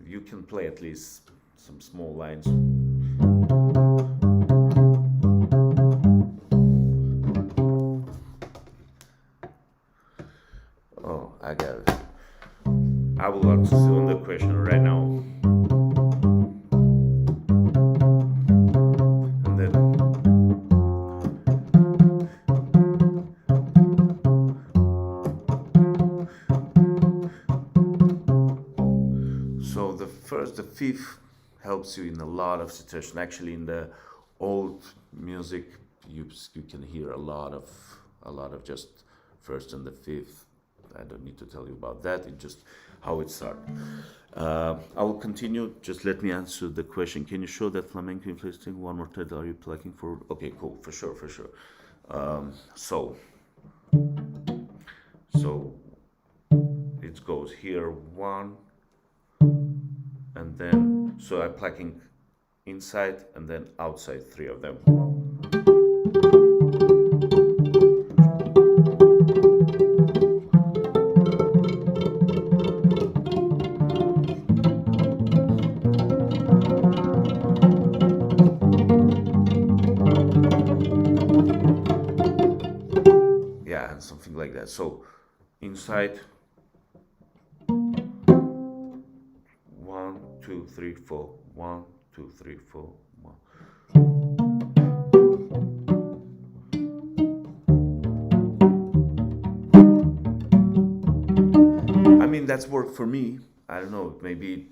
you can play at least some small lines. Oh, I got it. I will answer the question right now. The fifth helps you in a lot of situations. Actually, in the old music, you can hear a lot of just first and the fifth. I don't need to tell you about that. It's just how it starts. I will continue. Just let me answer the question. Can you show that flamenco influencing one more time? Are you plugging for? Okay, cool. For sure. So it goes here 1. And then, so I'm plucking inside and then outside 3 of them. Yeah, and something like that. So inside 1, 2, 3, 4, 1, 2, 3, 4, 1. I mean, that's worked for me. I don't know, maybe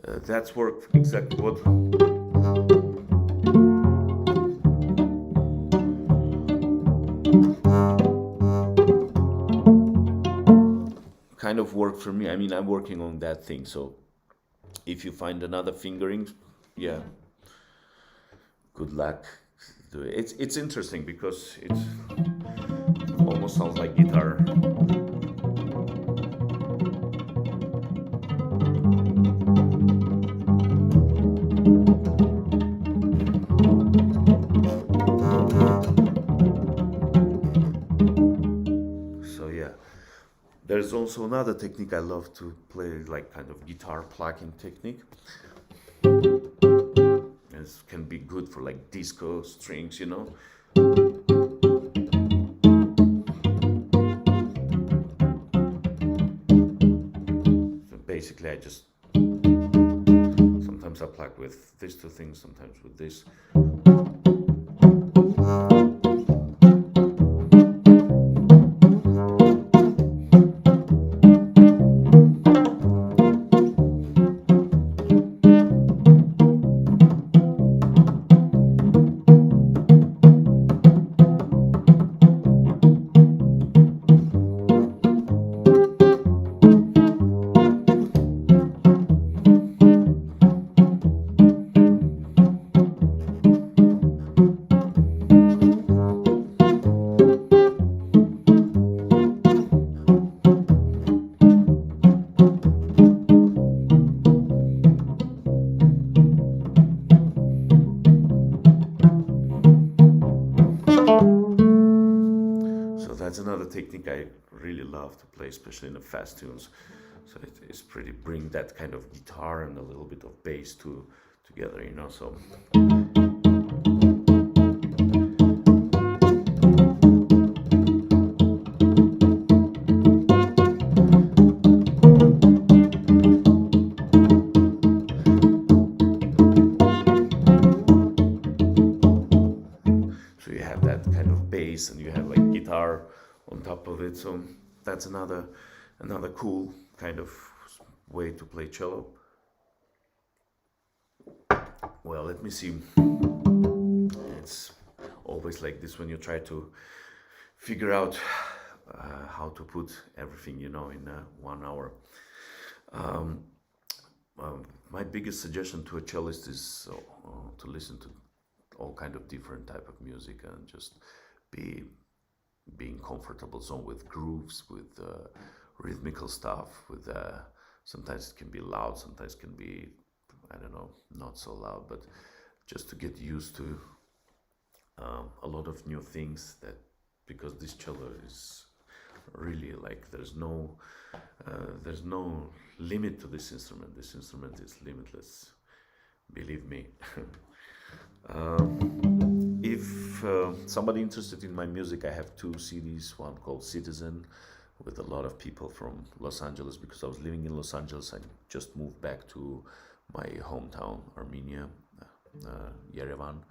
that's worked exactly what. Kind of worked for me. I mean, I'm working on that thing, so if you find another fingering, yeah, good luck. It's interesting because it almost sounds like guitar. So yeah, there's also another technique I love to play, like kind of guitar plucking technique. It can be good for like disco strings, you know. So basically, I just sometimes I pluck with these two things, sometimes with this. That's another technique I really love to play, especially in the fast tunes. So it's pretty bring that kind of guitar and a little bit of bass together, you know. So. So you have that kind of bass, and you have like guitar on top of it. So that's another cool kind of way to play cello. Well, let me see. It's always like this when you try to figure out how to put everything, you know, in 1 hour. My biggest suggestion to a cellist is to listen to all kind of different type of music and just being comfortable zone with grooves, with rhythmical stuff, with sometimes it can be loud, sometimes it can be, I don't know, not so loud, but just to get used to a lot of new things, that because this cello is really like there's no limit to this instrument. This instrument is limitless, believe me. If somebody interested in my music, I have 2 CDs, one called Citizen, with a lot of people from Los Angeles, because I was living in Los Angeles. I just moved back to my hometown, Armenia, Yerevan.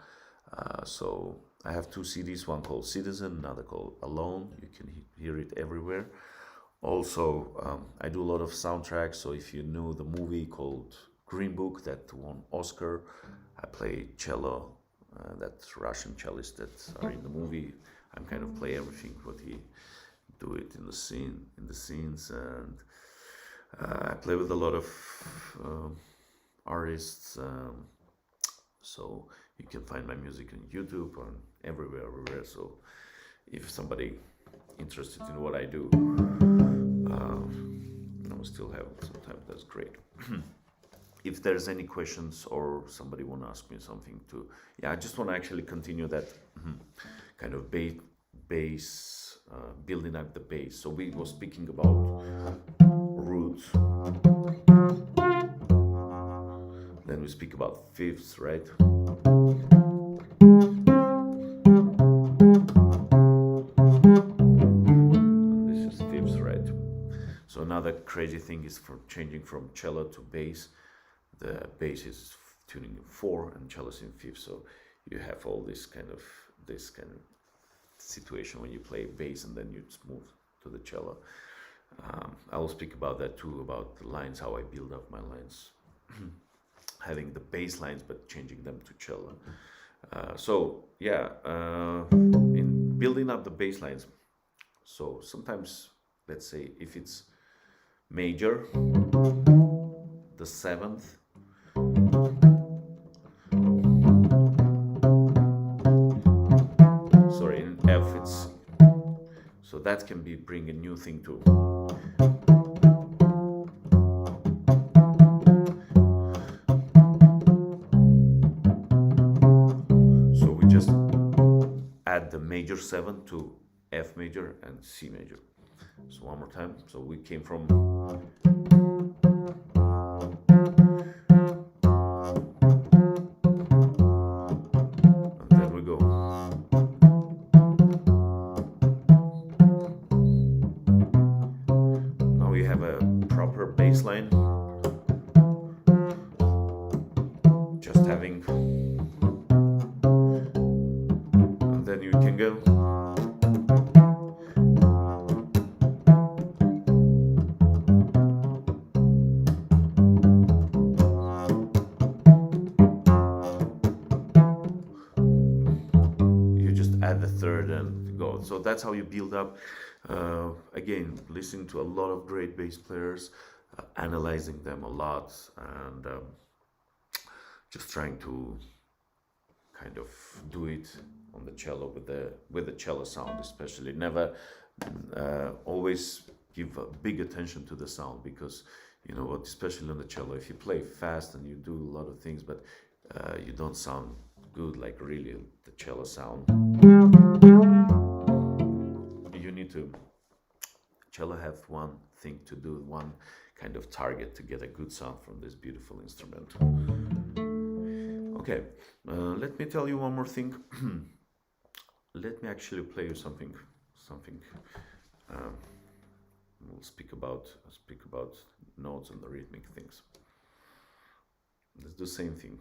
So I have 2 CDs, one called Citizen, another called Alone. You can hear it everywhere. Also, I do a lot of soundtracks, so if you know the movie called Green Book that won Oscar, I play cello, that Russian cellist that are in the movie. I'm kind of play everything what he do it in the scenes, and I play with a lot of artists. So you can find my music on YouTube and everywhere. So if somebody interested in what I do, I still have some time. That's great. If there's any questions or somebody want to ask me something too, I just want to actually continue that kind of bass, building up the bass. So we were speaking about roots, then we speak about fifths, right? And this is fifths, right? So another crazy thing is for changing from cello to bass. The bass is tuning in 4 and cello is in 5th, so you have all this kind of situation when you play bass and then you just move to the cello. I will speak about that too, about the lines, how I build up my lines, having the bass lines but changing them to cello. In building up the bass lines, so sometimes, let's say if it's major, the 7th that can be bring a new thing too. So we just add the major 7 to F major and C major. So one more time. So we came from and then we go. Now we have a proper bass line. Just having, and then you can go. Add the third and go. So that's how you build up. Again, listening to a lot of great bass players, analyzing them a lot, and just trying to kind of do it on the cello with the cello sound, especially. Never always give a big attention to the sound, because you know what, especially on the cello, if you play fast and you do a lot of things, but you don't sound good, like really the cello sound. You need to, cello have one thing to do, one kind of target to get a good sound from this beautiful instrument. Okay, let me tell you one more thing. Let me actually play you something. We'll speak about notes and the rhythmic things. Let's do the same thing.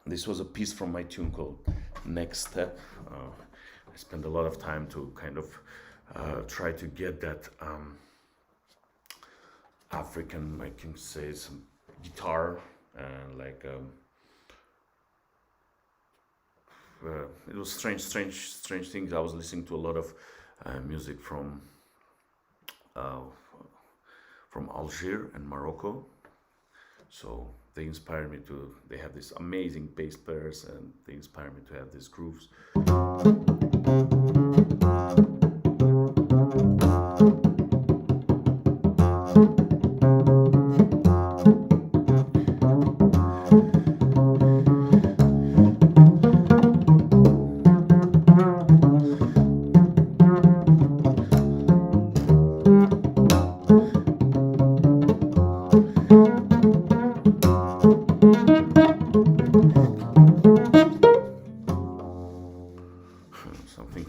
This was a piece from my tune called Next Step. I spent a lot of time to kind of try to get that African, I can say, some guitar and like it was strange things. I was listening to a lot of music from Algiers and Morocco, so they inspired me to. They have these amazing bass players, and they inspired me to have these grooves.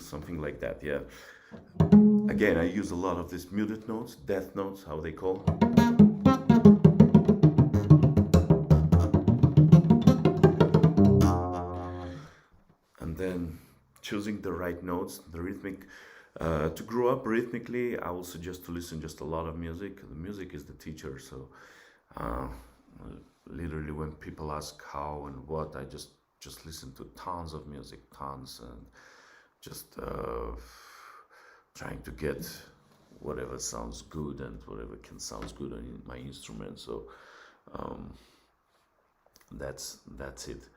Something like that, yeah. Again, I use a lot of these muted notes, death notes, how they call. And then choosing the right notes, the rhythmic. To grow up rhythmically, I will suggest to listen just a lot of music. The music is the teacher, so literally when people ask how and what, I just listen to tons of music, tons, and just trying to get whatever sounds good and whatever can sound good on my instrument. So that's it.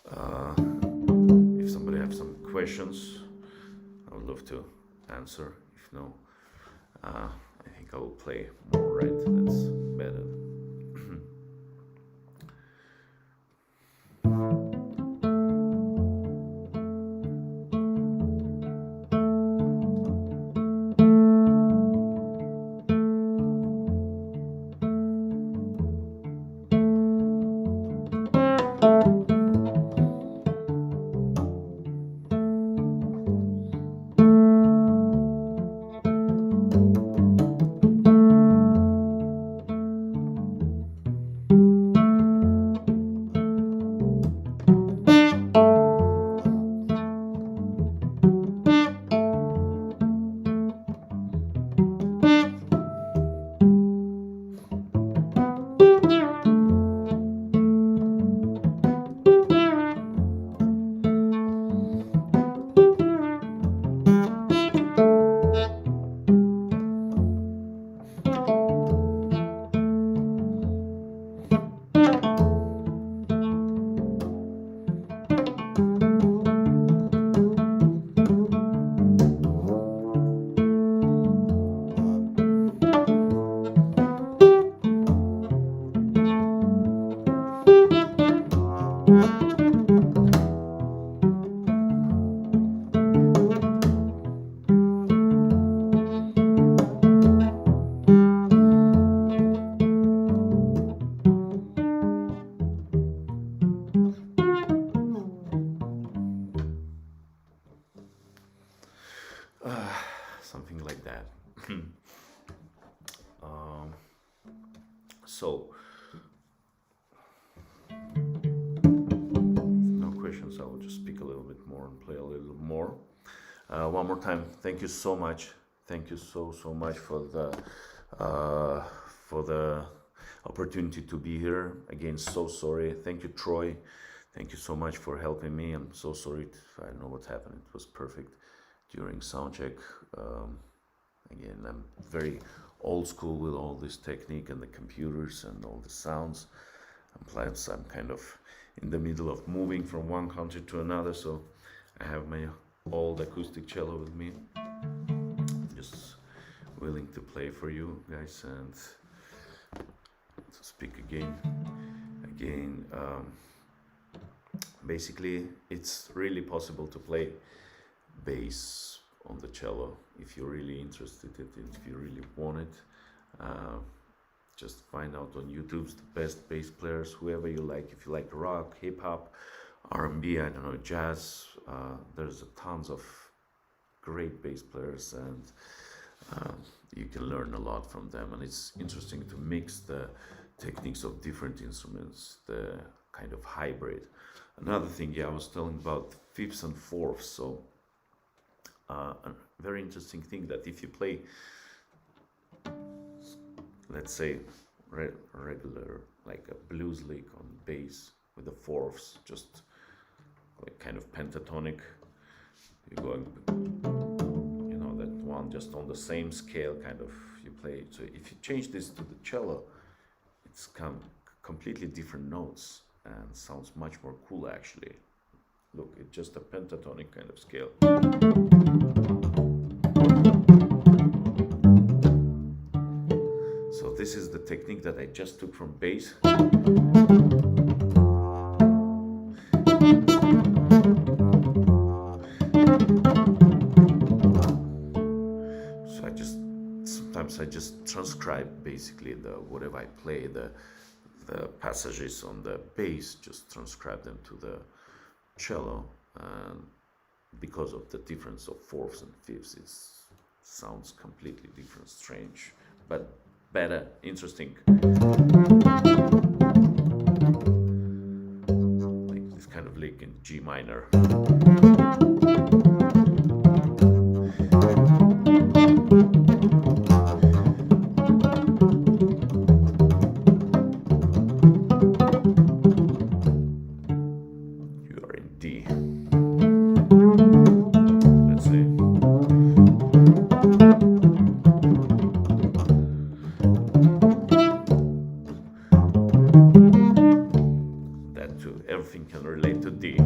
If somebody has some questions, I would love to answer. If no, I think I will play more, right? That's better. Something like that. So, no questions. I will just speak a little bit more and play a little more. One more time, thank you so much. Thank you so much for the opportunity to be here. Again, so sorry. Thank you, Troy. Thank you so much for helping me. I'm so sorry. I don't know what happened. It was perfect during soundcheck. Again, I'm very old school with all this technique and the computers and all the sounds. And plus, I'm kind of in the middle of moving from one country to another, so I have my old acoustic cello with me. Just willing to play for you guys and to speak again. Basically, it's really possible to play bass on the cello if you're really interested in it, if you really want it. Just find out on YouTube the best bass players, whoever you like. If you like rock, hip hop, R&B, I don't know, jazz, there's tons of great bass players, and you can learn a lot from them. And it's interesting to mix the techniques of different instruments, the kind of hybrid. Another thing, I was telling about fifths and fourths. So a very interesting thing that if you play, let's say, regular, like a blues lick on bass with the fourths, just like kind of pentatonic, you're going, that one just on the same scale, kind of, you play. So if you change this to the cello, it's completely different notes and sounds much more cool, actually. Look, it's just a pentatonic kind of scale. So this is the technique that I just took from bass. So sometimes I just transcribe basically whatever I play, the passages on the bass, just transcribe them to the cello, and because of the difference of fourths and fifths, it sounds completely different, strange, but better, interesting. Like this kind of lick in G minor. of thing can relate to D.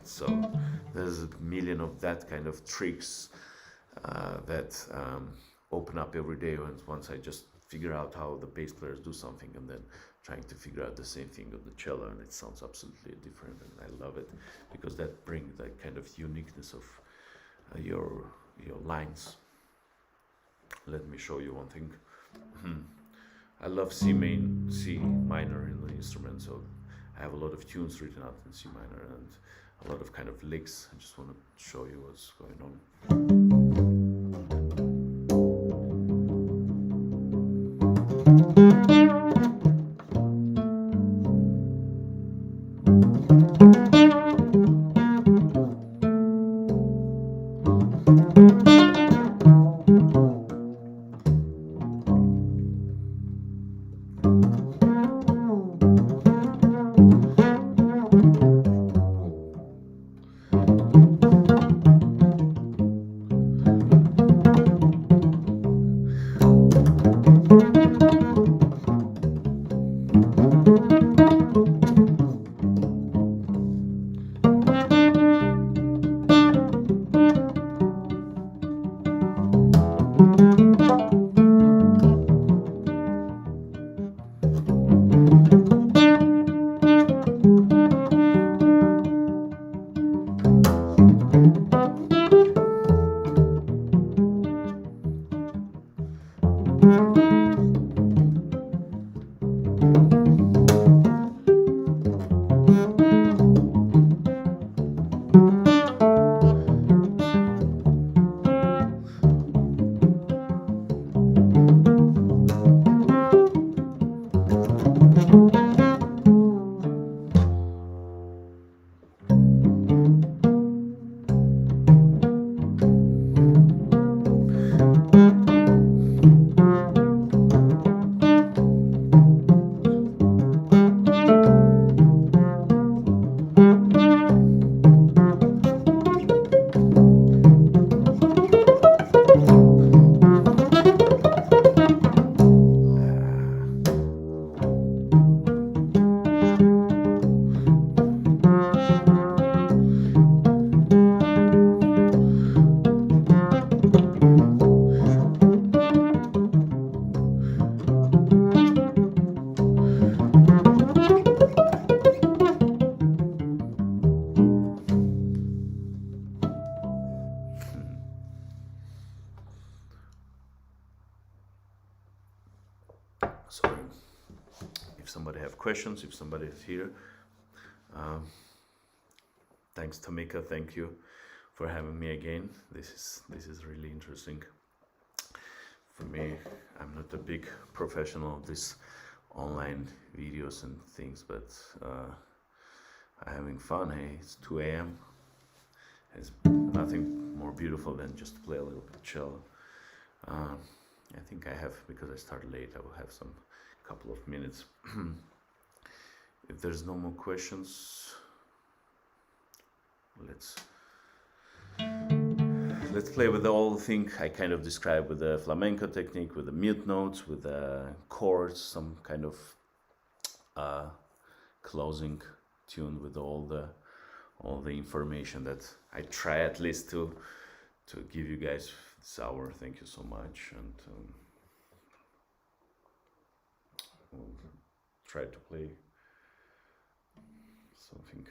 So there's a million of that kind of tricks that open up every day once I just figure out how the bass players do something, and then trying to figure out the same thing on the cello, and it sounds absolutely different, and I love it because that brings that kind of uniqueness of your lines. Let me show you one thing. I love C minor in the instrument, so I have a lot of tunes written out in C minor and a lot of kind of licks. I just want to show you what's going on. Sorry. If somebody have questions, if somebody is here, thanks Tomeka, thank you for having me again. This is really interesting. For me, I'm not a big professional of this online videos and things, but I'm having fun. Hey, it's 2 a.m. It's nothing more beautiful than just to play a little bit cello. I think I have, because I started late, I will have some couple of minutes. If there's no more questions, let's play with the whole thing I kind of described with the flamenco technique, with the mute notes, with the chords, some kind of closing tune with all the information that I try at least to give you guys this hour. Thank you so much, and we'll try to play something.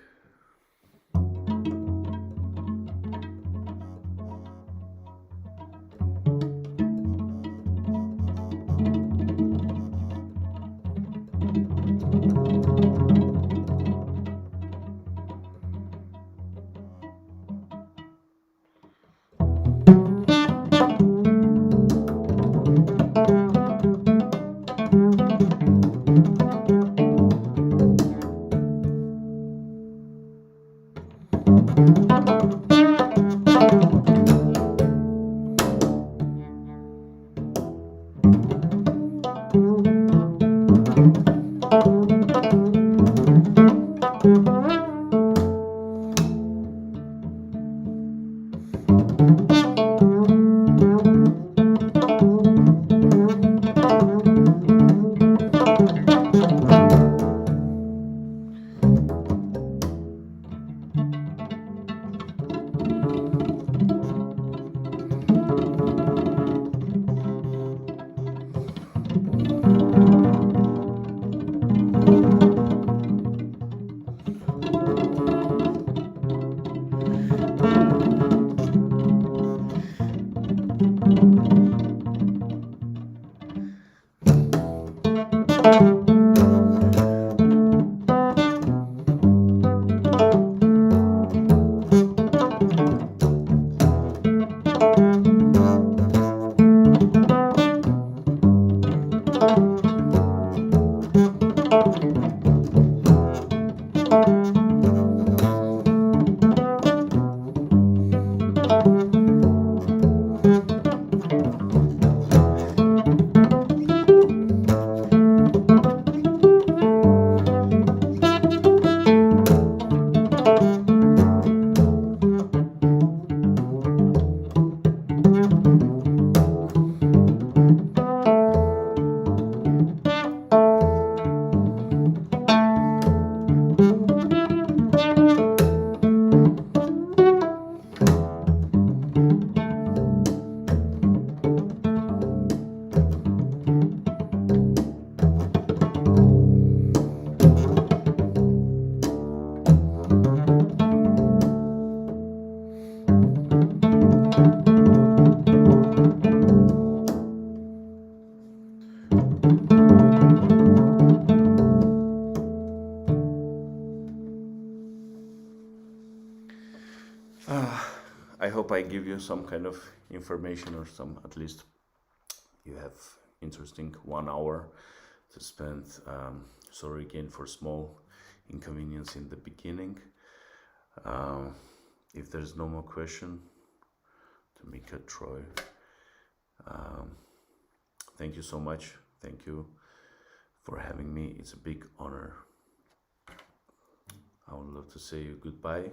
I hope I give you some kind of information, or some, at least you have interesting 1 hour to spend. Sorry again for small inconvenience in the beginning. If there's no more question, Tomeka, Troy, thank you so much. Thank you for having me. It's a big honor. I would love to say you goodbye.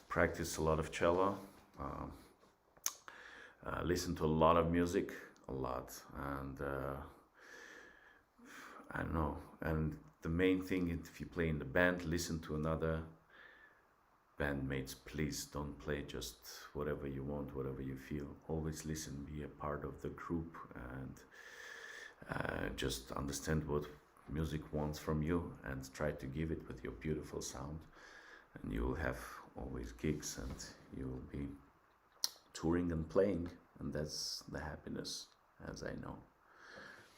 Practice a lot of cello. Listen to a lot of music, a lot, and I don't know. And the main thing, if you play in the band, listen to another bandmates. Please don't play just whatever you want, whatever you feel. Always listen, be a part of the group, and just understand what music wants from you, and try to give it with your beautiful sound. And you will have always gigs, and you will be touring and playing, and that's the happiness, as I know.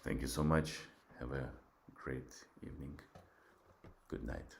Thank you so much. Have a great evening. Good night.